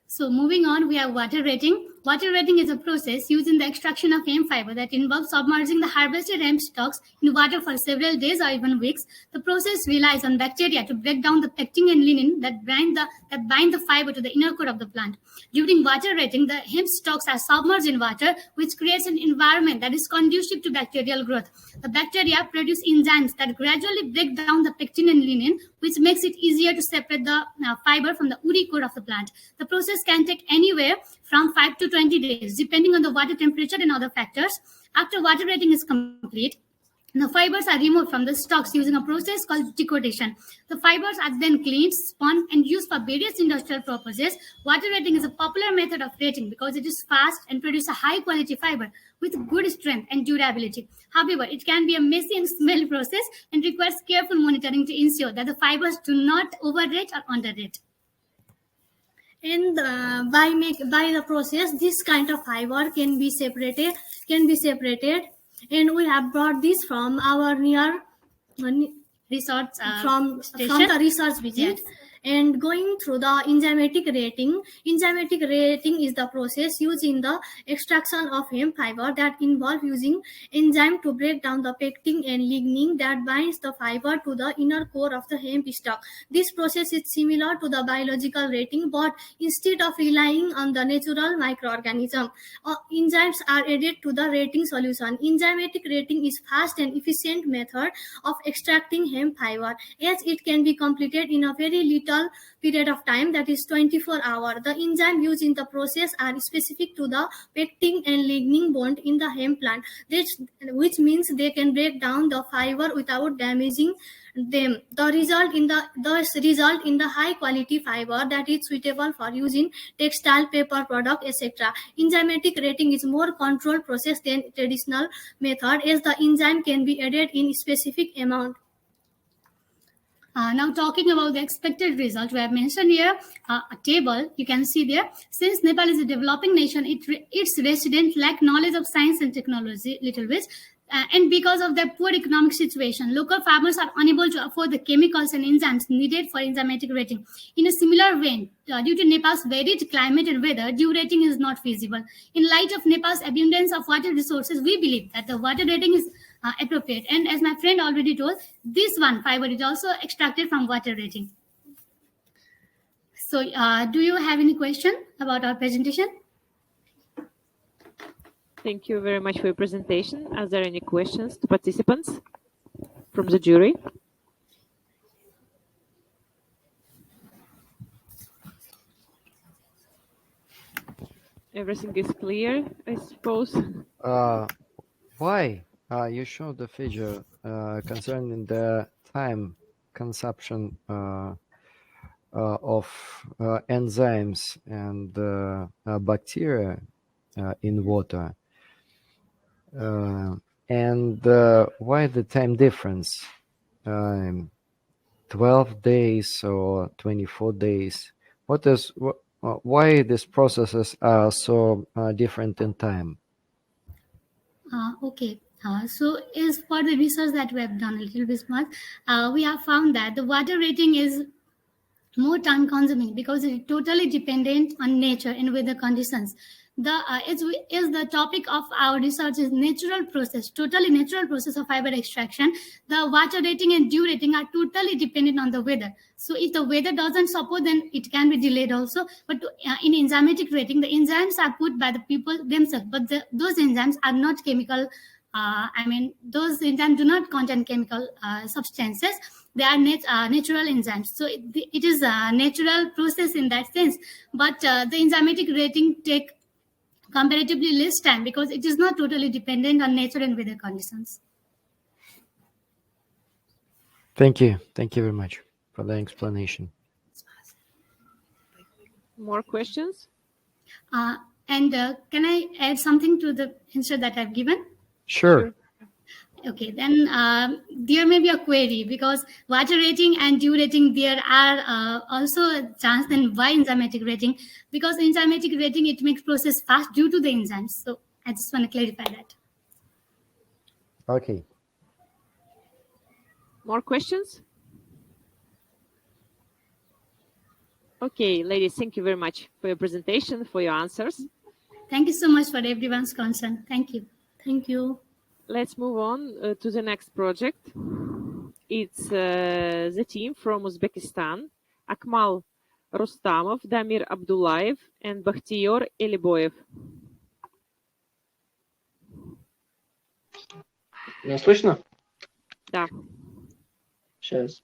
So moving on, we have water rating. Water rating is a process used in the extraction of hemp fiber that involves submerging the harvested hemp stalks in water for several days or even weeks. The process relies on bacteria to break down the pectin and lignin that bind the fiber to the inner core of the plant. During water rating, the hemp stalks are submerged in water, which creates an environment that is conducive to bacterial growth. The bacteria produce enzymes that gradually break down the pectin and lignin, which makes it easier to separate the fiber from the woody core of the plant. The process can take anywhere from 5 to 20 days, depending on the water temperature and other factors. After water rating is complete, the fibers are removed from the stalks using a process called decoration. The fibers are then cleaned, spun, and used for various industrial purposes. Water rating is a popular method of rating because it is fast and produces a high-quality fiber with good strength and durability. However, it can be a messy and smelly process and requires careful monitoring to ensure that the fibers do not overrate or underrate. And by the process, this kind of fiber can be separated, and we have brought this from our near research from the research visit. And going through the enzymatic rating. Enzymatic rating is the process used in the extraction of hemp fiber that involve using enzyme to break down the pectin and lignin that binds the fiber to the inner core of the hemp stalk. This process is similar to the biological rating, but instead of relying on the natural microorganism, enzymes are added to the rating solution. Enzymatic rating is fast and efficient method of extracting hemp fiber, as it can be completed in a very little period of time, that is 24 hours. The enzyme used in the process are specific to the pectin and lignin bond in the hemp plant, which means they can break down the fiber without damaging them. The result in the high quality fiber that is suitable for use in textile, paper product, etc. Enzymatic rating is more controlled process than traditional method, as the enzyme can be added in specific amount. Now talking about the expected result, we have mentioned here a table. You can see there, since Nepal is a developing nation, its residents lack knowledge of science and technology little bit. And because of their poor economic situation, local farmers are unable to afford the chemicals and enzymes needed for enzymatic rating. In a similar vein, due to Nepal's varied climate and weather, dew rating is not feasible. In light of Nepal's abundance of water resources, we believe that the water rating is appropriate. And as my friend already told, this one fiber is also extracted from water rating. So do you have any question about our presentation? Thank you very much for your presentation. Are there any questions to participants from the jury? Everything is clear, I suppose. Why you show the figure concerning the time consumption of enzymes and bacteria in water? And why the time difference? 12 days or 24 days? Why these processes are so different in time? Okay. So as for the research that we have done a little bit much, we have found that the water rating is more time consuming because it is totally dependent on nature and weather conditions. The topic of our research is natural process, totally natural process of fiber extraction. The water rating and dew rating are totally dependent on the weather. So if the weather doesn't support, then it can be delayed also. But in enzymatic rating, the enzymes are put by the people themselves, but those enzymes are not chemical. Those enzymes do not contain chemical substances. They are natural enzymes. So it is a natural process in that sense. But the enzymatic rating take comparatively less time because it is not totally dependent on nature and weather conditions. Thank you. Thank you very much for the explanation. More questions? And can I add something to the answer that I've given? Sure. Okay, then there may be a query because water rating and dew rating, there are also a chance then why enzymatic rating? Because enzymatic rating, it makes process fast due to the enzymes. So I just want to clarify that. Okay. More questions? Okay, ladies, thank you very much for your presentation, for your answers. Thank you so much for everyone's concern. Thank you. Thank you. Let's move on to the next project. It's the team from Uzbekistan, Akmal Rustamov, Damir Abdullayev, and Bakhtiyor Eliboyev. Меня слышно? Да. Сейчас.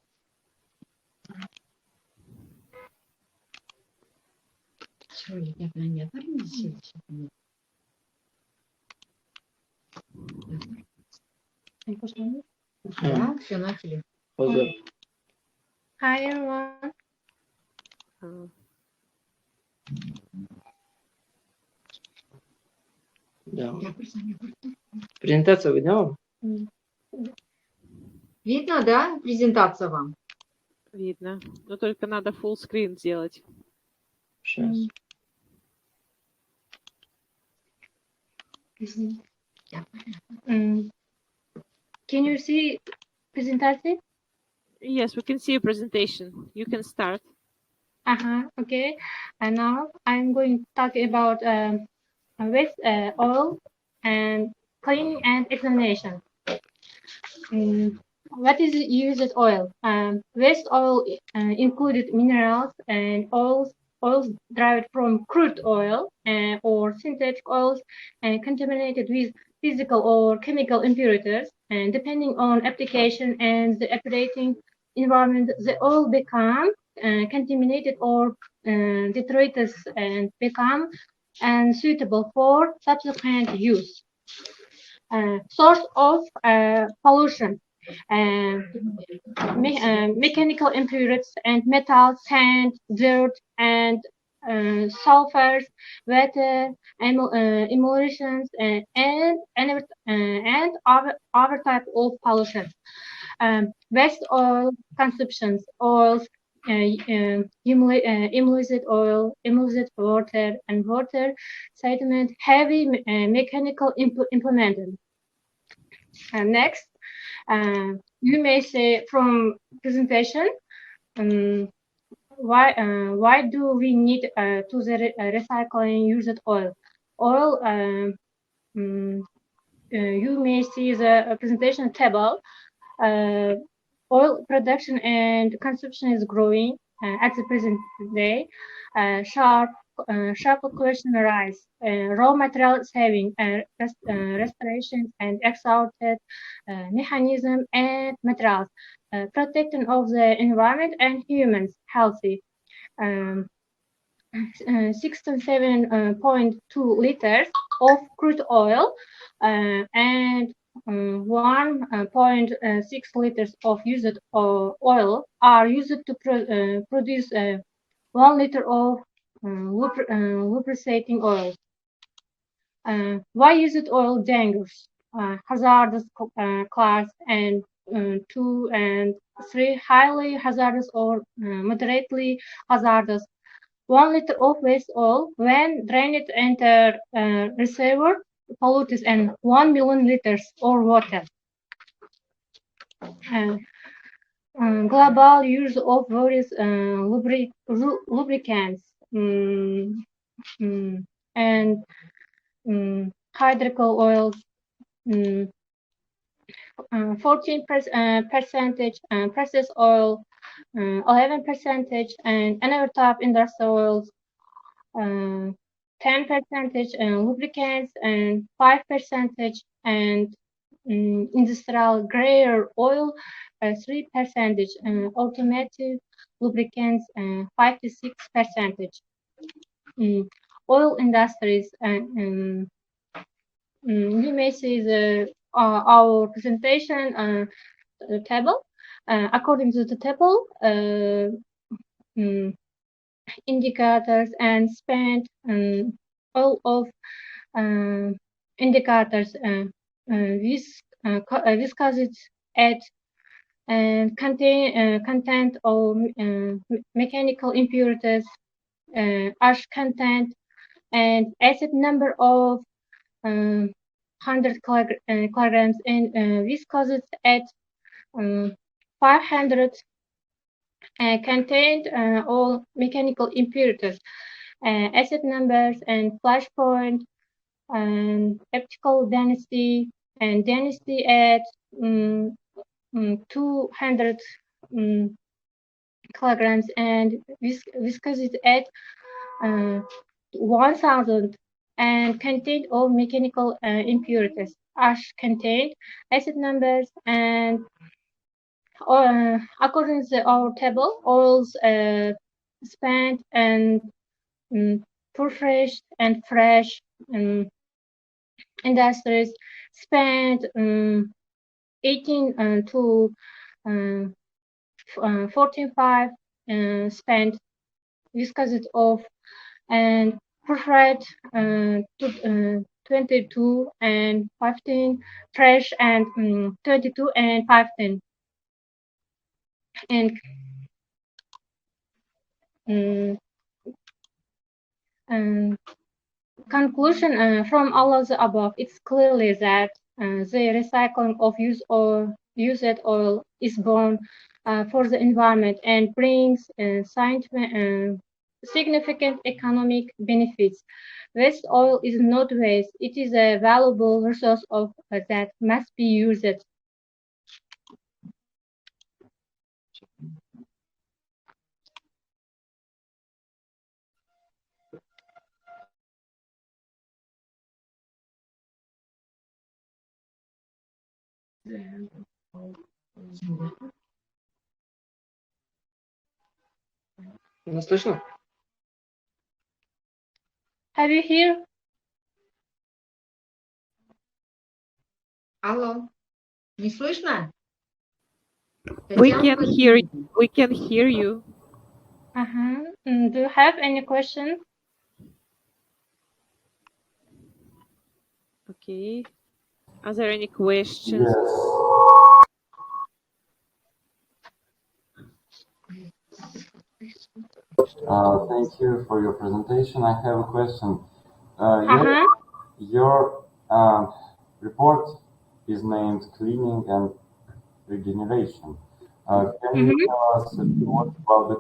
Да, все начали. Hozir. Hi everyone. Да. Презентация видна вам? Видно, да, презентация вам? Видно. Но только надо full screen сделать. Сейчас. Can you see presentation? Yes, we can see a presentation. You can start. Okay. And now I'm going to talk about waste oil and cleaning and examination. What is used oil? Waste oil included minerals and oils derived from crude oil or synthetic oils contaminated with physical or chemical impurities. And depending on application and the operating environment, the oil become contaminated or deteriorates and become unsuitable for subsequent use. Source of pollution. Mechanical impurities and metals, sand, dirt, and sulfurs, water, emulsions, and other type of pollution. Waste oil consumptions, oils, emulsified oil, emulsified water, and water sediment, heavy mechanical implemented. Next, you may say from presentation, why do we need to the recycling used oil? Oil, you may see the presentation table. Oil production and consumption is growing at the present day. Sharp question arise. Raw material saving, restoration and exhausted mechanism and materials, protecting of the environment and humans healthy. 67.2 liters of crude oil and 1.6 liters of used oil are used to produce 1 liter of lubricating oil. Why used oil dangerous? Hazardous class and 2 and 3 highly hazardous or moderately hazardous. 1 liter of waste oil, when drained enter reservoir, pollutes and 1 million liters of water. Global use of various lubricants and hydrogen oils. 14% processed oil, 11% and another type industrial oils, 10% lubricants, and 5% and industrial grade oil, 3% automotive lubricants, 5 to 6%. Oil industries, you may see our presentation table. According to the table, indicators and spent all of indicators viscosity at and content of mechanical impurities, ash content, and acid number of 100 kilograms and viscosity at 500 contained all mechanical impurities, acid numbers and flash point and optical density and density at 200 kilograms and viscosity at 1000 and contained all mechanical impurities. Ash contained acid numbers and according to our table, oils spent and fresh and fresh industries spent 18 to 14.5 spent viscosity of and perfect 22 and 15 fresh and 22 and 15 and conclusion from all of the above, it's clearly that the recycling of used oil is born for the environment and brings significant economic benefits. Waste oil is not waste; it is a valuable resource that must be used. Не слышно? Have you heard? Алло, не слышно? We can hear you. We can hear you. Do you have any questions? Okay. Are there any questions? Thank you for your presentation. I have a question. Your report is named Cleaning and Regeneration. Can you tell us what about the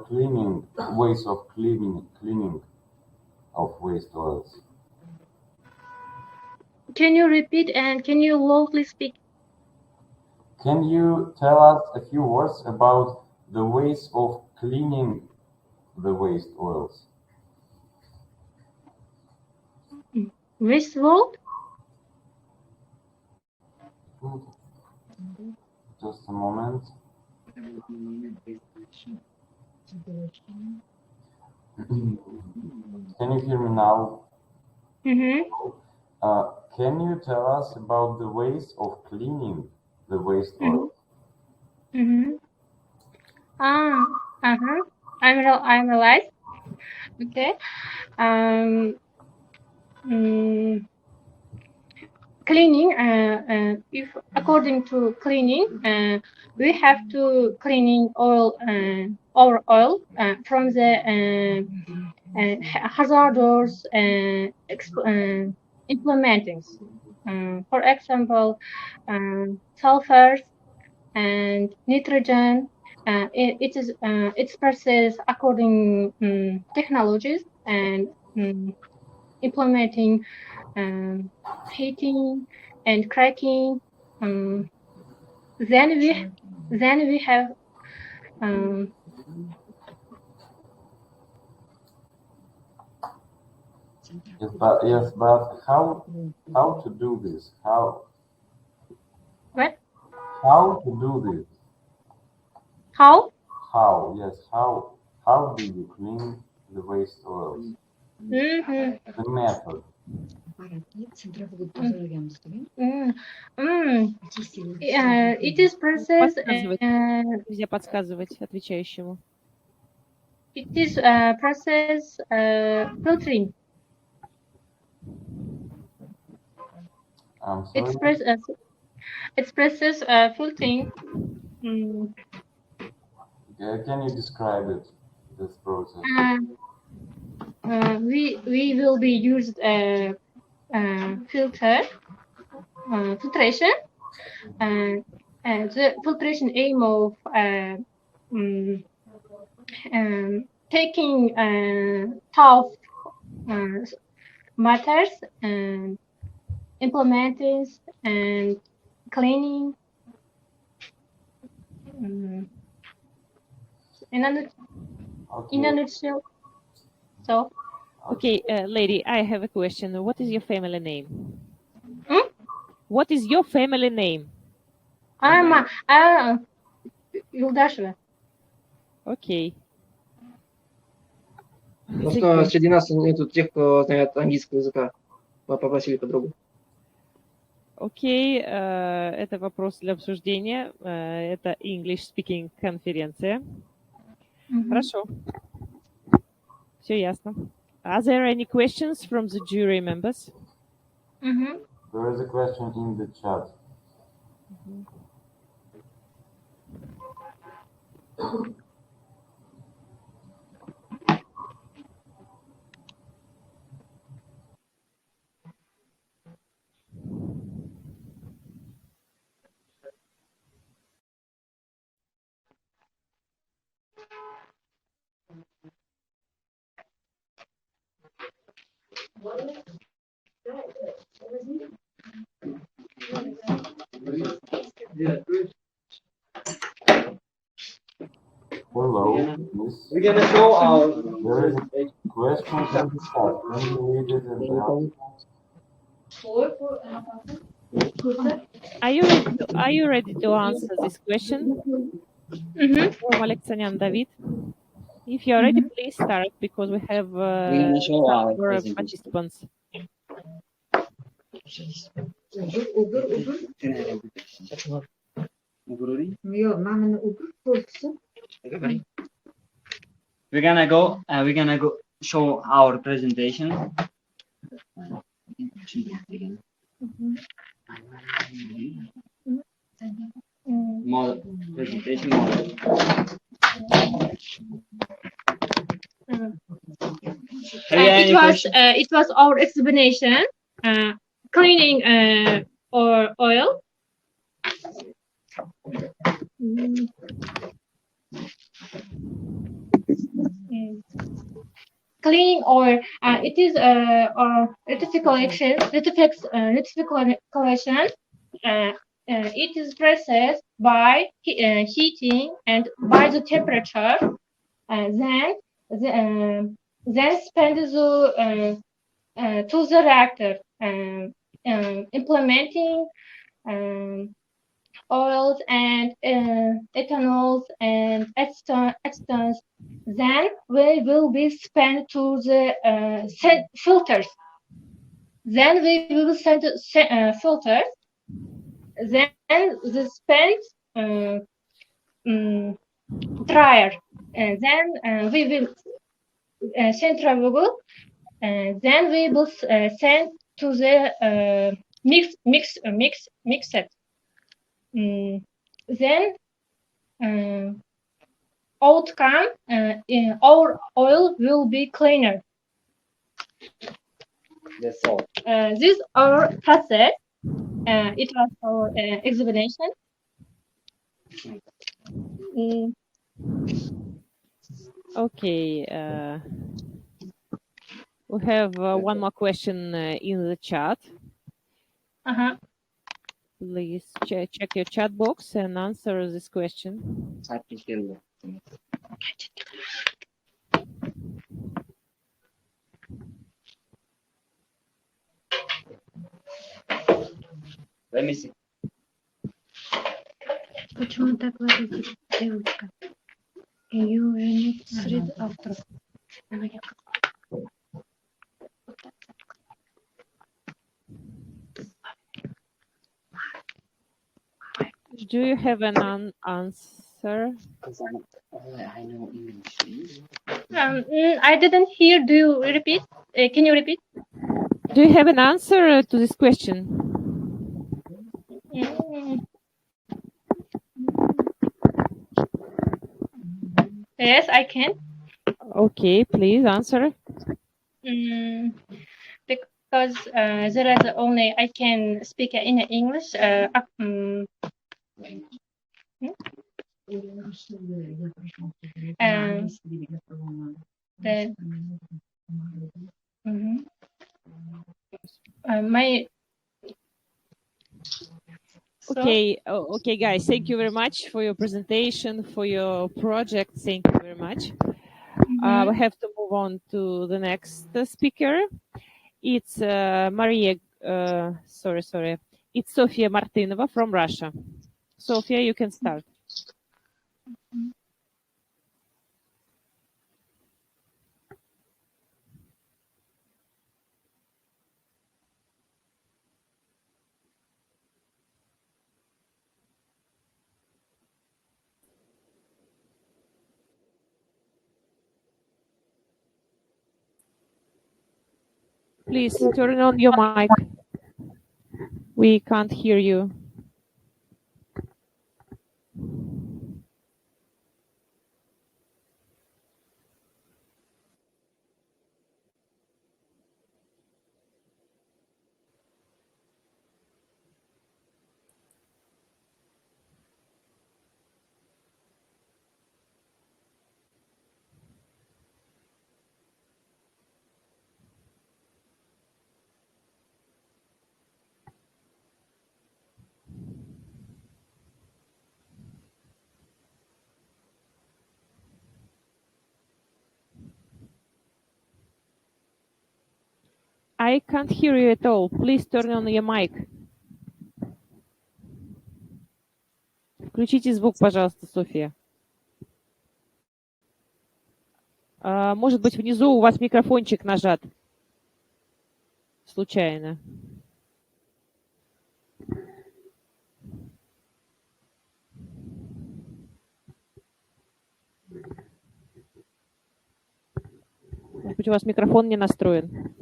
ways of cleaning of waste oils? Can you repeat and can you loudly speak? Can you tell us a few words about the ways of cleaning the waste oils? Waste oil? Just a moment. Can you hear me now? Can you tell us about the ways of cleaning the waste oil? I realize. Okay. Cleaning. If according to cleaning, we have to cleaning our oil from the hazardous implementings. For example, sulfurs and nitrogen. It's processed according technologies and implementing heating and cracking. Then we have Yes, but how to do this? What? How to do this? How? How? Yes. How do you clean the waste oils? The method. It is processed. Нельзя подсказывать отвечающему. It is process filtering. I'm sorry. It's process filtering. Can you describe it? This process. We will be used filtration. The filtration aim of taking tough matters and implementing and cleaning. In a nutshell. So. Okay, lady, I have a question. What is your family name? What is your family name? Юлдашева. Окей. Просто среди нас нету тех, кто знает английского языка. Попросили подругу. Окей, это вопрос для обсуждения. Это English Speaking конференция. Хорошо. Все ясно. Are there any questions from the jury members? There is a question in the chat. Hello, miss. We're gonna show our There is a question in the chat. Can you read it and answer? Are you ready to answer this question? From Alexanyan David. If you are ready, please start because we have some more participants. We're gonna go show our presentation. Model presentation model. It was our explanation, cleaning or oil. Cleaning oil. It is collection. It is processed by heating and by the temperature. Then spend to the reactor, implementing oils and ethanols and extons. Then we will be spent to the filters. Then we will send filters. Then the spent dryer. Then we will centrifugal. Then we will send to the mixed. Then outcome, our oil will be cleaner. That's all. This our process. It was our explanation. Okay. We have one more question in the chat. Please check your chat box and answer this question. Let me see. Почему так выглядит девочка? Ее нет среди авторов. Do you have an answer? I know English. I didn't hear. Do you repeat? Can you repeat? Do you have an answer to this question? Yes, I can. Okay, please answer. Because there is only I can speak in English. My Okay, okay, guys. Thank you very much for your presentation, for your project. Thank you very much. We have to move on to the next speaker. It's Maria. Sorry. It's Sofia Martinova from Russia. Sofia, you can start. Please turn on your mic. We can't hear you. I can't hear you at all. Please turn on your mic. Включите звук, пожалуйста, София. Может быть, внизу у вас микрофончик нажат. Случайно. Может быть, у вас микрофон не настроен.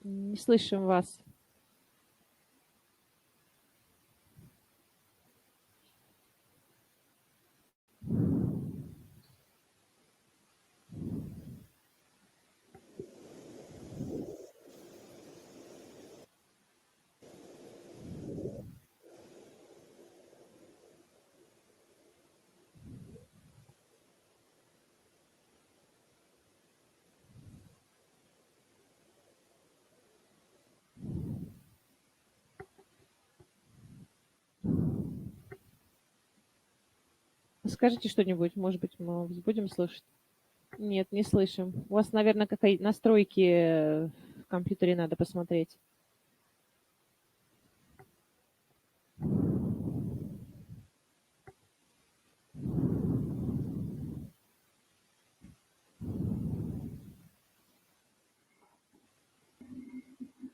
Не слышим вас. Скажите что-нибудь, может быть, мы будем слышать? Нет, не слышим. У вас, наверное, какие настройки в компьютере надо посмотреть.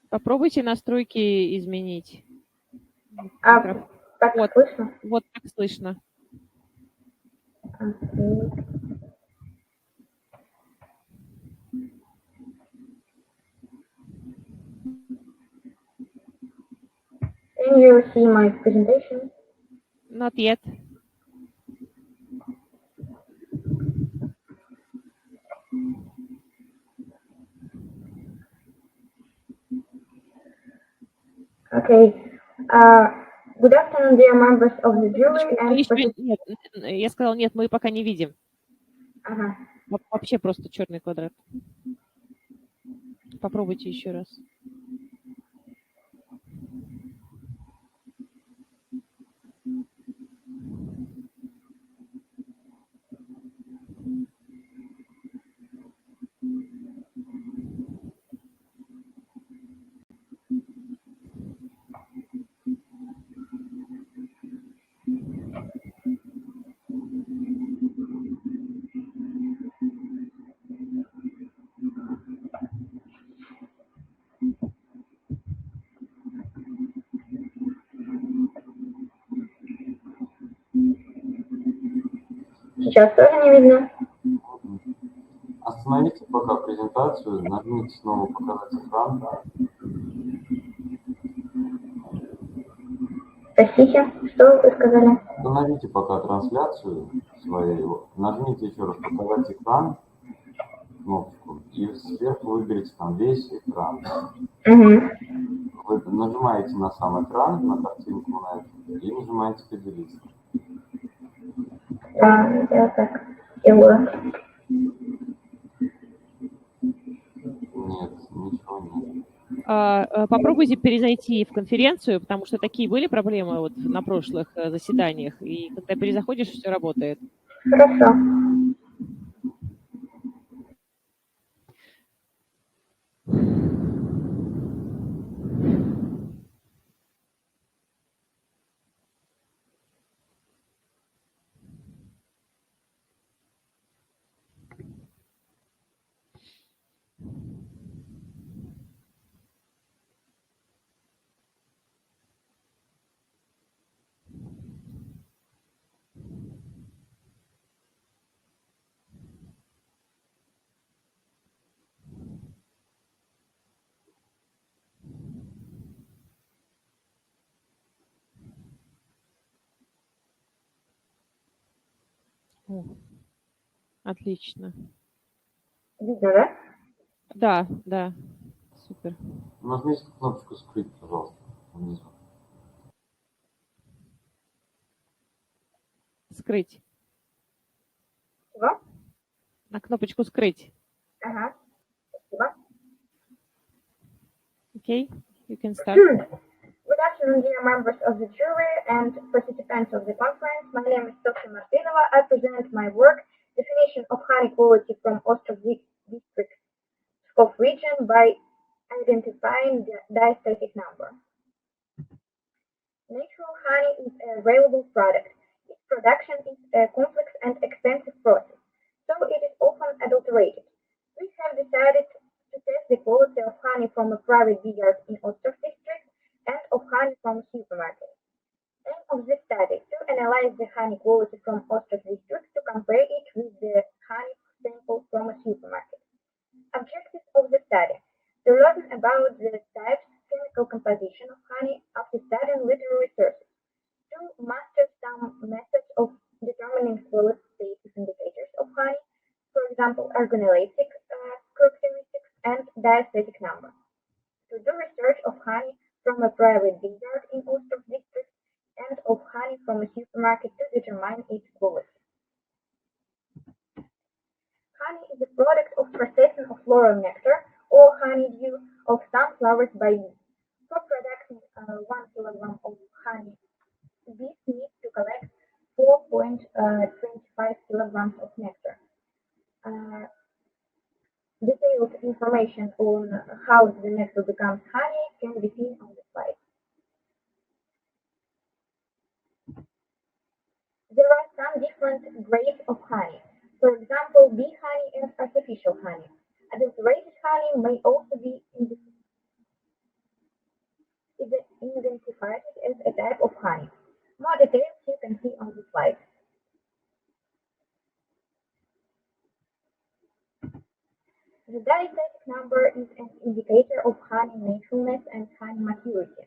Попробуйте настройки изменить. Так вот, слышно? Вот так слышно. Can you see my presentation? Not yet. Okay. Good afternoon, dear members of the jury and... Нет, я сказала, нет, мы пока не видим. Ага. Вообще просто черный квадрат. Попробуйте еще раз. Сейчас тоже не видно. Остановите пока презентацию, нажмите снова «Показать экран». Простите, что вы сказали? Остановите пока трансляцию свою, нажмите еще раз «Показать экран», кнопочку, и сверху выберите там весь экран. Вы нажимаете на сам экран, на картинку на эту, и нажимаете «Поделиться». Я так делаю. Нет, ничего нет. Попробуйте перезайти в конференцию, потому что такие были проблемы вот на прошлых заседаниях, и когда перезаходишь, все работает. Хорошо. О, отлично. Видно, да? Да, да, супер. Нажмите кнопочку «Скрыть», пожалуйста, внизу. Скрыть. Чего? На кнопочку «Скрыть». Ага. Спасибо. Okay, you can start. Good afternoon, dear members of the jury and participants of the conference. My name is Sofia Martinova. I present my work, Definition of Honey Quality from Ostrov District of Region by identifying the diastatic number. Natural honey is a valuable product. Its production is a complex and expensive process, so it is often adulterated. We have decided to test the quality of honey from a private beehive in Ostrov district and of honey from a supermarket. Aim of this study to analyze the honey quality from Ostrov district to compare it with the honey sample from a supermarket. Objectives of the study: to learn about the types, chemical composition of honey after studying literary sources, to master some methods of determining qualitative indicators of honey, for example, organoleptic characteristics and diastatic number, to do research of honey from a private beehive in Ostrov district and of honey from a supermarket to determine its quality. Honey is a product of processing of floral nectar or honeydew of some flowers by bees. For producing 1 kilogram of honey, bees need to collect 4.25 kilograms of nectar. Detailed information on how the nectar becomes honey can be seen on the slide. There are some different grades of honey. For example, bee honey and artificial honey. Adulterated honey may also be identified as a type of honey. More details you can see on the slide. The diastatic number is an indicator of honey naturalness and honey maturity.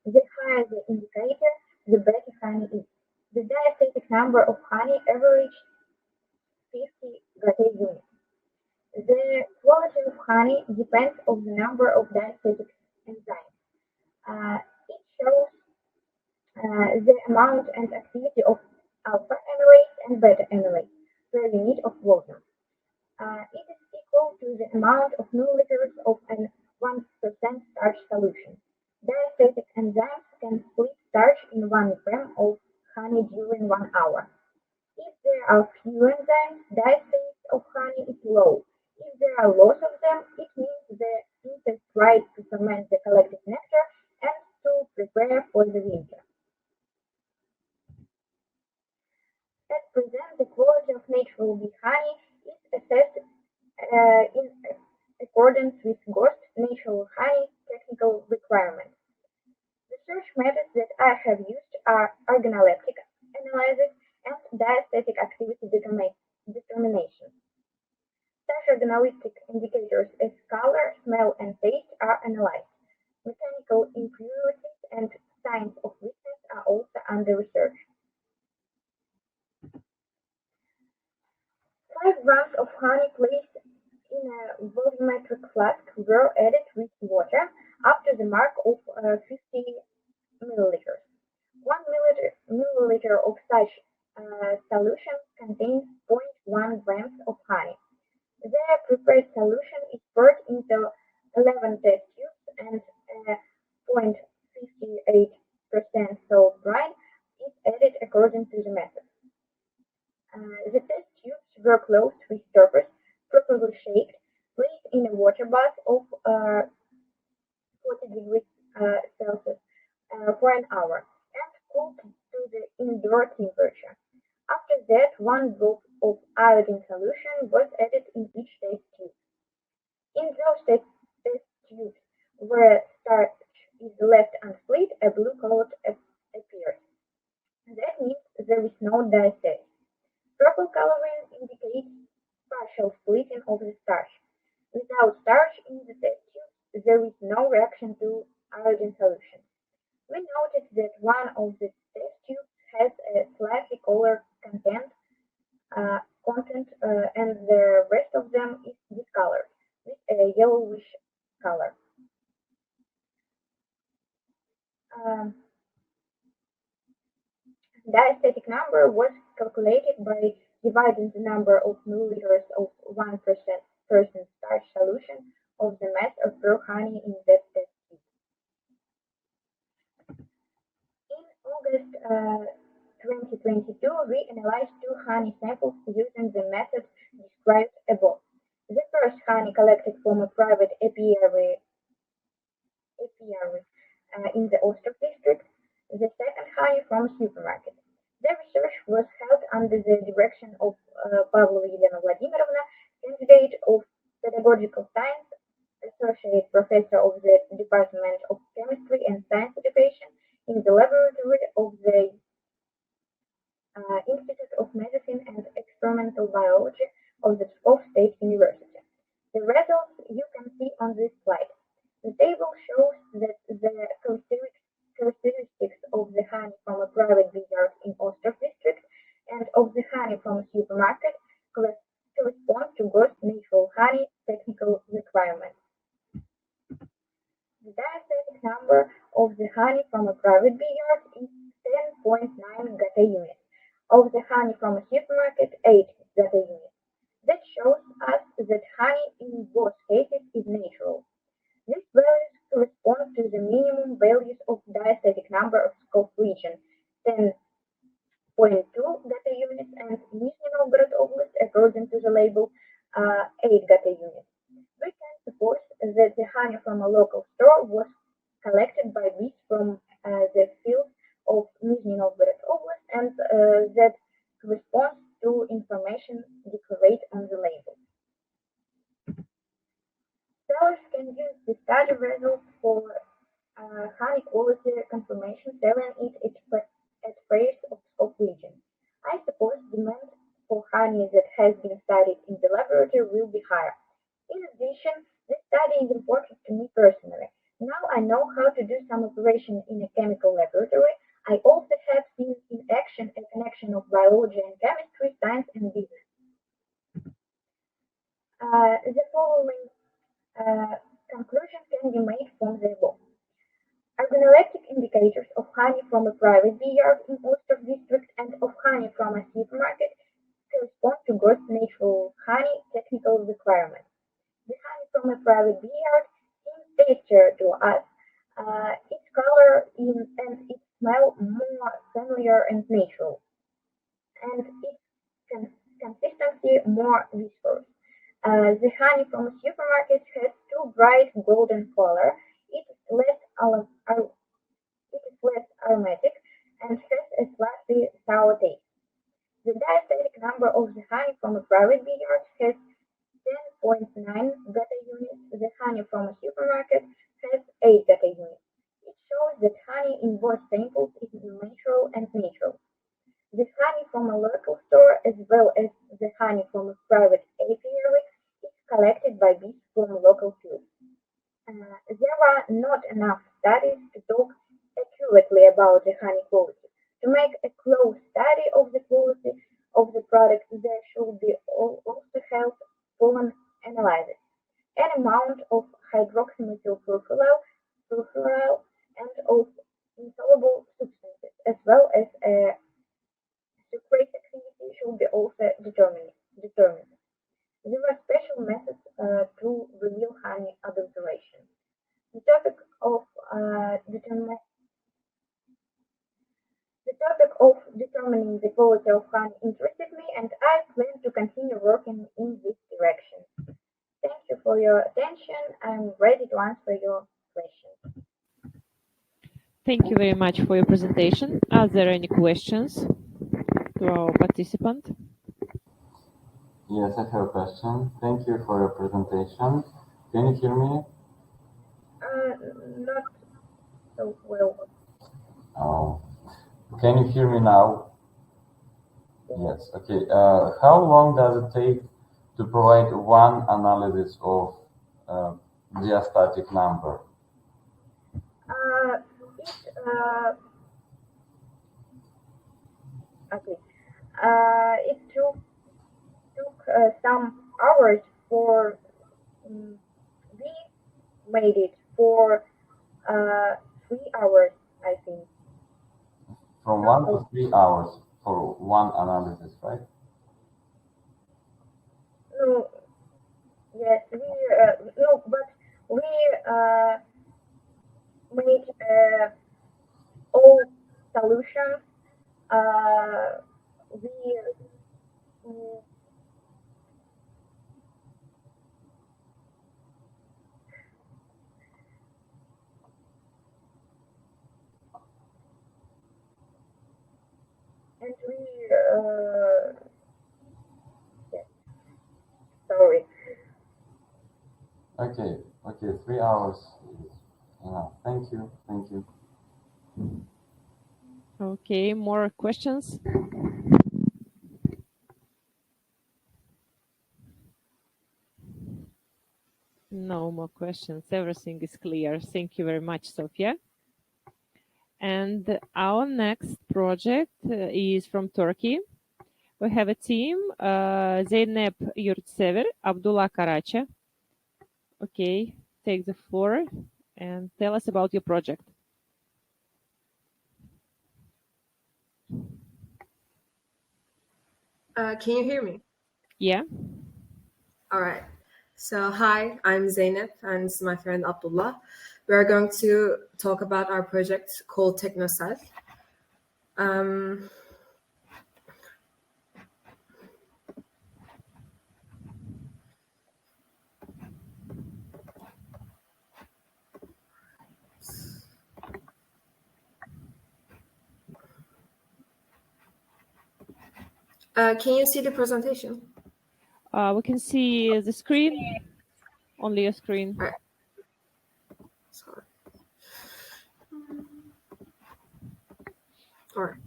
The higher the indicator, the better honey is. The diastatic number of honey averaged 50 Gaussian units. The quality of honey depends on the number of diastatic enzymes. It shows the amount and activity of alpha amylase and beta amylase per unit of volume. It is equal to the amount of milliliters of an 1% starch solution. Diastatic enzymes can split starch in 1 gram of honey during 1 hour. If there are few enzymes, diastase of honey is low. If there are lots of them, it means the insect tried to ferment the collected nectar and to prepare for the winter. At present, the quality of natural bee honey is assessed in accordance with GOST natural honey technical requirements. Research methods that I have used are organoleptic analysis and diastatic activity determination. Such organoleptic indicators as color, smell, and taste are analyzed. Mechanical impurities and signs of weakness are also under research. 5 grams of honey placed in a volumetric flask were added with water up to the mark of 50 milliliters. 1 milliliter of such solution contains 0.1 grams of honey. The prepared solution is poured into 11 test tubes and 0.58% salt brine is added according to the method. The test tubes were closed with stoppers, properly shaped, placed in a water bath of 40 degrees Celsius for an hour, and cooled to the indoor temperature. After that, 1 drop of iodine solution was added in each test tube. In those test tubes where starch is left unsplit, a blue color appears. That means there is no diastasis. Purple coloring indicates partial splitting of the starch. Without starch in the test tube, there is no reaction to iodine solution. We noticed that one of the test tubes has a slightly colored content, and the rest of them is discolored with a yellowish color. Diastatic number was calculated by dividing the number of milliliters of 1% starch solution of the mass of pure honey in that test tube. In August 2022, we analyzed 2 honey samples using the method described above. The first honey collected from a private apiary in the Ostrov district, the second honey from a supermarket. The research was held under the direction of Pavlova Elena Vladimirovna, candidate of pedagogical science, associate professor of the Department of Chemistry and Science Education in the laboratory of the Institute of Medicine and Experimental Biology of the Pskov State University. The results you can see on this slide. The table shows that the characteristics of the honey from a private vineyard in Ostrov district and of the honey from a supermarket correspond to gross natural honey technical requirements. The diastatic number of the honey from a private vineyard is 10.9 gata units. Of the honey from a supermarket, 8 gata units. That shows us that honey in both cases is natural. These values correspond to the minimum values of diastatic number of Pskov region, 10.2 gata units, and Nizhny Novgorod Oblast, according to the label, 8 gata units. We can suppose that the honey from a local store was collected by bees from the field of Nizhny Novgorod Oblast, and that corresponds to information declared on the label. Sellers can use the study results for honey quality confirmation, selling it at fairs of Pskov region. I suppose demand for honey that has been studied in the laboratory will be higher. In addition, this study is important to me personally. Now I know how to do some operation in a chemical laboratory. I also have seen in action a connection of biology and chemistry, science and business. The following conclusion can be made from the above. Organoleptic indicators of honey from a private vineyard in Ostrov district and of honey from a supermarket correspond to gross natural honey technical requirements. The honey from a private vineyard seems tastier to us, its color and its smell more familiar and natural, and its consistency more viscous. The honey from a supermarket has too bright golden color. It is less aromatic and has a slightly sour taste. The diastatic number of the honey from a private vineyard has 10.9 gata units. The honey from a supermarket has 8 gata units. It shows that honey in both samples is natural and natural. The honey from a local store as well as the honey from a private apiary is collected by bees from a local field. There are not enough studies to talk accurately about the honey quality. To make a close study of the quality of the product, there should be also held pollen analysis, an amount of hydroxymethylfurfural and of insoluble substances, as well as a The trace activity should be also determined. There are special methods to reveal honey adulteration. The topic of determining the quality of honey interested me, and I plan to continue working in this direction. Thank you for your attention. I'm ready to answer your questions. Thank you very much for your presentation. Are there any questions to our participant? Yes, I have a question. Thank you for your presentation. Can you hear me? Not so well. Oh. Can you hear me now? Yes. Okay. How long does it take to provide one analysis of diastatic number? It took some hours for we made it for 3 hours, I think. From 1 to 3 hours for one analysis, right? No, yes, no, but we made all solutions. We mm, and we yes, sorry. Okay. 3 hours is enough. Thank you. Okay, more questions? No more questions. Everything is clear. Thank you very much, Sofia. And our next project is from Turkey. We have a team, Zeynep Yurtsever, Abdullah Karacha. Okay, take the floor and tell us about your project. Can you hear me? Yeah. All right. So, hi, I'm Zeynep, and this is my friend Abdullah. We are going to talk about our project called TechnoSat. Can you see the presentation? We can see the screen, only a screen. All right. Sorry. All right.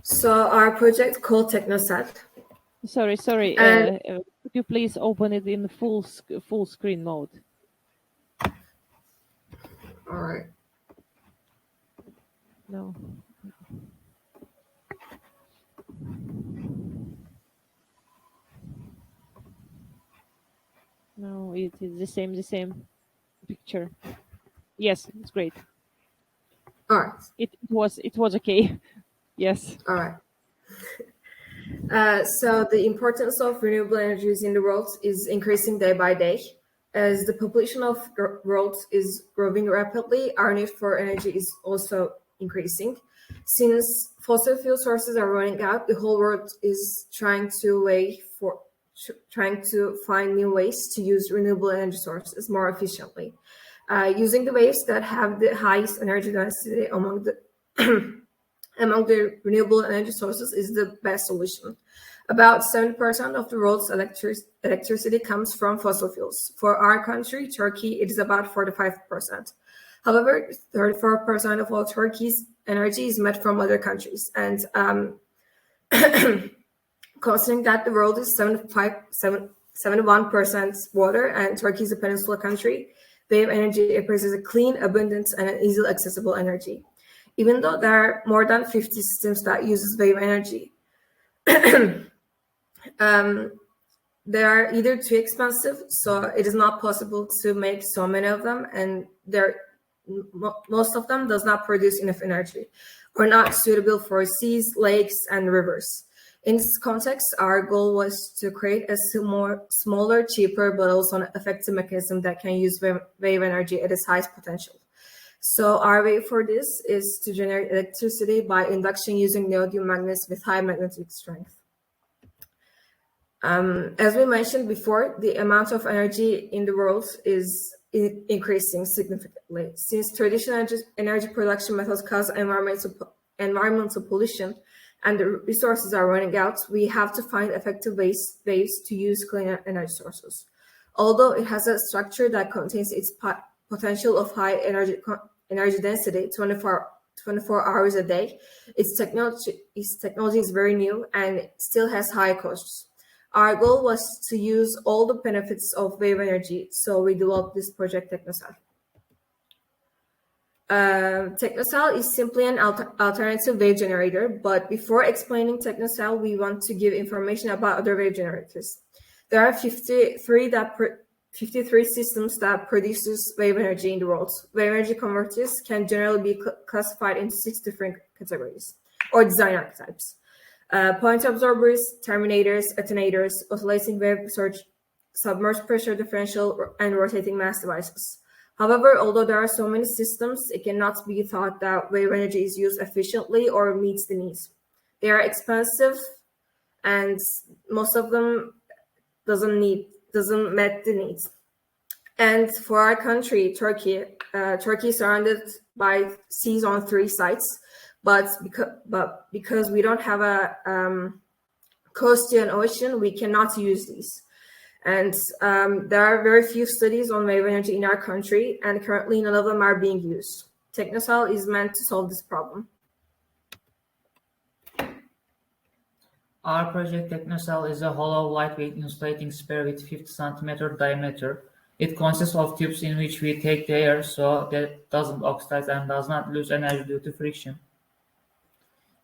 So our project called TechnoSat. Sorry. Could you please open it in full screen mode? All right. No. No, it is the same picture. Yes, it's great. All right. It was okay. Yes. All right. So the importance of renewable energies in the world is increasing day by day. As the population of the world is growing rapidly, our need for energy is also increasing. Since fossil fuel sources are running out, the whole world is trying to find new ways to use renewable energy sources more efficiently. Using the waves that have the highest energy density among the renewable energy sources is the best solution. About 70% of the world's electricity comes from fossil fuels. For our country, Turkey, it is about 45%. However, 34% of all Turkey's energy is met from other countries. And considering that the world is 71% water and Turkey is a peninsula country, wave energy appears as a clean, abundant, and an easily accessible energy. Even though there are more than 50 systems that uses wave energy, they are either too expensive, so it is not possible to make so many of them, and most of them does not produce enough energy. or not suitable for seas, lakes, and rivers. In this context, our goal was to create a smaller, cheaper, but also an effective mechanism that can use wave energy at its highest potential. So our way for this is to generate electricity by induction using neodymium magnets with high magnetic strength. As we mentioned before, the amount of energy in the world is increasing significantly. Since traditional energy production methods cause environmental pollution and the resources are running out, we have to find effective ways to use clean energy sources. Although it has a structure that contains its potential of high energy density 24 hours a day, its technology is very new and still has high costs. Our goal was to use all the benefits of wave energy, so we developed this project TechnoCell. TechnoCell is simply an alternative wave generator, but before explaining TechnoCell, we want to give information about other wave generators. There are 53 systems that produces wave energy in the world. Wave energy converters can generally be classified into 6 different categories or design archetypes. Point absorbers, terminators, attenuators, oscillating wave surge, submerged pressure differential, and rotating mass devices. However, although there are so many systems, it cannot be thought that wave energy is used efficiently or meets the needs. They are expensive, and most of them doesn't meet the needs. And for our country, Turkey is surrounded by seas on 3 sides. But because we don't have a coast to an ocean, we cannot use these. And there are very few studies on wave energy in our country, and currently none of them are being used. TechnoCell is meant to solve this problem. Our project TechnoCell is a hollow, lightweight insulating sphere with 50 cm diameter. It consists of tubes in which we take the air so that it doesn't oxidize and does not lose energy due to friction.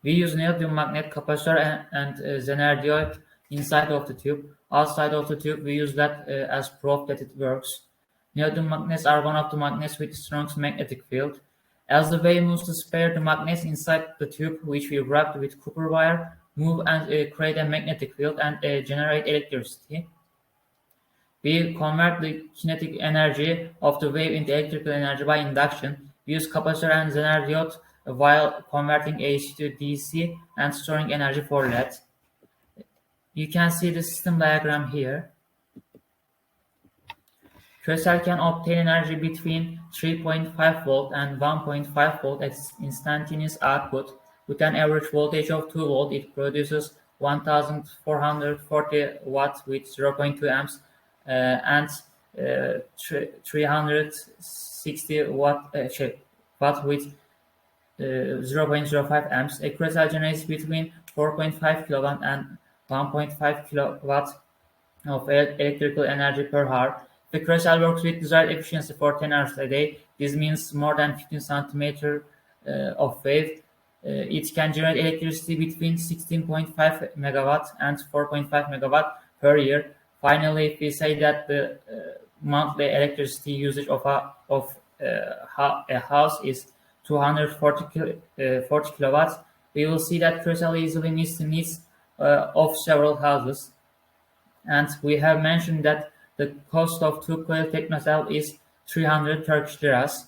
We use neodymium magnet capacitor and zener inside of the tube. Outside of the tube, we use that as proof that it works. Neodymium magnets are one of the magnets with the strongest magnetic field. As the wave moves the sphere, the magnets inside the tube, which we wrapped with copper wire, move and create a magnetic field and generate electricity. We convert the kinetic energy of the wave into electrical energy by induction. We use capacitor and zener while converting AC to DC and storing energy for that. You can see the system diagram here. QSL can obtain energy between 3.5 volt and 1.5 volt at instantaneous output. With an average voltage of 2 volt, it produces 1440 watts with 0.2 amps and 360 watt with 0.05 amps. A QSL generates between 4.5 kilowatt and 1.5 kilowatt of electrical energy per hour. The QSL works with desired efficiency for 10 hours a day. This means more than 15 centimeters of wave. It can generate electricity between 16.5 megawatt and 4.5 megawatt per year. Finally, if we say that the monthly electricity usage of a house is 240 kilowatts, we will see that QSL easily meets the needs of several houses. And we have mentioned that the cost of 2 coil TechnoCell is 300 Turkish liras.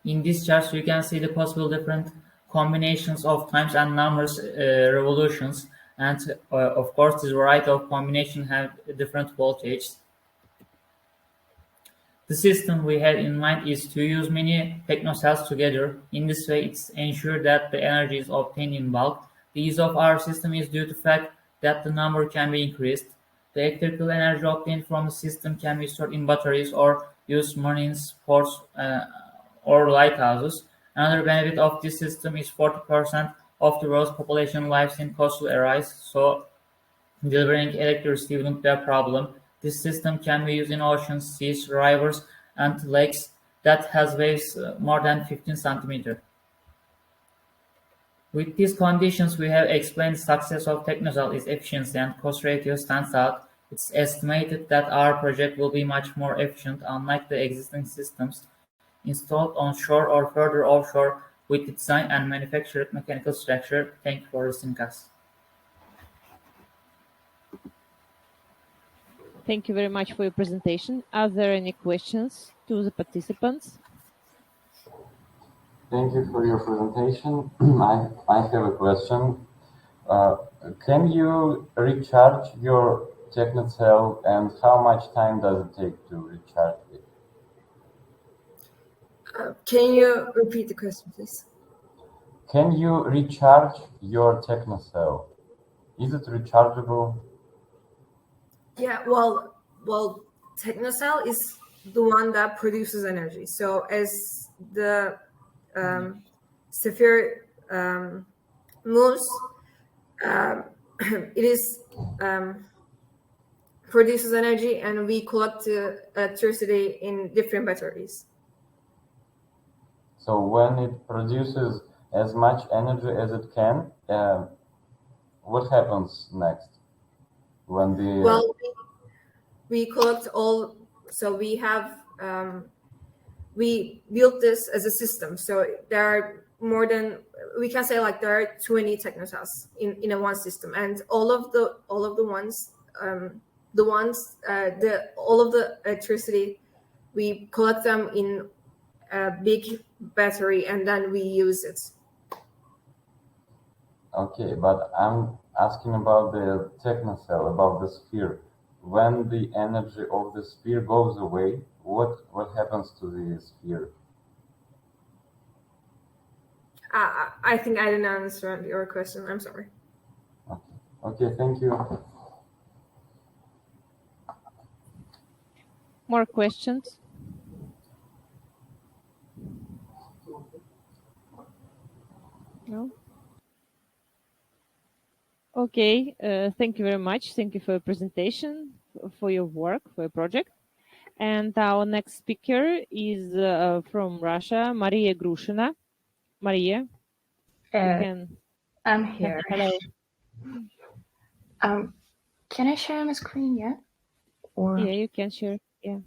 In this chart, you can see the possible different combinations of times and numbers revolutions, and of course, this variety of combination have different voltages. The system we had in mind is to use many TechnoCells together. In this way, it's ensured that the energy is obtained in bulk. The ease of our system is due to the fact that the number can be increased. The electrical energy obtained from the system can be stored in batteries or used marines, ports, or lighthouses. Another benefit of this system is 40% of the world's population lives in coastal areas, so delivering electricity wouldn't be a problem. This system can be used in oceans, seas, rivers, and lakes that has waves more than 15 centimeters. With these conditions, we have explained the success of TechnoCell. Its efficiency and cost ratio stands out. It's estimated that our project will be much more efficient, unlike the existing systems. installed onshore or further offshore with the design and manufactured mechanical structure. Thank you for listening us. Thank you very much for your presentation. Are there any questions to the participants? Thank you for your presentation. I have a question. Can you recharge your technocell, and how much time does it take to recharge it? Can you repeat the question, please? Can you recharge your technocell? Is it rechargeable? Yeah, well, technocell is the one that produces energy. So as the sphere moves, it is produces energy, and we collect electricity in different batteries. So when it produces as much energy as it can, what happens next? When the Well, we collect all. So we have we built this as a system. So there are more than, we can say, like there are 20 technocells in a one system, and all of the ones all of the electricity, we collect them in a big battery and then we use it. Okay, but I'm asking about the technocell, about the sphere. When the energy of the sphere goes away, what happens to the sphere? I think I didn't understand your question. I'm sorry. Okay, thank you. More questions? No? Okay, thank you very much. Thank you for your presentation, for your work, for your project. And our next speaker is from Russia, Maria Grushina. Maria, you can... I'm here. Hello. Can I share my screen yet? Or Yeah, you can share. Yeah.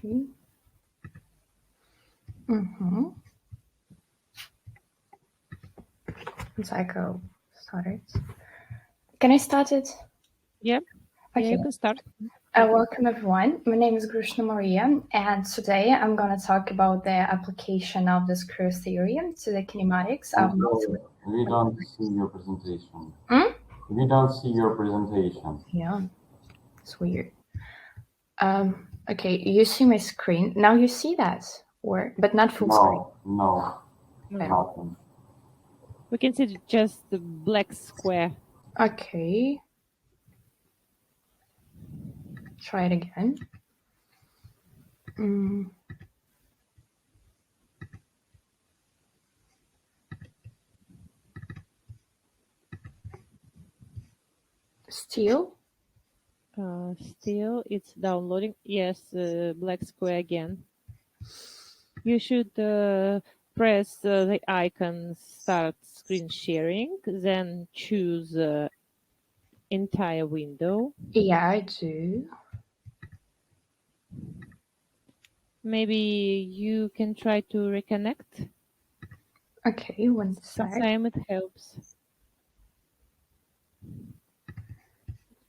okay. Mm-hmm. Psycho started. Can I start it? Yeah. Okay. Yeah, you can start. Welcome everyone. My name is Grushina Maria, and today I'm going to talk about the application of the screw theory to the kinematics of. We don't see your presentation. We don't see your presentation. Yeah, it's weird. Okay, you see my screen now. You see that, but not full screen. No. No. We can see just the black square. Okay. Try it again. Still? Still, it's downloading. Yes, black square again. You should press the icon Start Screen Sharing, then choose entire window. Yeah, I do. Maybe you can try to reconnect. Okay, one sec. Sometimes it helps.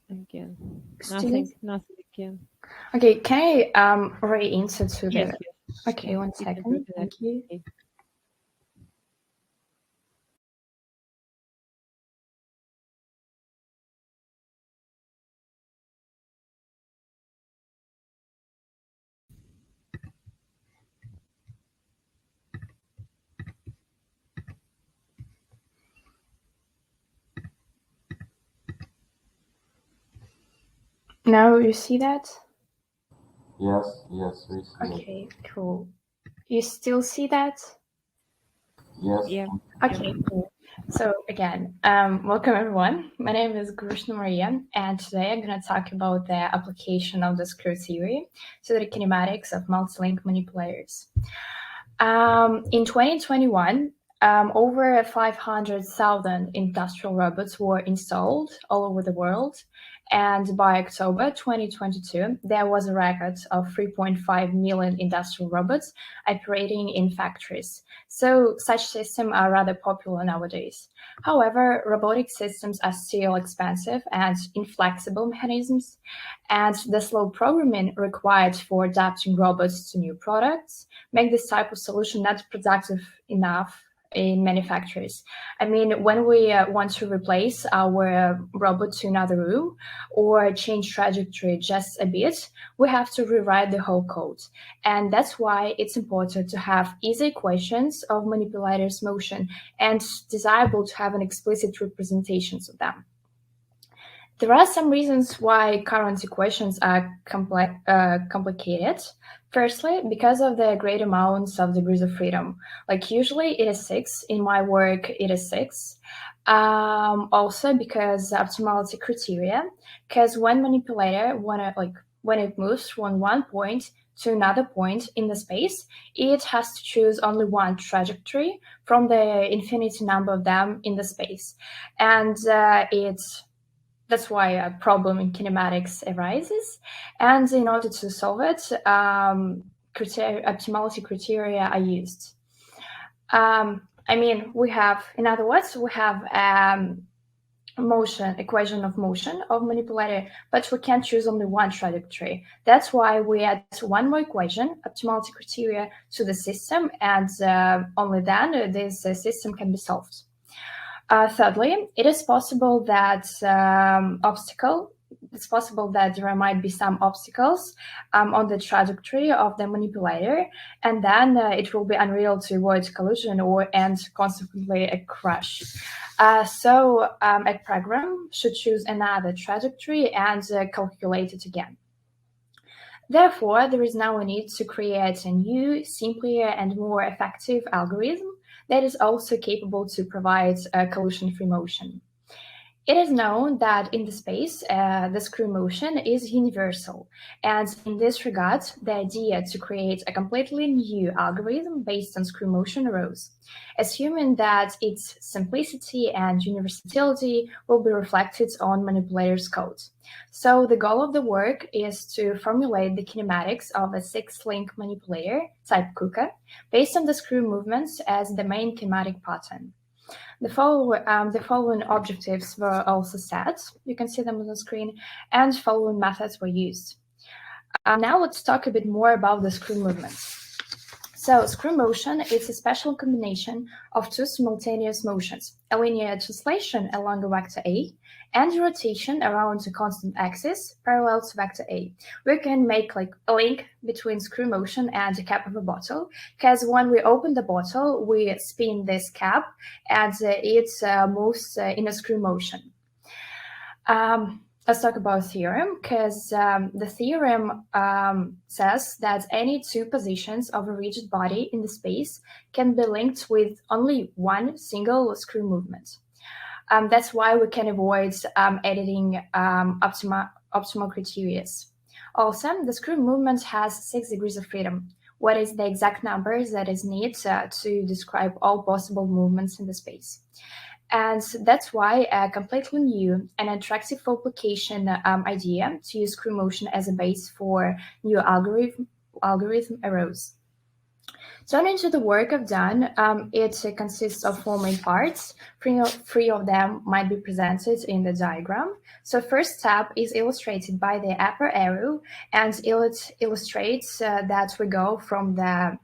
Again, nothing again. Okay, can I re-enter to the... Yes. Okay, yes. 1 second. Thank you. Okay. Now you see that? Yes, we see it. Okay, cool. You still see that? Yes. Yeah. Okay, cool. So again, welcome everyone. My name is Grushina Maria, and today I'm going to talk about the application of the screw theory to the kinematics of multi-link manipulators. In 2021, Over 500,000 industrial robots were installed all over the world, and by October 2022, there was a record of 3.5 million industrial robots operating in factories. So such systems are rather popular nowadays. However, robotic systems are still expensive and inflexible mechanisms, and the slow programming required for adapting robots to new products make this type of solution not productive enough in many factories. I mean, when we want to replace our robot to another room or change trajectory just a bit, we have to rewrite the whole code. And that's why it's important to have easy equations of manipulators' motion and desirable to have an explicit representations of them. There are some reasons why current equations are complicated. Firstly, because of the great amounts of degrees of freedom. Like usually it is 6. In my work, it is 6. Also because optimality criteria. Because when manipulator when it moves from one point to another point in the space, it has to choose only one trajectory from the infinite number of them in the space, and that's why a problem in kinematics arises. And in order to solve it, optimality criteria are used. I mean, in other words, we have equation of motion of manipulator, but we can't choose only one trajectory. That's why we add one more equation, optimality criteria, to the system, and only then this system can be solved. Thirdly, it is possible that there might be some obstacles on the trajectory of the manipulator, and then it will be unreal to avoid collision and consequently a crash. So a program should choose another trajectory and calculate it again. Therefore, there is now a need to create a new, simpler, and more effective algorithm that is also capable to provide collision-free motion. It is known that in the space, the screw motion is universal, and in this regard, the idea to create a completely new algorithm based on screw motion arose, assuming that its simplicity and universality will be reflected on manipulator's code. So the goal of the work is to formulate the kinematics of a 6-link manipulator type KUKA based on the screw movements as the main kinematic pattern. The following objectives were also set. You can see them on the screen, and following methods were used. Now let's talk a bit more about the screw movements. So screw motion is a special combination of two simultaneous motions, a linear translation along a vector A and a rotation around a constant axis parallel to vector A. We can make like a link between screw motion and the cap of a bottle, because when we open the bottle, we spin this cap and it moves in a screw motion. Let's talk about theorem, because the theorem says that any two positions of a rigid body in the space can be linked with only one single screw movement. That's why we can avoid editing optimal criteria. Also, the screw movement has 6 degrees of freedom. What is the exact number that is needed to describe all possible movements in the space? And that's why a completely new and attractive application idea to use screw motion as a base for new algorithm arose. Turning to the work I've done, it consists of 4 main parts. 3 of them might be presented in the diagram. So first step is illustrated by the upper arrow, and it illustrates that we go from the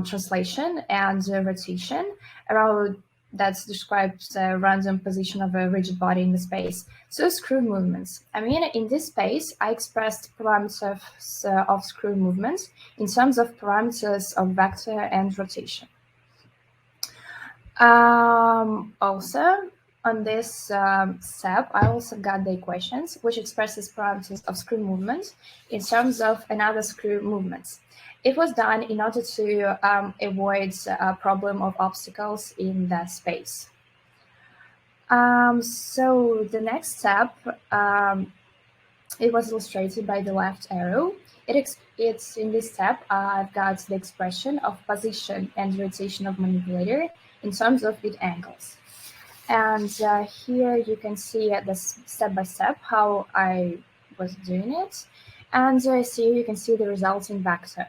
translation and rotation around that describes the random position of a rigid body in the space. So screw movements. I mean, in this space, I expressed parameters of screw movements in terms of parameters of vector and rotation. Also, on this step, I also got the equations, which expresses parameters of screw movement in terms of another screw movements. It was done in order to avoid a problem of obstacles in the space. So the next step It was illustrated by the left arrow. It's in this step, I've got the expression of position and rotation of manipulator in terms of its angles. And here you can see the step-by-step how I was doing it. And here you can see the resulting vector.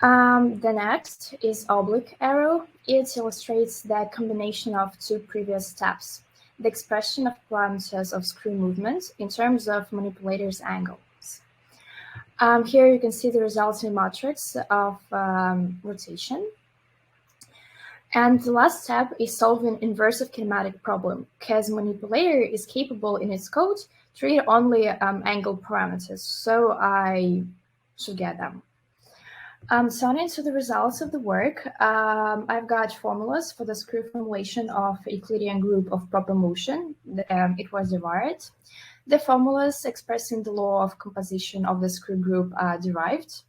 The next is oblique arrow. It illustrates the combination of two previous steps, the expression of parameters of screw movement in terms of manipulator's angles. Here you can see the resulting matrix of rotation. And the last step is solving inversive kinematic problem, because manipulator is capable in its code to read only angle parameters, so I should get them. So on into the results of the work, I've got formulas for the screw formulation of Euclidean group of proper motion. It was derived. The formulas expressing the law of composition of the screw group are derived.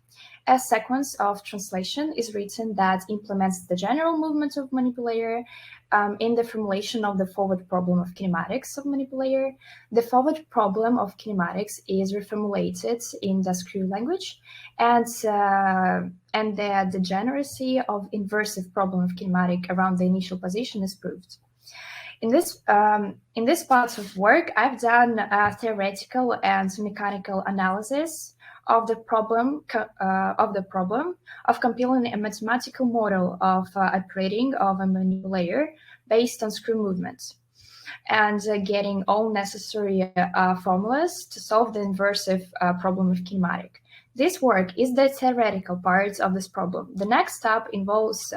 A sequence of translation is written that implements the general movement of manipulator in the formulation of the forward problem of kinematics of manipulator. The forward problem of kinematics is reformulated in the screw language, and the degeneracy of inversive problem of kinematic around the initial position is proved. In this part of work, I've done a theoretical and mechanical analysis of the problem of compiling a mathematical model of operating of a manipulator based on screw movements, and getting all necessary formulas to solve the inversive problem of kinematic. This work is the theoretical part of this problem. The next step involves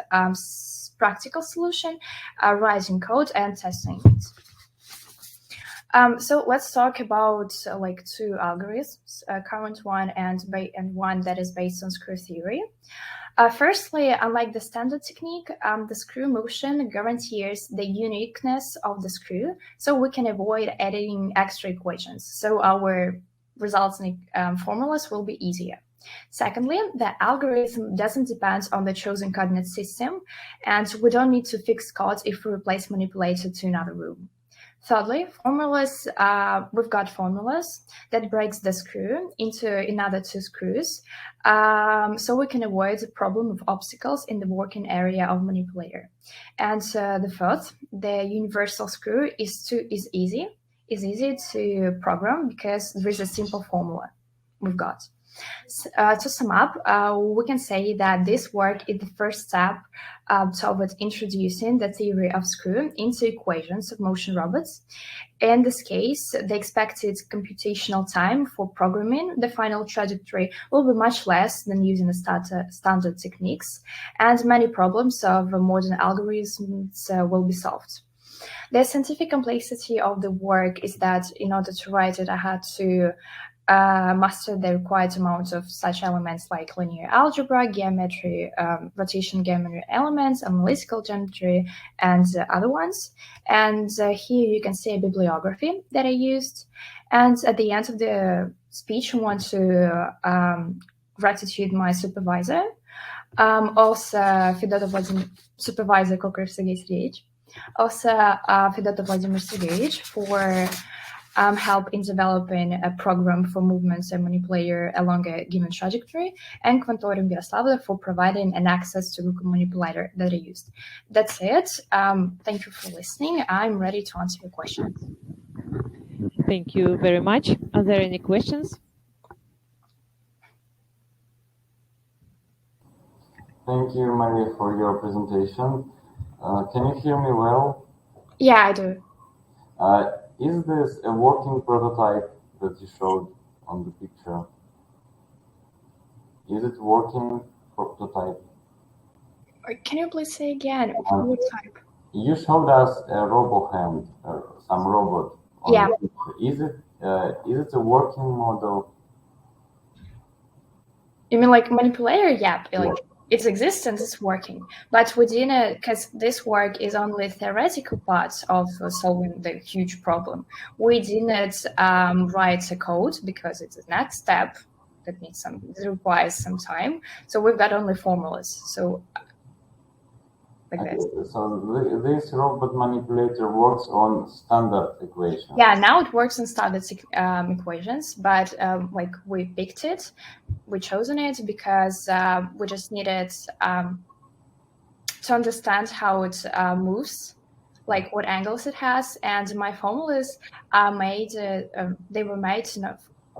practical solution, writing code, and testing it. So let's talk about like two algorithms, a current one and one that is based on screw theory. Firstly, unlike the standard technique, the screw motion guarantees the uniqueness of the screw, so we can avoid adding extra equations. So our results and formulas will be easier. Secondly, the algorithm doesn't depend on the chosen coordinate system, and we don't need to fix codes if we replace manipulator to another room. Thirdly, we've got formulas that breaks the screw into another two screws, so we can avoid the problem of obstacles in the working area of manipulator. And the fourth, the universal screw is easy to program because there is a simple formula we've got. To sum up, we can say that this work is the first step toward introducing the theory of screw into equations of motion robots. In this case, the expected computational time for programming the final trajectory will be much less than using the standard techniques, and many problems of modern algorithms will be solved. The scientific complexity of the work is that in order to write it, I had to master the required amount of such elements like linear algebra, geometry, rotation geometry elements, analytical geometry, and other ones. And here you can see a bibliography that I used. And at the end of the speech, I want to gratitude my supervisor, also Fedotov Vladimir, supervisor Kokrov Sergei Sergeyevich, also Fedotov Vladimir Sergeyevich for help in developing a program for movements and manipulator along a given trajectory, and Kvantorium Yaroslavl for providing an access to Google manipulator that I used. That's it. Thank you for listening. I'm ready to answer your questions. Thank you very much. Are there any questions? Thank you, Maria, for your presentation. Can you hear me well? Yeah, I do. Is this a working prototype that you showed on the picture? Is it working prototype? Can you please say again? What type? You showed us a robo hand, some robot. Yeah. Is it a working model? You mean like manipulator? Yeah, like its existence is working, but we didn't, because this work is only theoretical part of solving the huge problem. We didn't write a code because it's the next step that requires some time. So we've got only formulas. So like Okay, this. so this robot manipulator works on standard equations. Yeah, now it works on standard equations, but like we picked it, we chosen it because we just needed to understand how it moves, like what angles it has, and my formulas are made. They were made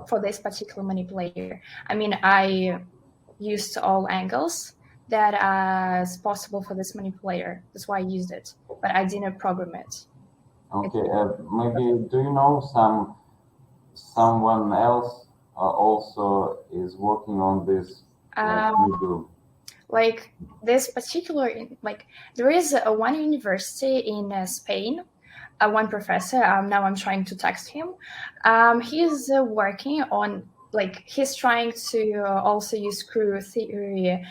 for this particular manipulator. I mean, I used all angles that is possible for this manipulator. That's why I used it, but I didn't program it. Okay, maybe do you know someone else also is working on this like you do? Like this particular, like there is one university in Spain, one professor. Now I'm trying to text him. He's working on, like, he's trying to also use screw theory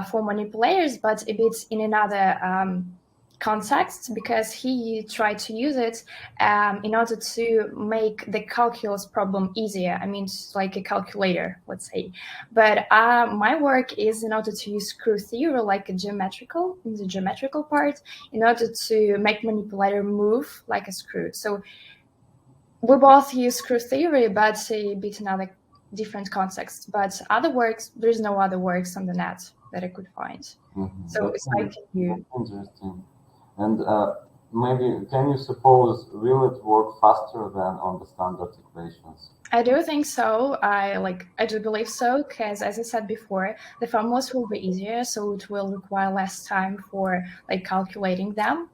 for manipulators, but a bit in another context, because he tried to use it in order to make the calculus problem easier. I mean, it's like a calculator, let's say. But my work is in order to use screw theory, like in the geometrical part, in order to make manipulator move like a screw. So we both use screw theory, but a bit in other different contexts. But other works, there's no other works on the net that I could find. So it's like you. Interesting. And maybe can you suppose will it work faster than on the standard equations? I do think so. I do believe so, because as I said before, the formulas will be easier, so it will require less time for like calculating them.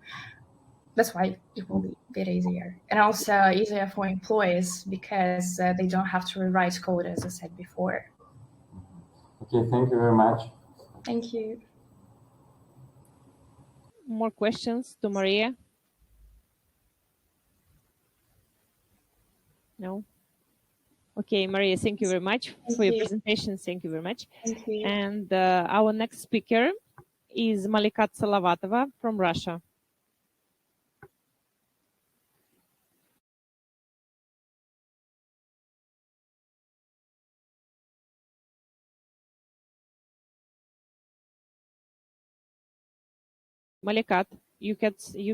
That's why it will be a bit easier, and also easier for employees because they don't have to rewrite code, as I said before. Okay, thank you very much. Thank you. More questions to Maria? No? Okay, Maria, thank you very much for your presentation. Thank you very much. Thank you. And our next speaker is Malikat Salavatova from Russia. Malikat, you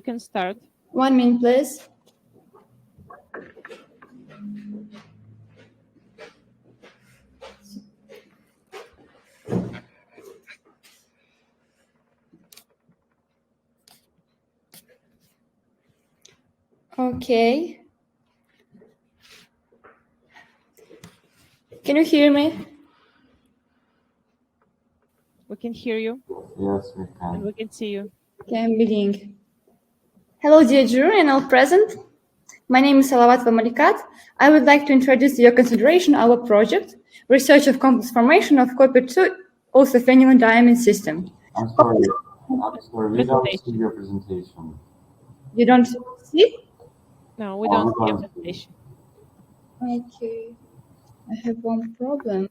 can start. 1 minute, please. Okay. Can you hear me? We can hear you. Yes, we can. And we can see you. Okay, I'm beginning. Hello, dear jury and all present. My name is Salavatova Malikat. I would like to introduce to your consideration our project, Research of Complex Formation of Copper 2 Orthophenylene Diamine System. I'm sorry, we don't see your presentation. You don't see? No, we don't see your presentation. Okay, I have one problem.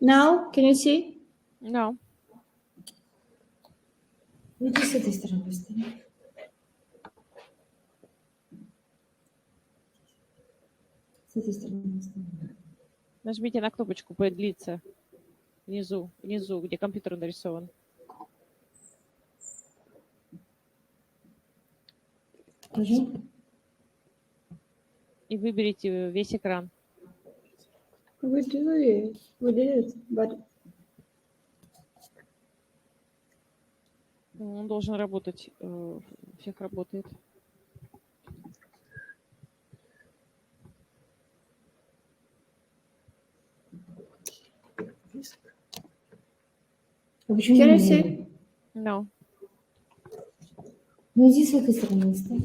Now, can you see? No. Иди с этой стороны быстрее. С этой стороны быстрее. Нажмите на кнопочку «Подлиться» внизу, где компьютер нарисован. И выберите весь экран. We did, but... Он должен работать. У всех работает. Can you see? No. Ну иди с этой стороны, ставь.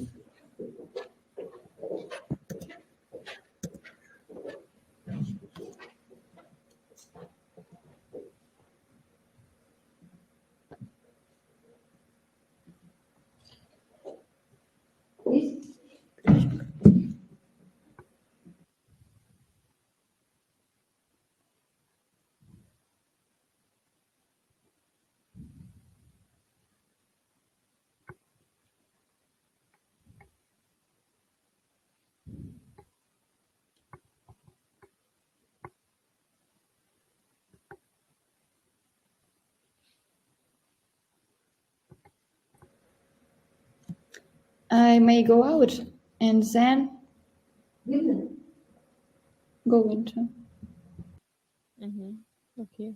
I may go out and then go into. Okay.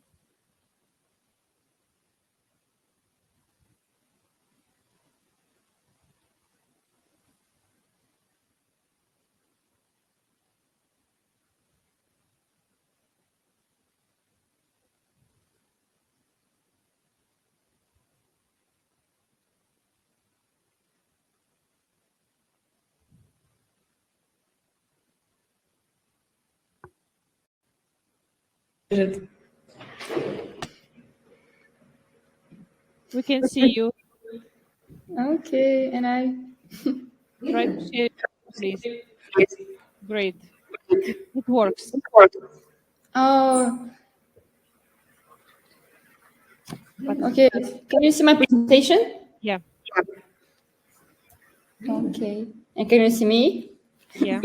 We can see you. Okay, and I Try to share, please. Great. It works. Oh, But okay. Can you see my presentation? yeah. Okay. And can you see me? Yeah.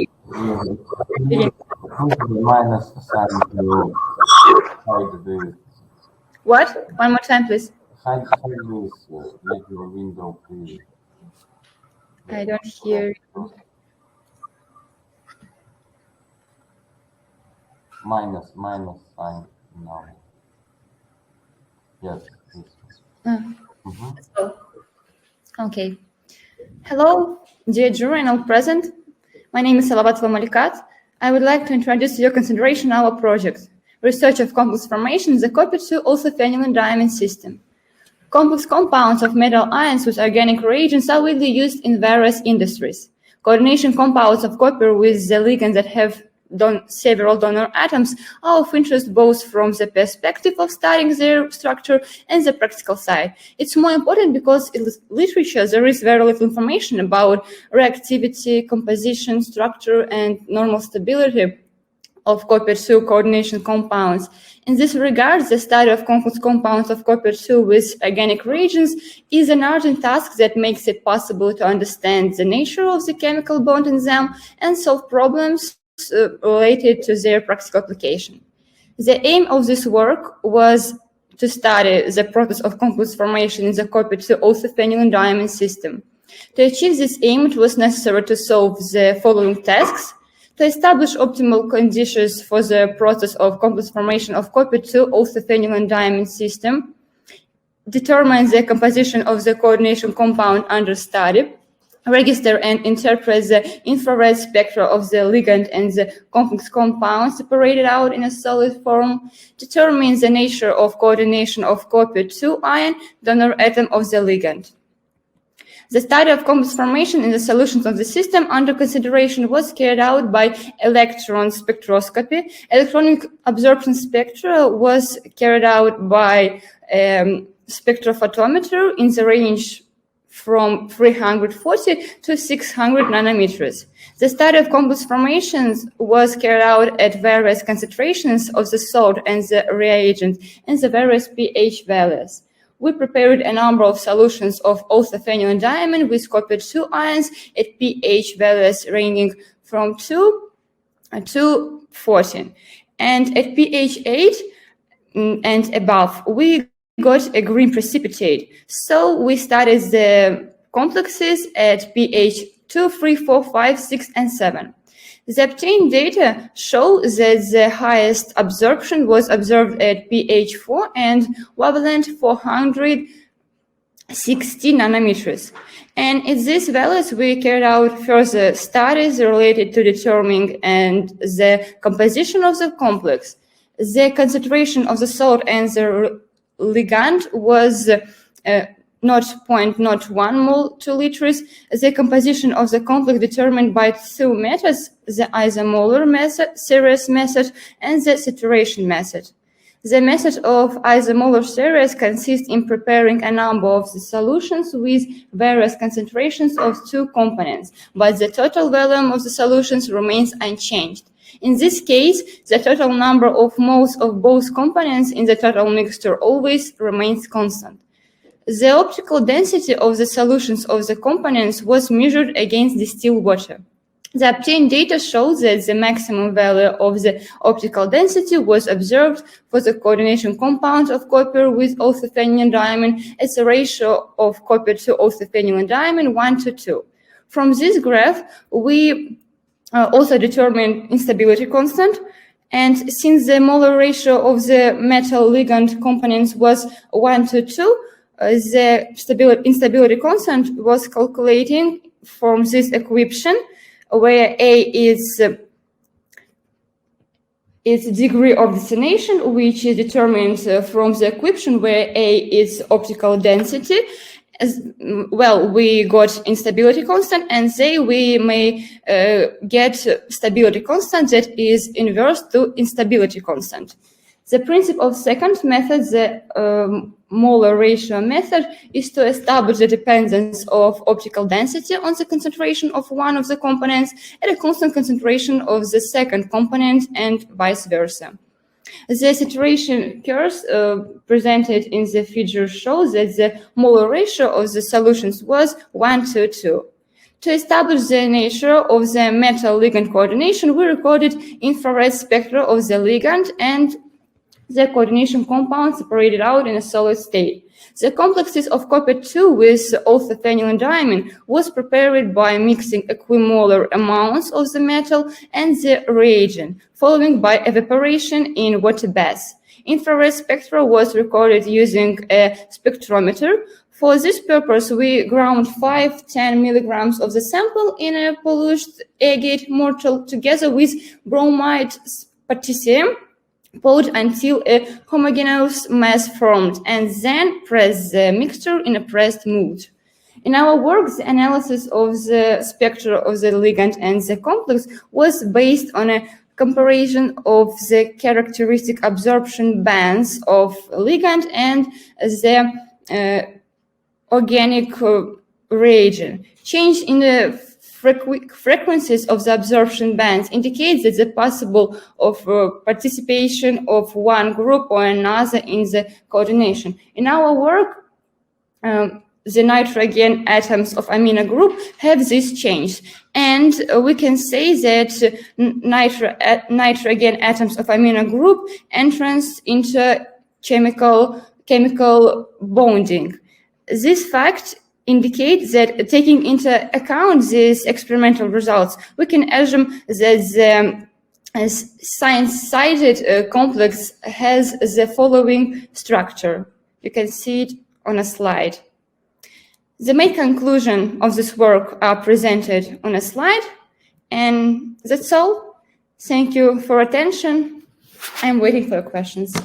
Minus sign to hide the What? One more time, please. hide this, make your window clear. I don't hear you. Minus sign now. Yes. Okay. Hello, dear jury and all present. My name is Salavatova Malikat. I would like to introduce to your consideration our project, Research of Complex Formations, the copy to also phenylene diamine system. Complex compounds of metal ions with organic reagents are widely used in various industries. Coordination compounds of copper with the ligands that have several donor atoms are of interest both from the perspective of studying their structure and the practical side. It's more important because in literature there is very little information about reactivity, composition, structure, and normal stability of copper-2 coordination compounds. In this regard, the study of complex compounds of copper-2 with organic reagents is an urgent task that makes it possible to understand the nature of the chemical bond in them and solve problems related to their practical application. The aim of this work was to study the process of complex formation in the copper-2 orthophenylene diamine system. To achieve this aim, it was necessary to solve the following tasks: to establish optimal conditions for the process of complex formation of copper-2 orthophenylene diamine system, determine the composition of the coordination compound under study, register and interpret the infrared spectra of the ligand and the complex compound separated out in a solid form, determine the nature of coordination of copper-2 ion donor atom of the ligand. The study of complex formation in the solutions of the system under consideration was carried out by electron spectroscopy. Electronic absorption spectra was carried out by spectrophotometer in the range from 340 to 600 nanometers. The study of complex formations was carried out at various concentrations of the salt and the reagent and the various pH values. We prepared a number of solutions of orthophenylene diamine with copper-2 ions at pH values ranging from 2 to 14. And at pH 8 and above, we got a green precipitate. So we studied the complexes at pH 2, 3, 4, 5, 6, and 7. The obtained data show that the highest absorption was observed at pH 4 and wavelength 460 nanometers. And at these values, we carried out further studies related to determining and the composition of the complex. The concentration of the salt and the ligand was 0.01 mole to liters. The composition of the complex determined by two methods: the isomolar method, series method, and the saturation method. The method of isomolar series consists in preparing a number of the solutions with various concentrations of two components, but the total volume of the solutions remains unchanged. In this case, the total number of moles of both components in the total mixture always remains constant. The optical density of the solutions of the components was measured against distilled water. The obtained data shows that the maximum value of the optical density was observed for the coordination compound of copper with orthophenylene diamine as a ratio of copper to orthophenylene diamine 1 to 2. From this graph, we also determine instability constant. And since the molar ratio of the metal ligand components was 1:2, the instability constant was calculating from this equation, where A is its degree of destination, which is determined from the equation where A is optical density. As well, we got instability constant, and say we may get stability constant that is inverse to instability constant. The principle of second method, the molar ratio method, is to establish the dependence of optical density on the concentration of one of the components at a constant concentration of the second component and vice versa. The saturation curves presented in the figure show that the molar ratio of the solutions was 1:2. To establish the nature of the metal-ligand coordination, we recorded infrared spectra of the ligand and the coordination compound separated out in a solid state. The complexes of copper 2 with orthophenyldiamine was prepared by mixing equimolar amounts of the metal and the reagent, following by evaporation in water baths. Infrared spectra was recorded using a spectrometer. For this purpose, we ground 5-10 milligrams of the sample in a polluted agate mortar together with bromide potassium, poured until a homogeneous mass formed, and then press the mixture in a pressed mold. In our work, the analysis of the spectra of the ligand and the complex was based on a comparison of the characteristic absorption bands of ligand and the organic reagent. Change in the frequencies of the absorption bands indicates that the possible of participation of one group or another in the coordination. In our work, the nitrogen atoms of amino group have this change, and we can say that nitrogen atoms of amino group entrance into chemical bonding. This fact indicates that, taking into account these experimental results, we can assume that the science-cited complex has the following structure. You can see it on a slide. The main conclusion of this work are presented on a slide, and that's all. Thank you for attention. I'm waiting for your questions.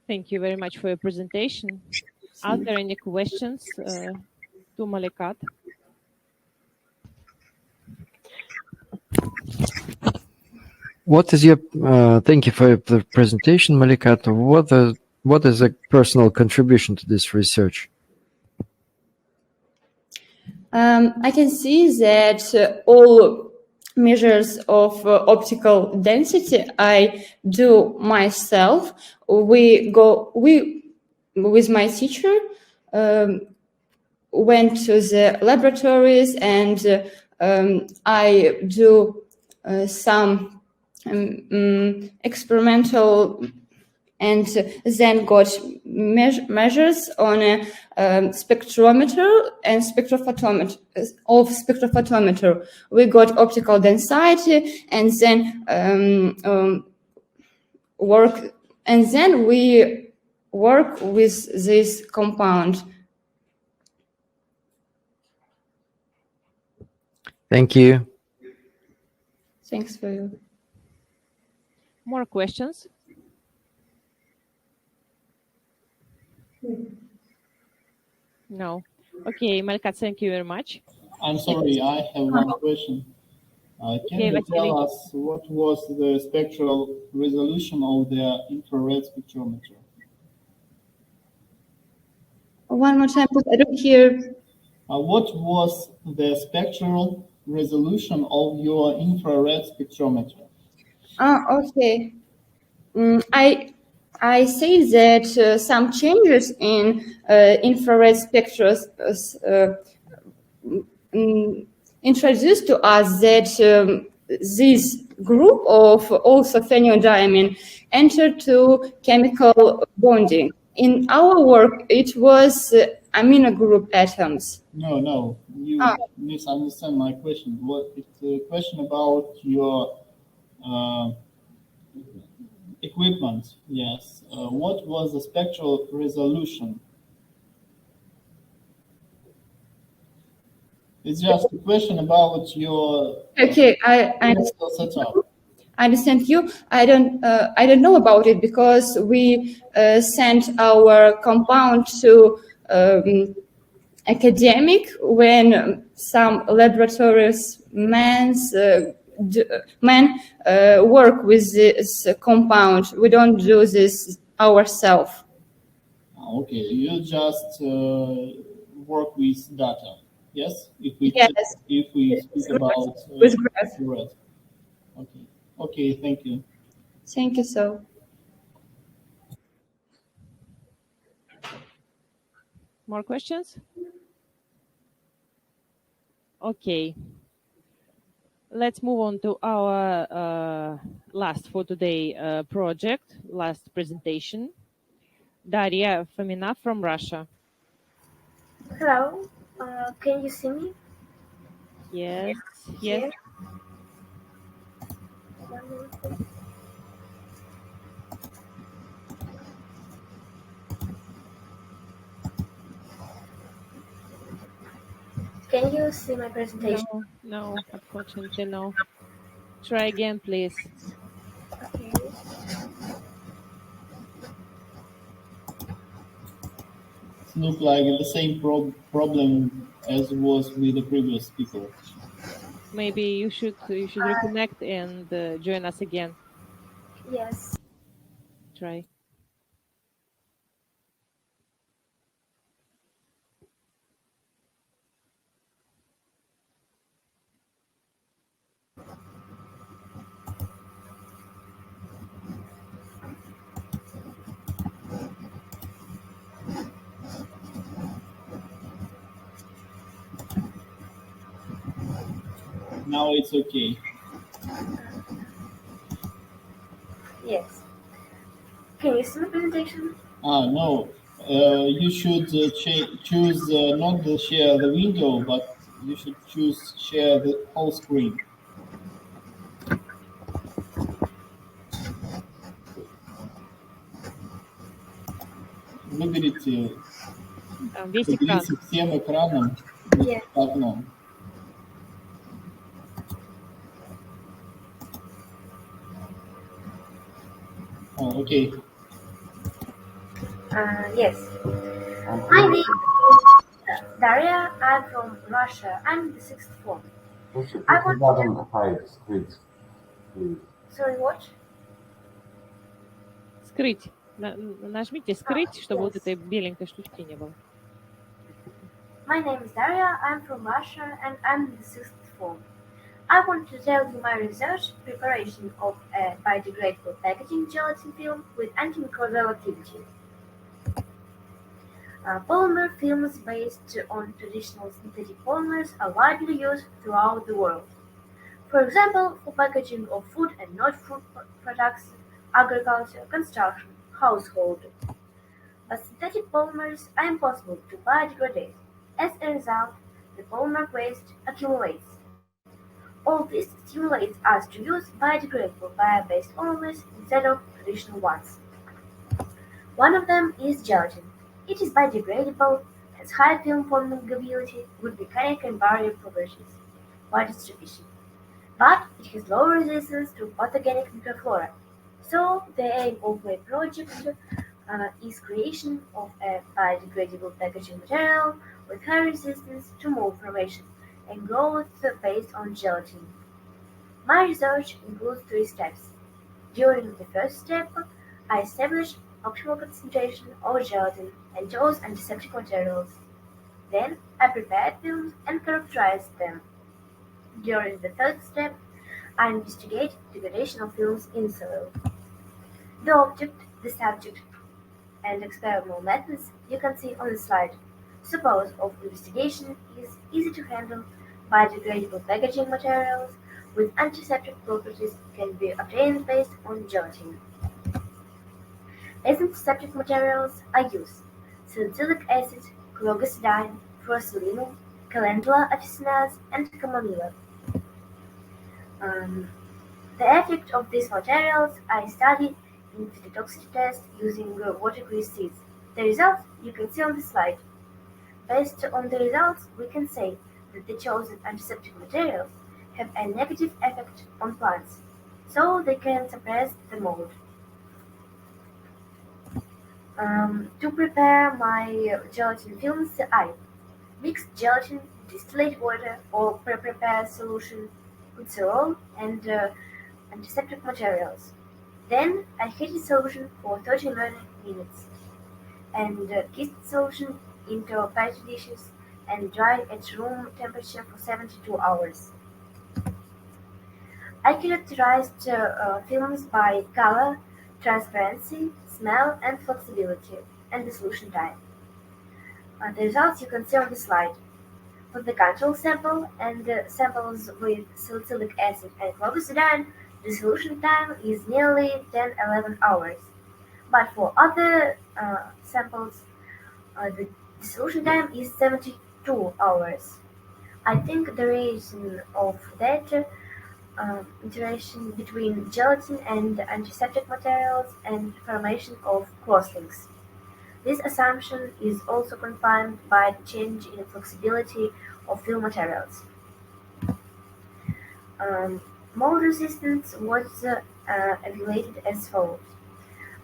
Thank you very much for your presentation. Are there any questions to Malikat? What is your, thank you for the presentation, Malikat. What is a personal contribution to this research? I can see that all measures of optical density I do myself. We with my teacher went to the laboratories, and I do some experimental, and then got measures on a spectrometer and spectrophotometer. We got optical density, and then we work with this compound. Thank you. Thanks for you. More questions? No. Okay, Malikat, thank you very much. I'm sorry, I have one question. Can you tell us what was the spectral resolution of the infrared spectrometer? One more time, I don't hear. What was the spectral resolution of your infrared spectrometer? Okay. I say that some changes in infrared spectra introduced to us that this group of orthophenyldiamine entered to chemical bonding. In our work, it was amino group atoms. No, you misunderstand my question. It's a question about your equipment. Yes. What was the spectral resolution? It's just a question about your Okay, I setup. I understand you. I don't know about it because we sent our compound to academic when some laboratories men work with this compound. We don't do this ourselves. Okay, you just work with data. Yes, if we speak about with graph. graph. Okay, thank you. Thank you so. More questions? Okay. Let's move on to our last for today project, last presentation. Daria Fomina from Russia. Hello, can you see me? Yes. Here? Can you see my presentation? No, unfortunately, no. Try again, please. Okay. It looks like the same problem as was with the previous speaker. Maybe you should reconnect and join us again. Yes. Try. Now it's okay. Yes. Can you see my presentation? No. You should choose not to share the window, but you should choose share the whole screen. Выберите, Весь экран. поделите всем экраном окном. Oh, okay. Yes. My name is Daria. I'm from Russia. I'm in the 6th form. I want hide screen, please. Sorry, what? Скрыть. Нажмите скрыть, чтобы вот этой беленькой штучки не было. My name is Daria. I'm from Russia and I'm in the 6th form. I want to tell you my research preparation of a biodegradable packaging gelatin film with antimicrobial activity. Polymer films based on traditional synthetic polymers are widely used throughout the world. For example, for packaging of food and non-food products, agriculture, construction, household. But synthetic polymers are impossible to biodegrade. As a result, the polymer waste accumulates. All this stimulates us to use biodegradable bio-based polymers instead of traditional ones. One of them is gelatin. It is biodegradable, has high film forming ability, good mechanical and barrier properties, wide distribution. But it has low resistance to pathogenic microflora. So the aim of my project is creation of a biodegradable packaging material with high resistance to mold formation and growth based on gelatin. My research includes 3 steps. During the first step, I established optimal concentration of gelatin and chose antiseptic materials. Then I prepared films and characterized them. During the third step, I investigate degradation of films in soil. The object, the subject, and experimental methods you can see on the slide. Suppose of investigation is easy to handle biodegradable packaging materials with antiseptic properties can be obtained based on gelatin. As antiseptic materials I use salicylic acid, chlorgazidine, fursulinum, calendula officinales, and chamomilla. Um, the effect of these materials I studied in phytotoxicity test using water-grease seeds. The results you can see on the slide. Based on the results, we can say that the chosen antiseptic materials have a negative effect on plants, so they can suppress the mold. To prepare my gelatin films, I mix gelatin, distillate water, or pre-prepared solution, glycerol, and antiseptic materials. Then I heat the solution for 30 minutes and kissed the solution into petri dishes and dry at room temperature for 72 hours. I characterized films by color, transparency, smell, and flexibility, and the solution time. The results you can see on the slide. For the control sample and samples with salicylic acid and chlorgazidine, the solution time is nearly 10-11 hours. But for other samples, the solution time is 72 hours. I think the reason of that interaction between gelatin and antiseptic materials and formation of crosslinks. This assumption is also confirmed by the change in flexibility of film materials. Mold resistance was evaluated as follows.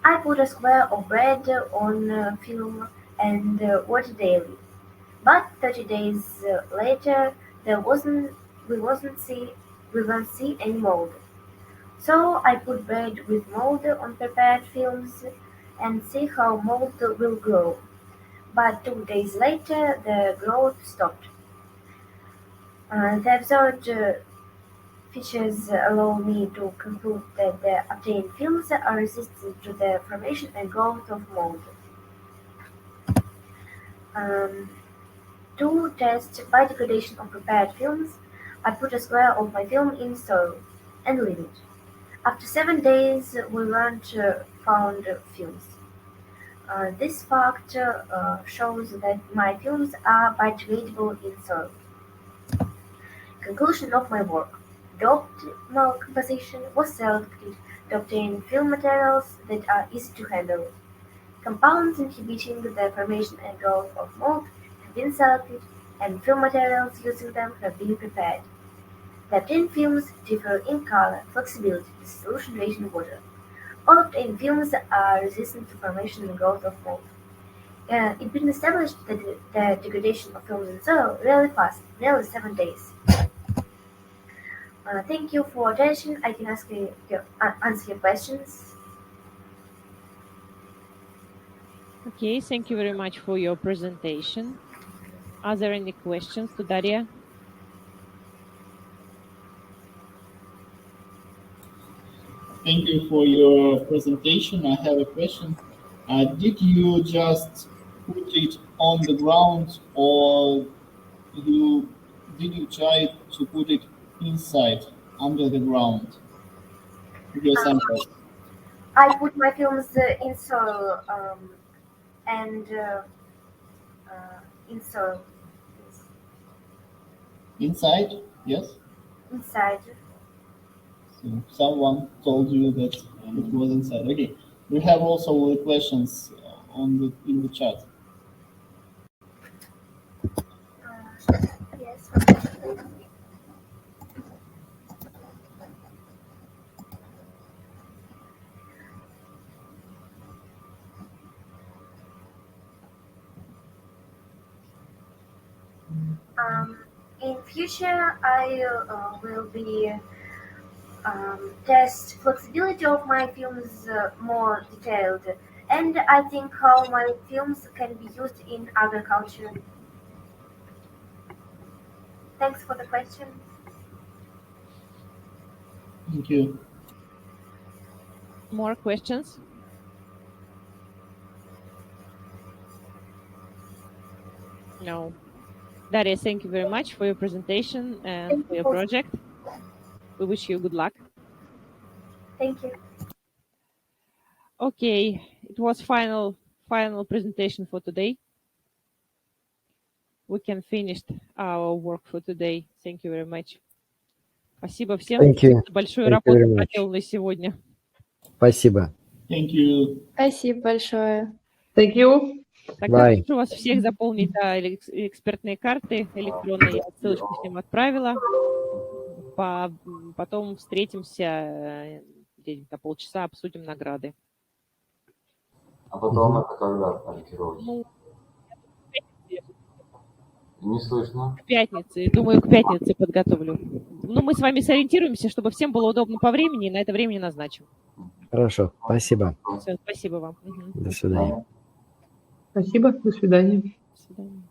I put a square of bread on film and water daily, but 30 days later there wasn't we wasn't see we won't see any mold. So I put bread with mold on prepared films and see how mold will grow. But 2 days later the growth stopped. The observed features allow me to conclude that the obtained films are resistant to the formation and growth of mold. Um, to test biodegradation of prepared films, I put a square of my film in soil and leave it. After 7 days, we weren't found films. This fact shows that my films are biodegradable in soil. Conclusion of my work. The optimal composition was selected to obtain film materials that are easy to handle. Compounds inhibiting the formation and growth of mold have been selected, and film materials using them have been prepared. The obtained films differ in color, flexibility, dissolution rate in water. All obtained films are resistant to formation and growth of mold. It's been established that the degradation of films in soil really fast, nearly 7 days. Thank you for attention. I can answer your questions. Okay, thank you very much for your presentation. Are there any questions to Daria? Thank you for your presentation. I have a question. Did you just put it on the ground, or did you try to put it inside, under the ground, with your samples? I put my films in soil and in soil. Inside? Yes? Inside. So someone told you that it was inside. Okay. We have also questions in the chat. Yes. In future, I will be test flexibility of my films more detailed, and I think how my films can be used in agriculture. Thanks for the question. Thank you. More questions? No. Daria, thank you very much for your presentation and for your project. We wish you good luck. Thank you. Okay, it was final presentation for today. we can finish our work for today. Thank you very much. Спасибо всем. Thank you. Большую Thank you работу very much. проделали сегодня. Спасибо. Thank you. Спасибо большое. Thank you. Тогда Bye. прошу вас всех заполнить экспертные карты электронные. Я ссылочку с ним отправила. Потом встретимся где-то полчаса, обсудим награды. А потом это когда ориентировочно? Ну, Не слышно. к пятнице. Думаю, к пятнице подготовлю. Ну, мы с вами сориентируемся, чтобы всем было удобно по времени, и на это время назначим. Хорошо. Спасибо. Все, спасибо вам. До свидания. Спасибо. До свидания. До свидания.